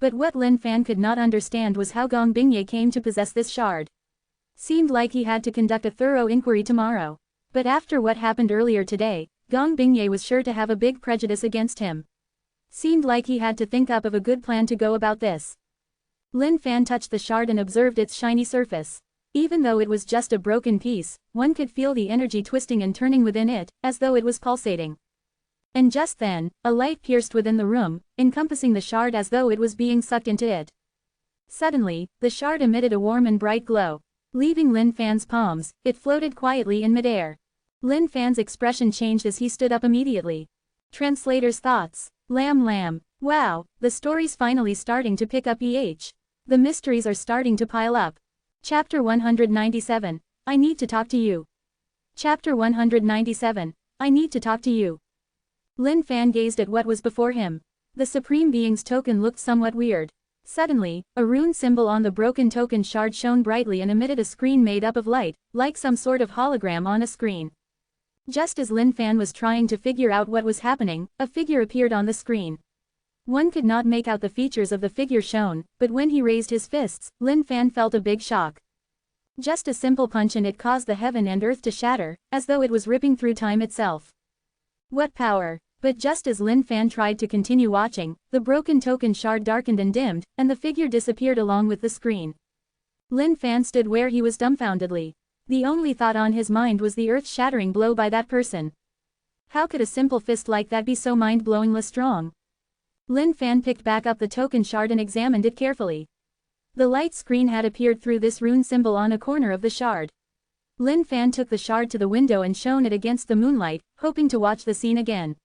[SPEAKER 1] But what Lin Fan could not understand was how Gong Bingye came to possess this shard. Seemed like he had to conduct a thorough inquiry tomorrow. But after what happened earlier today, Gong Bingye was sure to have a big prejudice against him. Seemed like he had to think up of a good plan to go about this. Lin Fan touched the shard and observed its shiny surface. Even though it was just a broken piece, one could feel the energy twisting and turning within it, as though it was pulsating. And just then, a light pierced within the room, encompassing the shard as though it was being sucked into it. Suddenly, the shard emitted a warm and bright glow. Leaving Lin Fan's palms, it floated quietly in midair. Lin Fan's expression changed as he stood up immediately. Translator's thoughts. Lam. Wow, the story's finally starting to pick up. The mysteries are starting to pile up. Chapter 197. I need to talk to you. Chapter 197. I need to talk to you. Lin Fan gazed at what was before him. The Supreme Being's token looked somewhat weird. Suddenly, a rune symbol on the broken token shard shone brightly and emitted a screen made up of light, like some sort of hologram on a screen. Just as Lin Fan was trying to figure out what was happening, a figure appeared on the screen. One could not make out the features of the figure shown, but when he raised his fists, Lin Fan felt a big shock. Just a simple punch and it caused the heaven and earth to shatter, as though it was ripping through time itself. What power! But just as Lin Fan tried to continue watching, the broken token shard darkened and dimmed, and the figure disappeared along with the screen. Lin Fan stood where he was dumbfoundedly. The only thought on his mind was the earth-shattering blow by that person. How could a simple fist like that be so mind-blowingly strong? Lin Fan picked back up the token shard and examined it carefully. The light screen had appeared through this rune symbol on a corner of the shard. Lin Fan took the shard to the window and shone it against the moonlight, hoping to watch the scene again.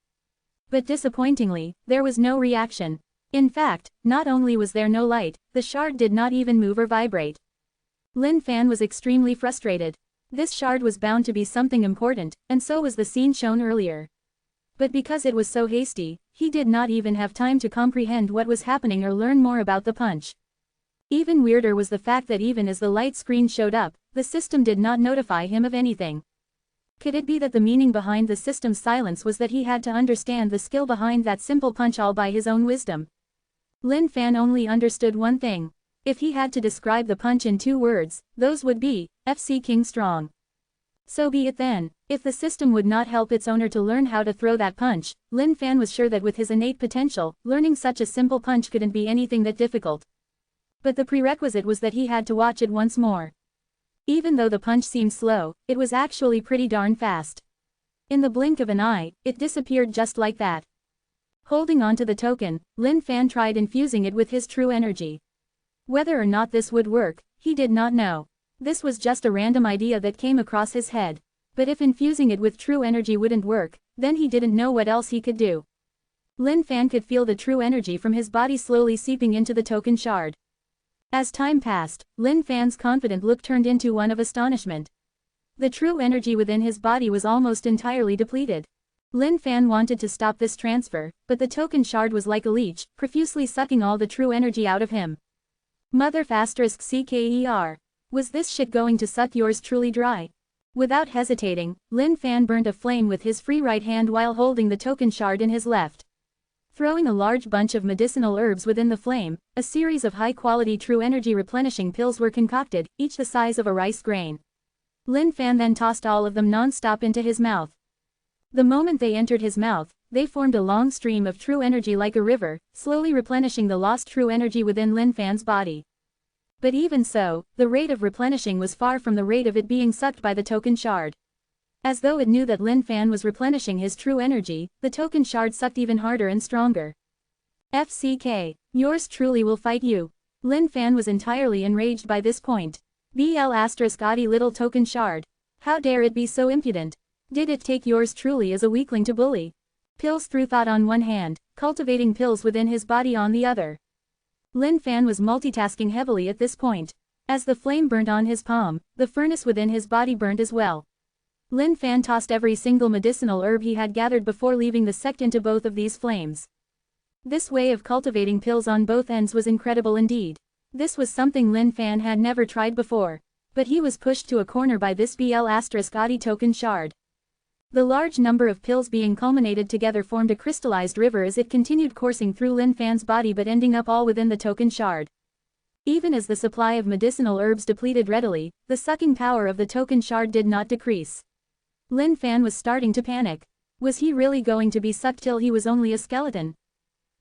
[SPEAKER 1] But disappointingly, there was no reaction. In fact, not only was there no light, the shard did not even move or vibrate. Lin Fan was extremely frustrated. This shard was bound to be something important, and so was the scene shown earlier. But because it was so hasty, he did not even have time to comprehend what was happening or learn more about the punch. Even weirder was the fact that even as the light screen showed up, the system did not notify him of anything. Could it be that the meaning behind the system's silence was that he had to understand the skill behind that simple punch all by his own wisdom? Lin Fan only understood one thing. If he had to describe the punch in 2 words, those would be, FC King Strong. So be it then. If the system would not help its owner to learn how to throw that punch, Lin Fan was sure that with his innate potential, learning such a simple punch couldn't be anything that difficult. But the prerequisite was that he had to watch it once more. Even though the punch seemed slow, it was actually pretty darn fast. In the blink of an eye, it disappeared just like that. Holding on to the token, Lin Fan tried infusing it with his true energy. Whether or not this would work, he did not know. This was just a random idea that came across his head. But if infusing it with true energy wouldn't work, then he didn't know what else he could do. Lin Fan could feel the true energy from his body slowly seeping into the token shard. As time passed, Lin Fan's confident look turned into one of astonishment. The true energy within his body was almost entirely depleted. Lin Fan wanted to stop this transfer, but the token shard was like a leech, profusely sucking all the true energy out of him. Mother *CKER. Was this shit going to suck yours truly dry? Without hesitating, Lin Fan burned a flame with his free right hand while holding the token shard in his left. Throwing a large bunch of medicinal herbs within the flame, a series of high-quality true energy replenishing pills were concocted, each the size of a rice grain. Lin Fan then tossed all of them non-stop into his mouth. The moment they entered his mouth, they formed a long stream of true energy like a river, slowly replenishing the lost true energy within Lin Fan's body. But even so, the rate of replenishing was far from the rate of it being sucked by the token shard. As though it knew that Lin Fan was replenishing his true energy, the token shard sucked even harder and stronger. FCK. Yours truly will fight you. Lin Fan was entirely enraged by this point. BL*Adi little token shard. How dare it be so impudent? Did it take yours truly as a weakling to bully? Pills through thought on one hand, cultivating pills within his body on the other. Lin Fan was multitasking heavily at this point. As the flame burnt on his palm, the furnace within his body burnt as well. Lin Fan tossed every single medicinal herb he had gathered before leaving the sect into both of these flames. This way of cultivating pills on both ends was incredible indeed. This was something Lin Fan had never tried before. But he was pushed to a corner by this BL*Adi token shard. The large number of pills being culminated together formed a crystallized river as it continued coursing through Lin Fan's body but ending up all within the token shard. Even as the supply of medicinal herbs depleted readily, the sucking power of the token shard did not decrease. Lin Fan was starting to panic. Was he really going to be sucked till he was only a skeleton?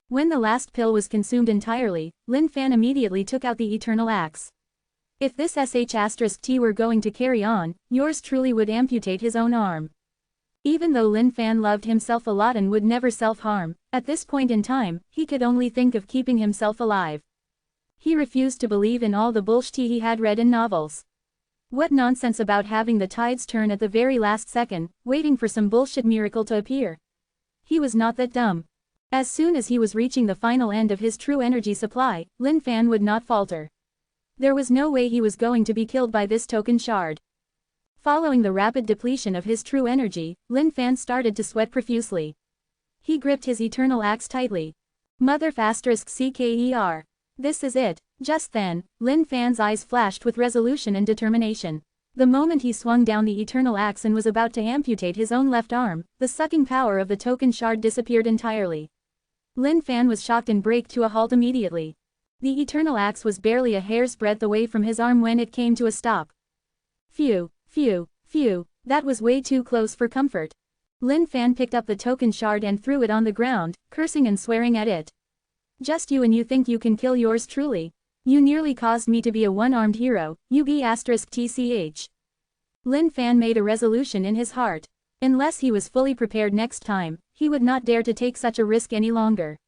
[SPEAKER 1] When the last pill was consumed entirely, Lin Fan immediately took out the eternal axe. If this *T were going to carry on, yours truly would amputate his own arm. Even though Lin Fan loved himself a lot and would never self-harm, at this point in time, he could only think of keeping himself alive. He refused to believe in all the bullshit he had read in novels. What nonsense about having the tides turn at the very last second, waiting for some bullshit miracle to appear. He was not that dumb. As soon as he was reaching the final end of his true energy supply, Lin Fan would not falter. There was no way he was going to be killed by this token shard. Following the rapid depletion of his true energy, Lin Fan started to sweat profusely. He gripped his eternal axe tightly. Mother *CKER. This is it. Just then, Lin Fan's eyes flashed with resolution and determination. The moment he swung down the eternal axe and was about to amputate his own left arm, the sucking power of the token shard disappeared entirely. Lin Fan was shocked and braked to a halt immediately. The eternal axe was barely a hair's breadth away from his arm when it came to a stop. Phew, phew, phew, that was way too close for comfort. Lin Fan picked up the token shard and threw it on the ground, cursing and swearing at it. Just you and you think you can kill yours truly? You nearly caused me to be a one-armed hero, you *TCH. Lin Fan made a resolution in his heart. Unless he was fully prepared next time, he would not dare to take such a risk any longer.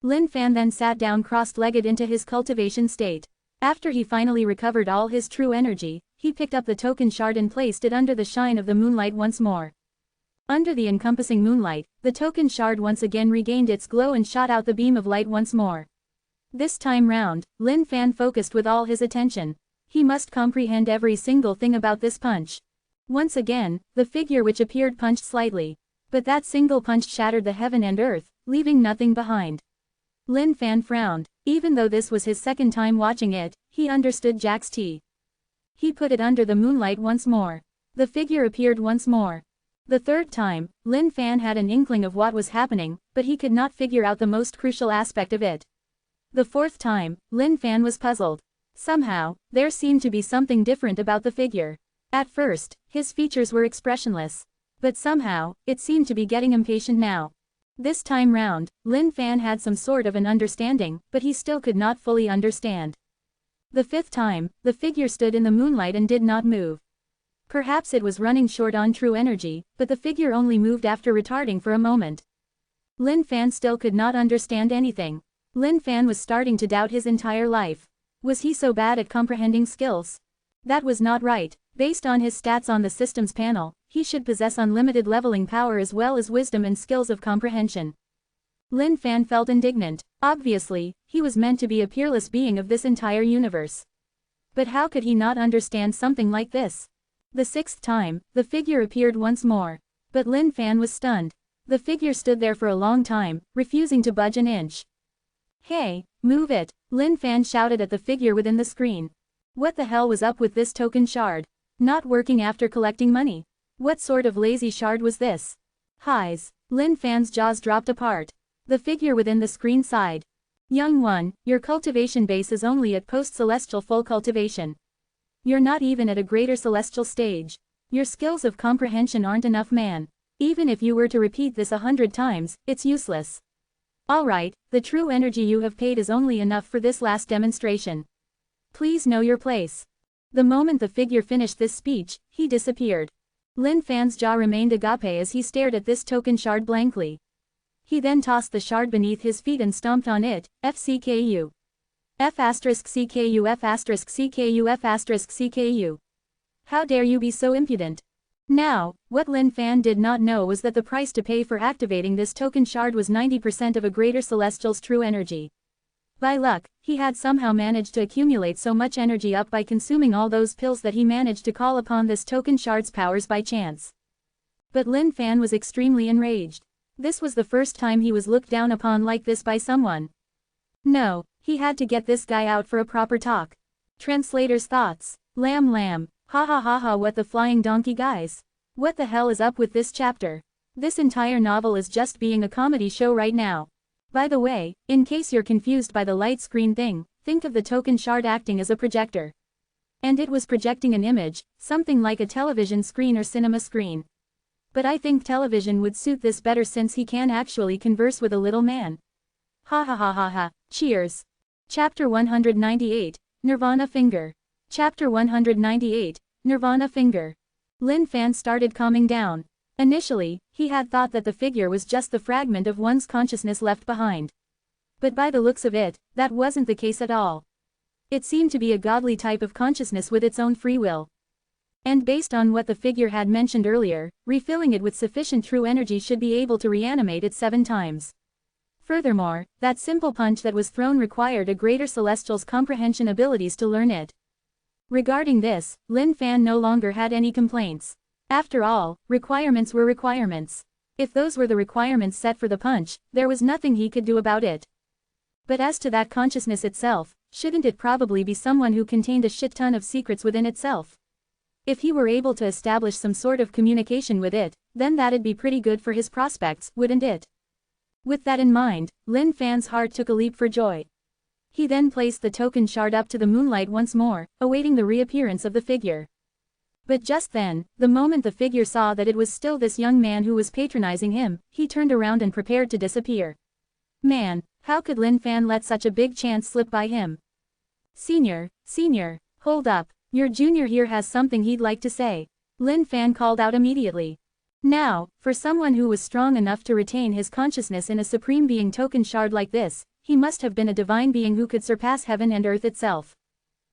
[SPEAKER 1] Lin Fan then sat down cross-legged into his cultivation state. After he finally recovered all his true energy, he picked up the token shard and placed it under the shine of the moonlight once more. Under the encompassing moonlight, the token shard once again regained its glow and shot out the beam of light once more. This time round, Lin Fan focused with all his attention. He must comprehend every single thing about this punch. Once again, the figure which appeared punched slightly. But that single punch shattered the heaven and earth, leaving nothing behind. Lin Fan frowned. Even though this was his second time watching it, he understood Jack's tea. He put it under the moonlight once more. The figure appeared once more. The third time, Lin Fan had an inkling of what was happening, but he could not figure out the most crucial aspect of it. The fourth time, Lin Fan was puzzled. Somehow, there seemed to be something different about the figure. At first, his features were expressionless. But somehow, it seemed to be getting impatient now. This time round, Lin Fan had some sort of an understanding, but he still could not fully understand. The fifth time, the figure stood in the moonlight and did not move. Perhaps it was running short on true energy, but the figure only moved after retarding for a moment. Lin Fan still could not understand anything. Lin Fan was starting to doubt his entire life. Was he so bad at comprehending skills? That was not right. Based on his stats on the systems panel, he should possess unlimited leveling power as well as wisdom and skills of comprehension. Lin Fan felt indignant. Obviously, he was meant to be a peerless being of this entire universe. But how could he not understand something like this? The sixth time, the figure appeared once more. But Lin Fan was stunned. The figure stood there for a long time, refusing to budge an inch. "Hey, move it!" Lin Fan shouted at the figure within the screen. What the hell was up with this token shard? Not working after collecting money. What sort of lazy shard was this? Highs. Lin Fan's jaws dropped apart. The figure within the screen sighed. "Young one, your cultivation base is only at post-celestial full cultivation. You're not even at a greater celestial stage. Your skills of comprehension aren't enough, man. Even if you were to repeat this 100 times, it's useless. Alright, the true energy you have paid is only enough for this last demonstration. Please know your place." The moment the figure finished this speech, he disappeared. Lin Fan's jaw remained agape as he stared at this token shard blankly. He then tossed the shard beneath his feet and stomped on it. FCKU. F*CKU F*CKU F*CKU. How dare you be so impudent? Now, what Lin Fan did not know was that the price to pay for activating this token shard was 90% of a greater celestial's true energy. By luck, he had somehow managed to accumulate so much energy up by consuming all those pills that he managed to call upon this token shard's powers by chance. But Lin Fan was extremely enraged. This was the first time he was looked down upon like this by someone. No, he had to get this guy out for a proper talk. Translator's thoughts. Lamb lamb. Ha ha ha ha, what the flying donkey, guys. What the hell is up with this chapter? This entire novel is just being a comedy show right now. By the way, in case you're confused by the light screen thing, think of the token shard acting as a projector. And it was projecting an image, something like a television screen or cinema screen. But I think television would suit this better since he can actually converse with a little man. Ha ha ha ha ha, cheers. Chapter 198, Nirvana Finger. Chapter 198, Nirvana Finger. Lin Fan started calming down. Initially, he had thought that the figure was just the fragment of one's consciousness left behind. But by the looks of it, that wasn't the case at all. It seemed to be a godly type of consciousness with its own free will. And based on what the figure had mentioned earlier, refilling it with sufficient true energy should be able to reanimate it 7 times. Furthermore, that simple punch that was thrown required a greater celestial's comprehension abilities to learn it. Regarding this, Lin Fan no longer had any complaints. After all, requirements were requirements. If those were the requirements set for the punch, there was nothing he could do about it. But as to that consciousness itself, shouldn't it probably be someone who contained a shit ton of secrets within itself? If he were able to establish some sort of communication with it, then that'd be pretty good for his prospects, wouldn't it? With that in mind, Lin Fan's heart took a leap for joy. He then placed the token shard up to the moonlight once more, awaiting the reappearance of the figure. But just then, the moment the figure saw that it was still this young man who was patronizing him, he turned around and prepared to disappear. Man, how could Lin Fan let such a big chance slip by him? Senior, hold up, your junior here has something he'd like to say. Lin Fan called out immediately. Now, for someone who was strong enough to retain his consciousness in a supreme being token shard like this, he must have been a divine being who could surpass heaven and earth itself.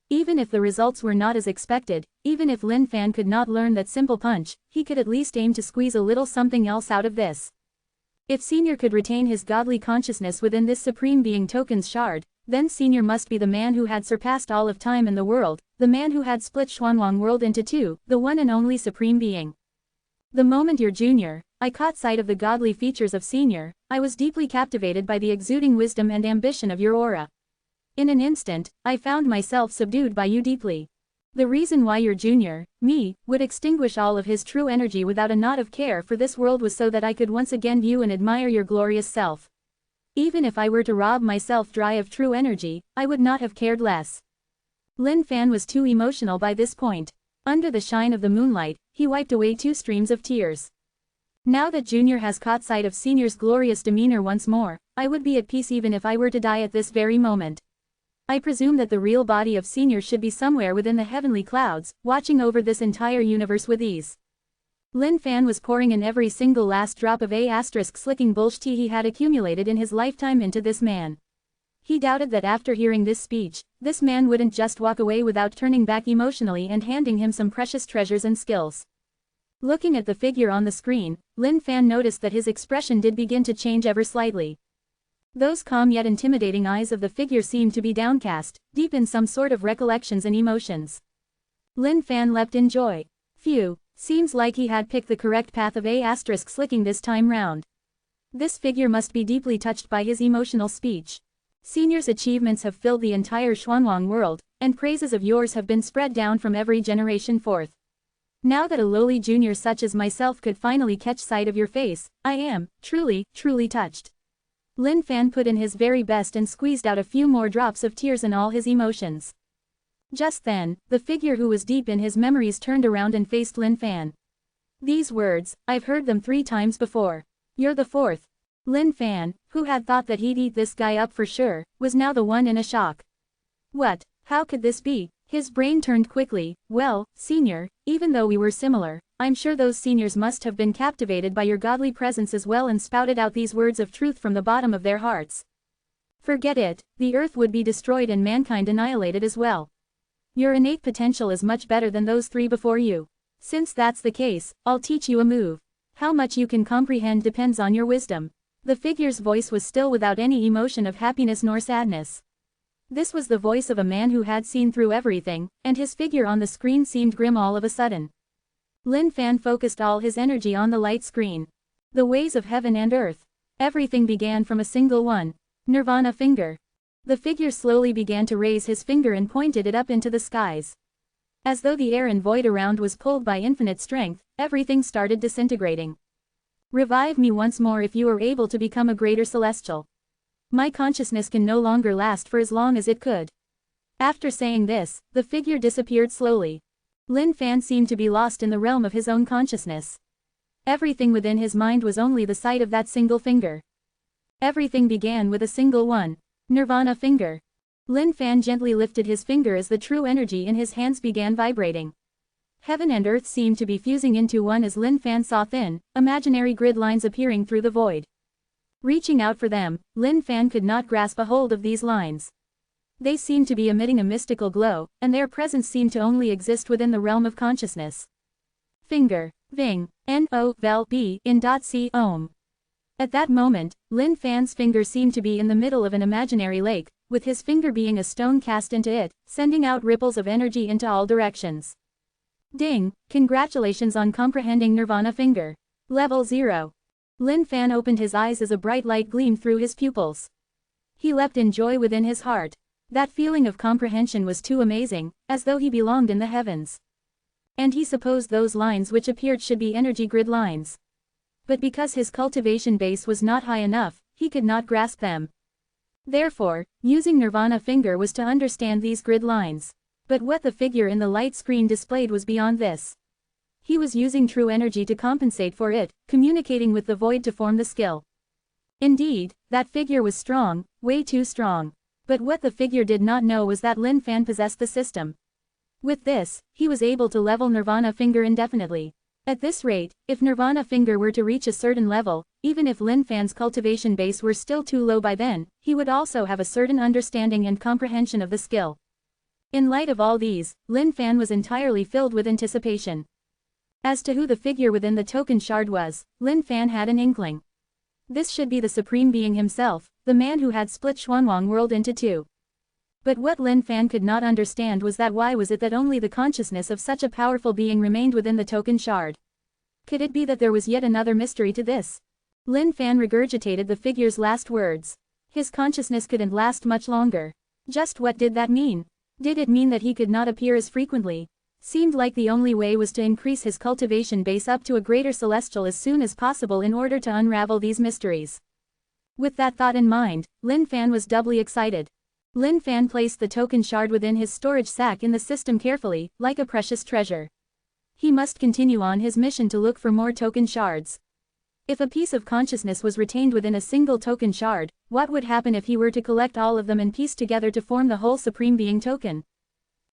[SPEAKER 1] Even if the results were not as expected, even if Lin Fan could not learn that simple punch, he could at least aim to squeeze a little something else out of this. If Senior could retain his godly consciousness within this supreme being token's shard, then Senior must be the man who had surpassed all of time in the world, the man who had split Xuanwang world into 2, the one and only supreme being. The moment your junior, I caught sight of the godly features of Senior, I was deeply captivated by the exuding wisdom and ambition of your aura. In an instant, I found myself subdued by you deeply. The reason why your junior, me, would extinguish all of his true energy without a knot of care for this world was so that I could once again view and admire your glorious self. Even if I were to rob myself dry of true energy, I would not have cared less. Lin Fan was too emotional by this point. Under the shine of the moonlight, he wiped away 2 streams of tears. Now that Junior has caught sight of Senior's glorious demeanor once more, I would be at peace even if I were to die at this very moment. I presume that the real body of Senior should be somewhere within the heavenly clouds, watching over this entire universe with ease. Lin Fan was pouring in every single last drop of slicking bullshit he had accumulated in his lifetime into this man. He doubted that after hearing this speech, this man wouldn't just walk away without turning back emotionally and handing him some precious treasures and skills. Looking at the figure on the screen, Lin Fan noticed that his expression did begin to change ever slightly. Those calm yet intimidating eyes of the figure seemed to be downcast, deep in some sort of recollections and emotions. Lin Fan leapt in joy. Phew, seems like he had picked the correct path of slicking this time round. This figure must be deeply touched by his emotional speech. Senior's achievements have filled the entire Xuanwang world, and praises of yours have been spread down from every generation forth. Now that a lowly junior such as myself could finally catch sight of your face, I am, truly, truly touched. Lin Fan put in his very best and squeezed out a few more drops of tears in all his emotions. Just then, the figure who was deep in his memories turned around and faced Lin Fan. These words, I've heard them 3 times before. You're the 4th. Lin Fan, who had thought that he'd eat this guy up for sure, was now the one in a shock. What? How could this be? His brain turned quickly. Well, Senior, even though we were similar, I'm sure those seniors must have been captivated by your godly presence as well and spouted out these words of truth from the bottom of their hearts. Forget it, the earth would be destroyed and mankind annihilated as well. Your innate potential is much better than those 3 before you. Since that's the case, I'll teach you a move. How much you can comprehend depends on your wisdom. The figure's voice was still without any emotion of happiness nor sadness. This was the voice of a man who had seen through everything, and his figure on the screen seemed grim all of a sudden. Lin Fan focused all his energy on the light screen. The ways of heaven and earth. Everything began from a single one. Nirvana finger. The figure slowly began to raise his finger and pointed it up into the skies. As though the air and void around was pulled by infinite strength, everything started disintegrating. Revive me once more if you are able to become a greater celestial. My consciousness can no longer last for as long as it could. After saying this, the figure disappeared slowly. Lin Fan seemed to be lost in the realm of his own consciousness. Everything within his mind was only the sight of that single finger. Everything began with a single one. Nirvana finger. Lin Fan gently lifted his finger as the true energy in his hands began vibrating. Heaven and earth seemed to be fusing into one as Lin Fan saw thin, imaginary grid lines appearing through the void. Reaching out for them, Lin Fan could not grasp a hold of these lines. They seemed to be emitting a mystical glow, and their presence seemed to only exist within the realm of consciousness. Finger. Ving. No vel b in .c ohm. At that moment, Lin Fan's finger seemed to be in the middle of an imaginary lake, with his finger being a stone cast into it, sending out ripples of energy into all directions. Ding! Congratulations on comprehending Nirvana finger. Level 0. Lin Fan opened his eyes as a bright light gleamed through his pupils. He leapt in joy within his heart. That feeling of comprehension was too amazing, as though he belonged in the heavens. And he supposed those lines which appeared should be energy grid lines. But because his cultivation base was not high enough, he could not grasp them. Therefore, using Nirvana finger was to understand these grid lines. But what the figure in the light screen displayed was beyond this. He was using true energy to compensate for it, communicating with the void to form the skill. Indeed, that figure was strong, way too strong. But what the figure did not know was that Lin Fan possessed the system. With this, he was able to level Nirvana finger indefinitely. At this rate, if Nirvana finger were to reach a certain level, even if Lin Fan's cultivation base were still too low by then, he would also have a certain understanding and comprehension of the skill. In light of all these, Lin Fan was entirely filled with anticipation. As to who the figure within the token shard was, Lin Fan had an inkling. This should be the Supreme Being himself, the man who had split Xuanwang world into 2. But what Lin Fan could not understand was that why was it that only the consciousness of such a powerful being remained within the token shard? Could it be that there was yet another mystery to this? Lin Fan regurgitated the figure's last words. His consciousness couldn't last much longer. Just what did that mean? Did it mean that he could not appear as frequently, Seemed like the only way was to increase his cultivation base up to a greater celestial as soon as possible in order to unravel these mysteries. With that thought in mind, Lin Fan was doubly excited. Lin Fan placed the token shard within his storage sack in the system carefully, like a precious treasure. He must continue on his mission to look for more token shards. If a piece of consciousness was retained within a single token shard, what would happen if he were to collect all of them and piece together to form the whole Supreme Being token?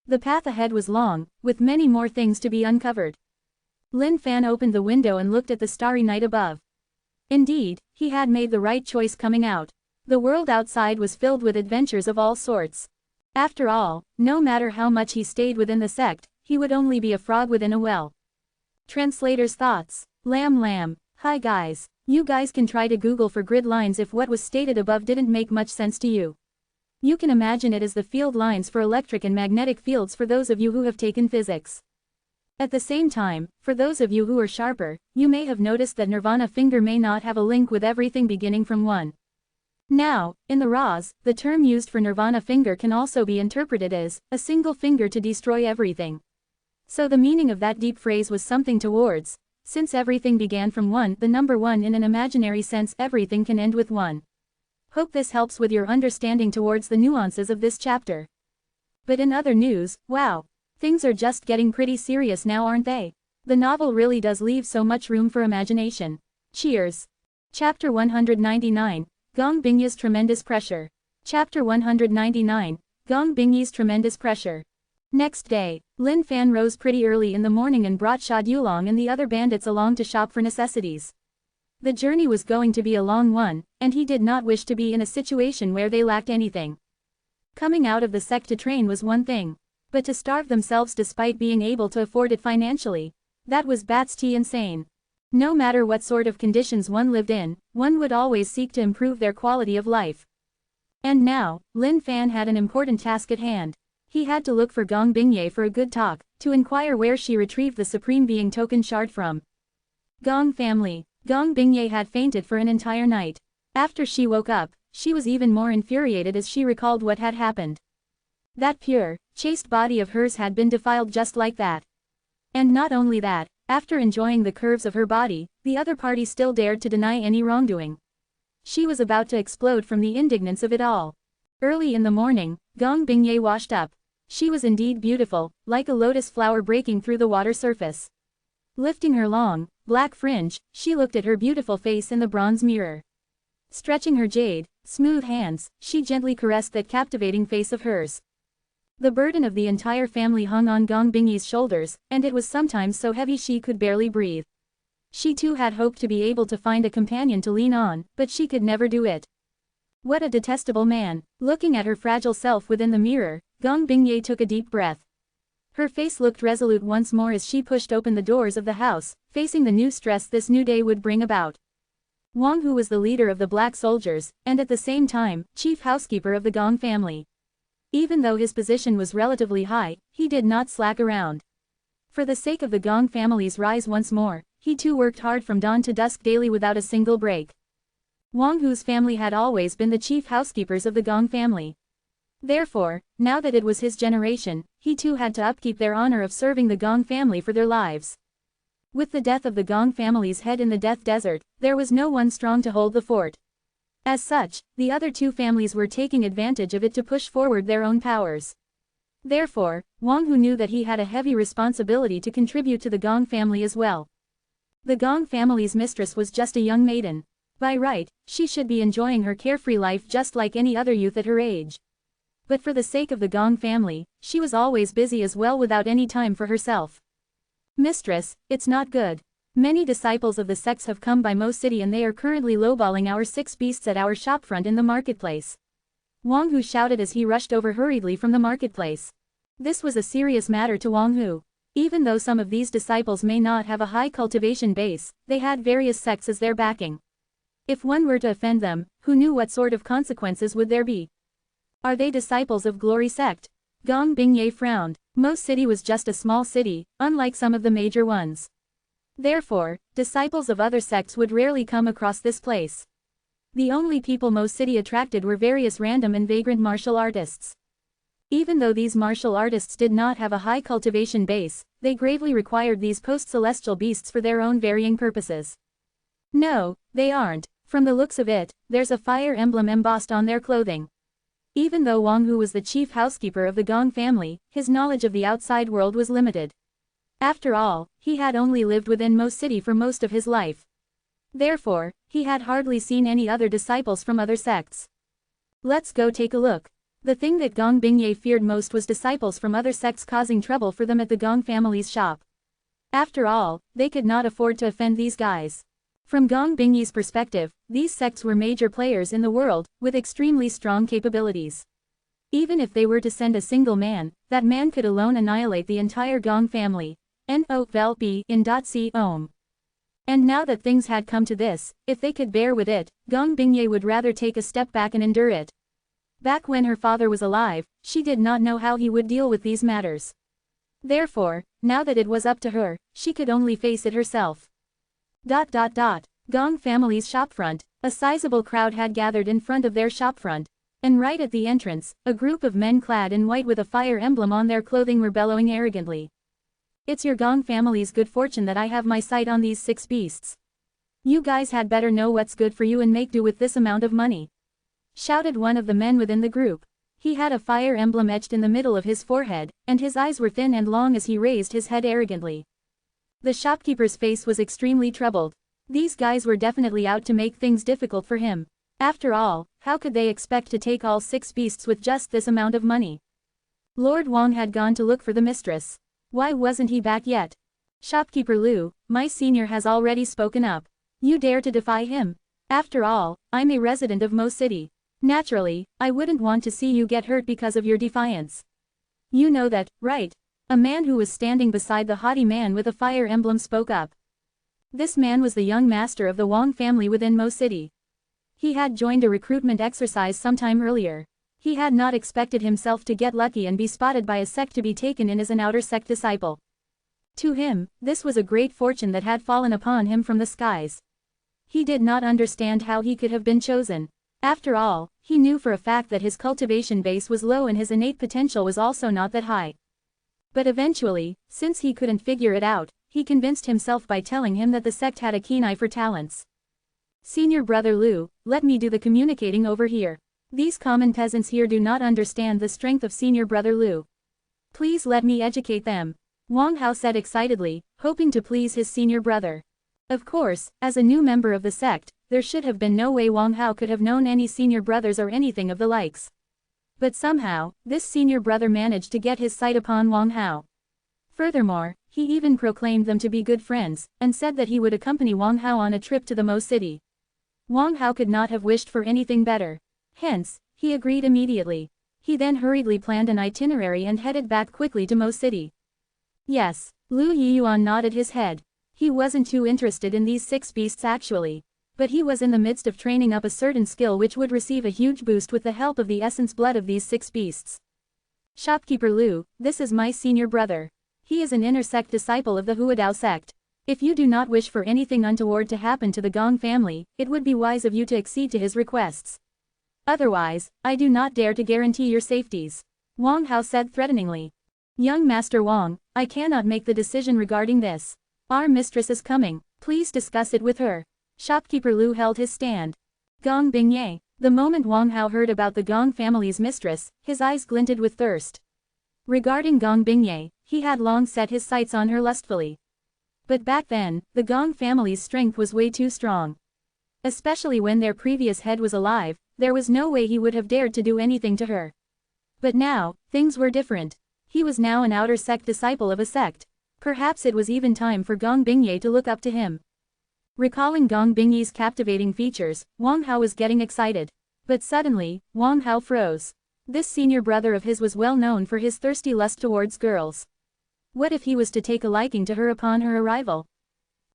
[SPEAKER 1] The path ahead was long, with many more things to be uncovered. Lin Fan opened the window and looked at the starry night above. Indeed, he had made the right choice coming out. The world outside was filled with adventures of all sorts. After all, no matter how much he stayed within the sect, he would only be a frog within a well. Translator's thoughts. Lamb. Hi guys. You guys can try to Google for grid lines if what was stated above didn't make much sense to you. You can imagine it as the field lines for electric and magnetic fields for those of you who have taken physics. At the same time, for those of you who are sharper, you may have noticed that Nirvana finger may not have a link with everything beginning from 1. Now, in the Raws, the term used for Nirvana finger can also be interpreted as a single finger to destroy everything. So the meaning of that deep phrase was something towards, since everything began from 1, the number 1 in an imaginary sense, everything can end with 1. Hope this helps with your understanding towards the nuances of this chapter. But in other news, wow, things are just getting pretty serious now, aren't they? The novel really does leave so much room for imagination. Cheers. Chapter 199, Gong Bingye's Tremendous Pressure. Chapter 199, Gong Bingye's Tremendous Pressure. Next day, Lin Fan rose pretty early in the morning and brought Sha Dulong and the other bandits along to shop for necessities. The journey was going to be a long one, and he did not wish to be in a situation where they lacked anything. Coming out of the sect to train was one thing, but to starve themselves despite being able to afford it financially, that was batshit insane. No matter what sort of conditions one lived in, one would always seek to improve their quality of life. And now, Lin Fan had an important task at hand. He had to look for Gong Bingye for a good talk, to inquire where she retrieved the Supreme Being token shard from. Gong family. Gong Bingye had fainted for an entire night. After she woke up, she was even more infuriated as she recalled what had happened. That pure, chaste body of hers had been defiled just like that. And not only that, after enjoying the curves of her body, the other party still dared to deny any wrongdoing. She was about to explode from the indignance of it all. Early in the morning, Gong Bingye washed up. She was indeed beautiful, like a lotus flower breaking through the water surface. Lifting her long, black fringe, she looked at her beautiful face in the bronze mirror. Stretching her jade, smooth hands, she gently caressed that captivating face of hers. The burden of the entire family hung on Gong Bingye's shoulders, and it was sometimes so heavy she could barely breathe. She too had hoped to be able to find a companion to lean on, but she could never do it. What a detestable man. Looking at her fragile self within the mirror, Gong Bingye took a deep breath. Her face looked resolute once more as she pushed open the doors of the house, facing the new stress this new day would bring about. Wang Hu was the leader of the black soldiers, and at the same time, chief housekeeper of the Gong family. Even though his position was relatively high, he did not slack around. For the sake of the Gong family's rise once more, he too worked hard from dawn to dusk daily without a single break. Wang Hu's family had always been the chief housekeepers of the Gong family. Therefore, now that it was his generation, he too had to upkeep their honor of serving the Gong family for their lives. With the death of the Gong family's head in the death desert, there was no one strong to hold the fort. As such, the other two families were taking advantage of it to push forward their own powers. Therefore, Wang Hu knew that he had a heavy responsibility to contribute to the Gong family as well. The Gong family's mistress was just a young maiden. By right, she should be enjoying her carefree life just like any other youth at her age. But for the sake of the Gong family, she was always busy as well without any time for herself. Mistress, it's not good. Many disciples of the sects have come by Mo City and they are currently lowballing our 6 beasts at our shopfront in the marketplace. Wang Hu shouted as he rushed over hurriedly from the marketplace. This was a serious matter to Wang Hu. Even though some of these disciples may not have a high cultivation base, they had various sects as their backing. If one were to offend them, who knew what sort of consequences would there be? Are they disciples of Glory sect? Gong Bingye frowned. Mo City was just a small city, unlike some of the major ones. Therefore, disciples of other sects would rarely come across this place. The only people Mo City attracted were various random and vagrant martial artists. Even though these martial artists did not have a high cultivation base, they gravely required these post-celestial beasts for their own varying purposes. No, they aren't. From the looks of it, there's a fire emblem embossed on their clothing. Even though Wang Hu was the chief housekeeper of the Gong family, his knowledge of the outside world was limited. After all, he had only lived within Mo City for most of his life. Therefore, he had hardly seen any other disciples from other sects. Let's go take a look. The thing that Gong Bingye feared most was disciples from other sects causing trouble for them at the Gong family's shop. After all, they could not afford to offend these guys. From Gong Bingye's perspective, these sects were major players in the world, with extremely strong capabilities. Even if they were to send a single man, that man could alone annihilate the entire Gong family. No vel b in .c ohm. And now that things had come to this, if they could bear with it, Gong Bingye would rather take a step back and endure it. Back when her father was alive, she did not know how he would deal with these matters. Therefore, now that it was up to her, she could only face it herself. Gong family's shopfront, a sizable crowd had gathered in front of their shopfront, and right at the entrance, a group of men clad in white with a fire emblem on their clothing were bellowing arrogantly. It's your Gong family's good fortune that I have my sight on these 6 beasts. You guys had better know what's good for you and make do with this amount of money. Shouted one of the men within the group. He had a fire emblem etched in the middle of his forehead, and his eyes were thin and long as he raised his head arrogantly. The shopkeeper's face was extremely troubled. These guys were definitely out to make things difficult for him. After all, how could they expect to take all 6 beasts with just this amount of money? Lord Wang had gone to look for the mistress. Why wasn't he back yet? Shopkeeper Liu, my senior has already spoken up. You dare to defy him? After all, I'm a resident of Mo City. Naturally, I wouldn't want to see you get hurt because of your defiance. You know that, right? A man who was standing beside the haughty man with a fire emblem spoke up. This man was the young master of the Wang family within Mo City. He had joined a recruitment exercise sometime earlier. He had not expected himself to get lucky and be spotted by a sect to be taken in as an outer sect disciple. To him, this was a great fortune that had fallen upon him from the skies. He did not understand how he could have been chosen. After all, he knew for a fact that his cultivation base was low and his innate potential was also not that high. But eventually, since he couldn't figure it out, he convinced himself by telling him that the sect had a keen eye for talents. Senior brother Liu, let me do the communicating over here. These common peasants here do not understand the strength of senior brother Liu. Please let me educate them. Wang Hao said excitedly, hoping to please his senior brother. Of course, as a new member of the sect, there should have been no way Wang Hao could have known any senior brothers or anything of the likes. But somehow, this senior brother managed to get his sight upon Wang Hao. Furthermore, he even proclaimed them to be good friends, and said that he would accompany Wang Hao on a trip to the Mo City. Wang Hao could not have wished for anything better. Hence, he agreed immediately. He then hurriedly planned an itinerary and headed back quickly to Mo City. Yes, Liu Yiyuan nodded his head. He wasn't too interested in these 6 beasts actually. But he was in the midst of training up a certain skill which would receive a huge boost with the help of the essence blood of these 6 beasts. Shopkeeper Liu, this is my senior brother. He is an inner sect disciple of the Huadao sect. If you do not wish for anything untoward to happen to the Gong family, it would be wise of you to accede to his requests. Otherwise, I do not dare to guarantee your safeties. Wang Hao said threateningly. Young Master Wang, I cannot make the decision regarding this. Our mistress is coming, please discuss it with her. Shopkeeper Liu held his stand. Gong Bingye. The moment Wang Hao heard about the Gong family's mistress, his eyes glinted with thirst. Regarding Gong Bingye, he had long set his sights on her lustfully. But back then, the Gong family's strength was way too strong. Especially when their previous head was alive, there was no way he would have dared to do anything to her. But now, things were different. He was now an outer sect disciple of a sect. Perhaps it was even time for Gong Bingye to look up to him. Recalling Gong Bingye's captivating features, Wang Hao was getting excited. But suddenly, Wang Hao froze. This senior brother of his was well known for his thirsty lust towards girls. What if he was to take a liking to her upon her arrival?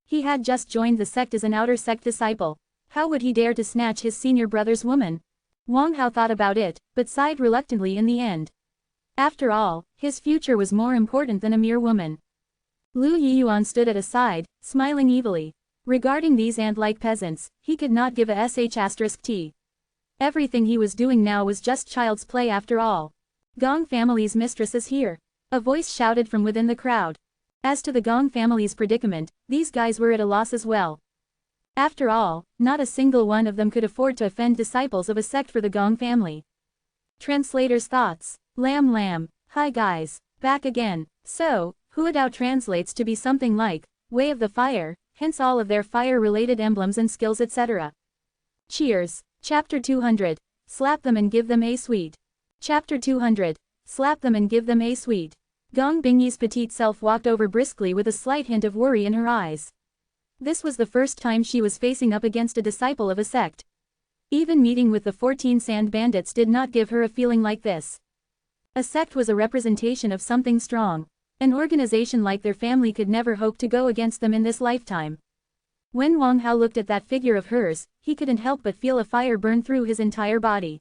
[SPEAKER 1] He had just joined the sect as an outer sect disciple. How would he dare to snatch his senior brother's woman? Wang Hao thought about it, but sighed reluctantly in the end. After all, his future was more important than a mere woman. Liu Yiyuan stood at a side, smiling evilly. Regarding these ant-like peasants, he could not give a sh*t. Everything he was doing now was just child's play after all. Gong family's mistress is here. A voice shouted from within the crowd. As to the Gong family's predicament, these guys were at a loss as well. After all, not a single one of them could afford to offend disciples of a sect for the Gong family. Translator's thoughts. Lamb. Hi guys. Back again. So, Huadao translates to be something like, way of the fire, hence all of their fire-related emblems and skills etc. Cheers. Chapter 200. Slap them and give them a sweet. Chapter 200. Slap them and give them a sweet. Gong Bingyi's petite self walked over briskly with a slight hint of worry in her eyes. This was the first time she was facing up against a disciple of a sect. Even meeting with the 14 sand bandits did not give her a feeling like this. A sect was a representation of something strong. An organization like their family could never hope to go against them in this lifetime. When Wang Hao looked at that figure of hers, he couldn't help but feel a fire burn through his entire body.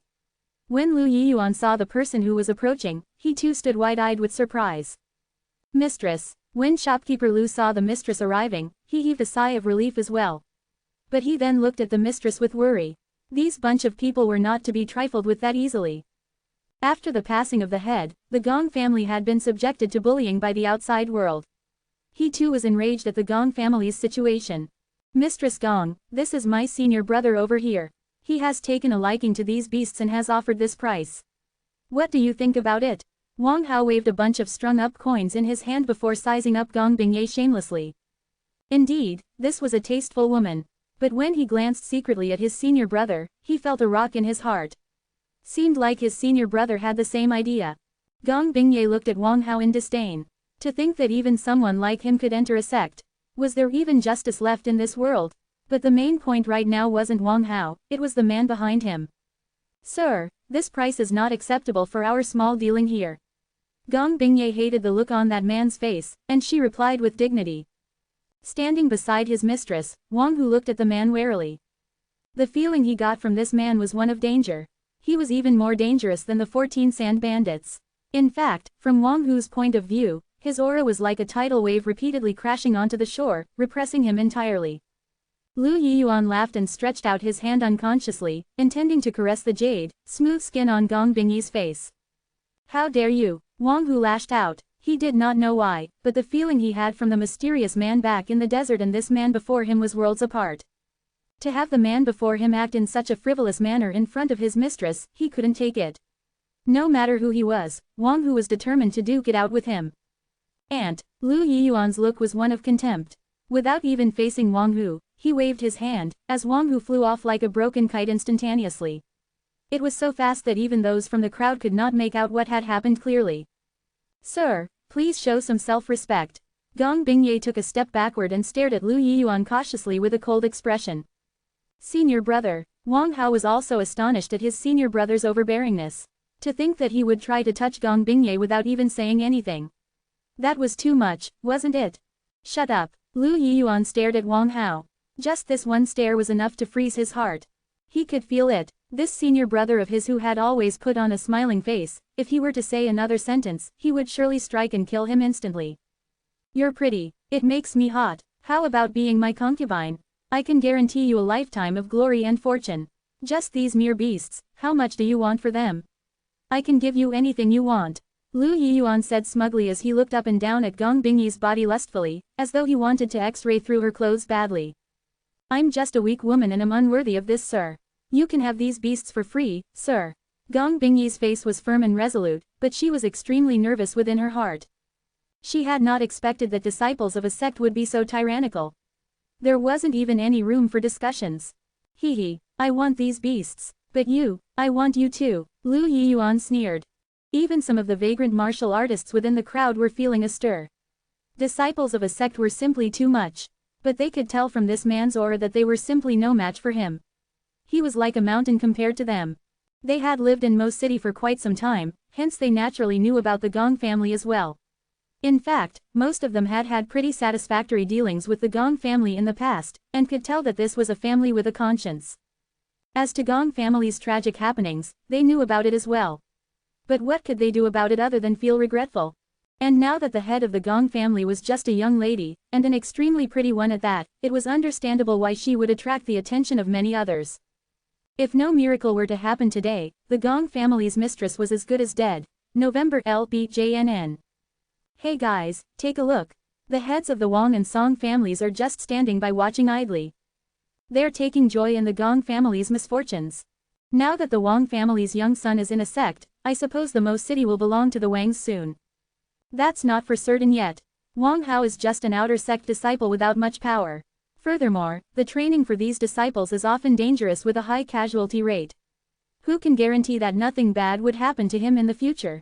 [SPEAKER 1] When Lu Yiyuan saw the person who was approaching, he too stood wide-eyed with surprise. Mistress. When shopkeeper Lu saw the mistress arriving, he heaved a sigh of relief as well. But he then looked at the mistress with worry. These bunch of people were not to be trifled with that easily. After the passing of the head, the Gong family had been subjected to bullying by the outside world. He too was enraged at the Gong family's situation. Mistress Gong, this is my senior brother over here. He has taken a liking to these beasts and has offered this price. What do you think about it? Wang Hao waved a bunch of strung-up coins in his hand before sizing up Gong Bingye shamelessly. Indeed, this was a tasteful woman. But when he glanced secretly at his senior brother, he felt a rock in his heart. Seemed like his senior brother had the same idea. Gong Bingye looked at Wang Hao in disdain. To think that even someone like him could enter a sect. Was there even justice left in this world? But the main point right now wasn't Wang Hao, it was the man behind him. Sir, this price is not acceptable for our small dealing here. Gong Bingye hated the look on that man's face, and she replied with dignity. Standing beside his mistress, Wang Hu looked at the man warily. The feeling he got from this man was one of danger. He was even more dangerous than the 14 sand bandits. In fact, from Wang Hu's point of view, his aura was like a tidal wave repeatedly crashing onto the shore, repressing him entirely. Lu Yiyuan laughed and stretched out his hand unconsciously, intending to caress the jade, smooth skin on Gong Bingyi's face. How dare you? Wang Hu lashed out. He did not know why, but the feeling he had from the mysterious man back in the desert and this man before him was worlds apart. To have the man before him act in such a frivolous manner in front of his mistress, he couldn't take it. No matter who he was, Wang Hu was determined to duke it out with him. Lu Yiyuan's look was one of contempt. Without even facing Wang Hu, he waved his hand, as Wang Hu flew off like a broken kite instantaneously. It was so fast that even those from the crowd could not make out what had happened clearly. Sir, please show some self-respect. Gong Bingye took a step backward and stared at Lu Yiyuan cautiously with a cold expression. Senior brother. Wang Hao was also astonished at his senior brother's overbearingness. To think that he would try to touch Gong Bingye without even saying anything. That was too much, wasn't it? Shut up. Lu Yiyuan stared at Wang Hao. Just this one stare was enough to freeze his heart. He could feel it. This senior brother of his who had always put on a smiling face, if he were to say another sentence, he would surely strike and kill him instantly. You're pretty. It makes me hot. How about being my concubine? I can guarantee you a lifetime of glory and fortune. Just these mere beasts, how much do you want for them? I can give you anything you want. Lu Yiyuan said smugly as he looked up and down at Gong Bingyi's body lustfully, as though he wanted to x-ray through her clothes badly. I'm just a weak woman and am unworthy of this, sir. You can have these beasts for free, sir. Gong Bingyi's face was firm and resolute, but she was extremely nervous within her heart. She had not expected that disciples of a sect would be so tyrannical. There wasn't even any room for discussions. Hee, I want these beasts. But you, I want you too, Lu Yiyuan sneered. Even some of the vagrant martial artists within the crowd were feeling a stir. Disciples of a sect were simply too much. But they could tell from this man's aura that they were simply no match for him. He was like a mountain compared to them. They had lived in Mo City for quite some time, hence they naturally knew about the Gong family as well. In fact, most of them had had pretty satisfactory dealings with the Gong family in the past, and could tell that this was a family with a conscience. As to Gong family's tragic happenings, they knew about it as well. But what could they do about it other than feel regretful? And now that the head of the Gong family was just a young lady, and an extremely pretty one at that, it was understandable why she would attract the attention of many others. If no miracle were to happen today, the Gong family's mistress was as good as dead. November LBJNN. Hey guys, take a look. The heads of the Wang and Song families are just standing by watching idly. They're taking joy in the Gong family's misfortunes. Now that the Wang family's young son is in a sect, I suppose the Mo city will belong to the Wangs soon. That's not for certain yet. Wang Hao is just an outer sect disciple without much power. Furthermore, the training for these disciples is often dangerous with a high casualty rate. Who can guarantee that nothing bad would happen to him in the future?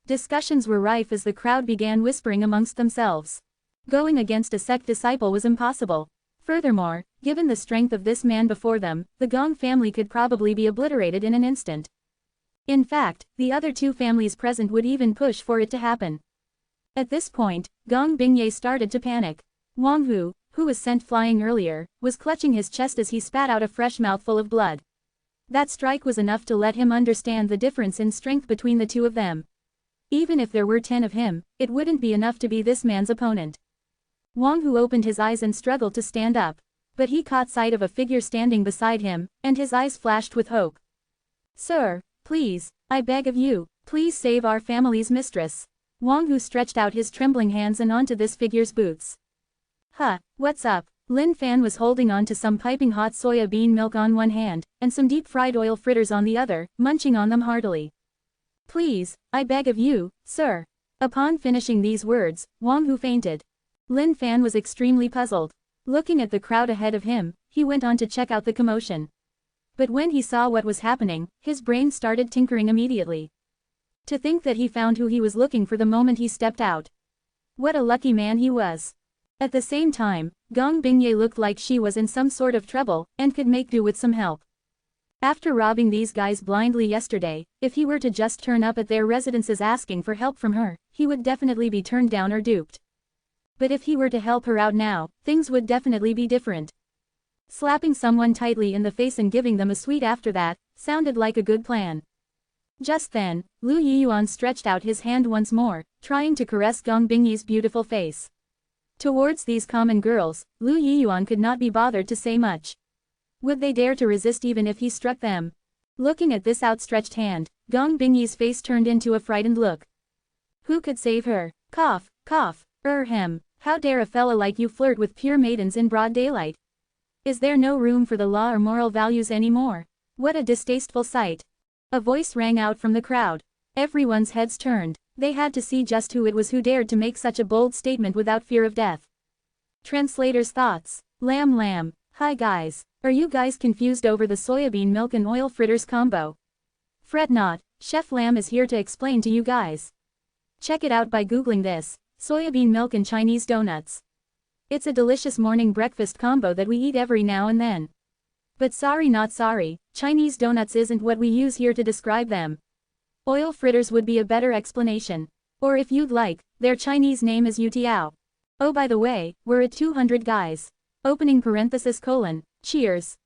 [SPEAKER 1] Discussions were rife as the crowd began whispering amongst themselves. Going against a sect disciple was impossible. Furthermore, given the strength of this man before them, the Gong family could probably be obliterated in an instant. In fact, the other two families present would even push for it to happen. At this point, Gong Bingye started to panic. Wang Hu, who was sent flying earlier, was clutching his chest as he spat out a fresh mouthful of blood. That strike was enough to let him understand the difference in strength between the two of them. Even if there were 10 of him, it wouldn't be enough to be this man's opponent. Wang Hu opened his eyes and struggled to stand up. But he caught sight of a figure standing beside him, and his eyes flashed with hope. Sir, please, I beg of you, please save our family's mistress. Wang Hu stretched out his trembling hands and onto this figure's boots. Huh, what's up? Lin Fan was holding on to some piping hot soya bean milk on one hand, and some deep-fried oil fritters on the other, munching on them heartily. Please, I beg of you, sir. Upon finishing these words, Wang Hu fainted. Lin Fan was extremely puzzled. Looking at the crowd ahead of him, he went on to check out the commotion. But when he saw what was happening, his brain started tinkering immediately. To think that he found who he was looking for the moment he stepped out. What a lucky man he was. At the same time, Gong Bingye looked like she was in some sort of trouble, and could make do with some help. After robbing these guys blindly yesterday, if he were to just turn up at their residences asking for help from her, he would definitely be turned down or duped. But if he were to help her out now, things would definitely be different. Slapping someone tightly in the face and giving them a sweet after that, sounded like a good plan. Just then, Lu Yiyuan stretched out his hand once more, trying to caress Gong Bingye's beautiful face. Towards these common girls, Lu Yiyuan could not be bothered to say much. Would they dare to resist even if he struck them? Looking at this outstretched hand, Gong Bingye's face turned into a frightened look. Who could save her? Cough, cough, hem. How dare a fella like you flirt with pure maidens in broad daylight? Is there no room for the law or moral values anymore? What a distasteful sight. A voice rang out from the crowd. Everyone's heads turned. They had to see just who it was who dared to make such a bold statement without fear of death. Translator's thoughts. Lamb. Hi guys. Are you guys confused over the soybean milk and oil fritters combo? Fret not, Chef Lam is here to explain to you guys. Check it out by googling this. Soybean milk and Chinese donuts. It's a delicious morning breakfast combo that we eat every now and then. But sorry not sorry, Chinese donuts isn't what we use here to describe them. Oil fritters would be a better explanation. Or if you'd like, their Chinese name is Yutiao. Oh by the way, we're at 200 guys. Opening parenthesis : cheers.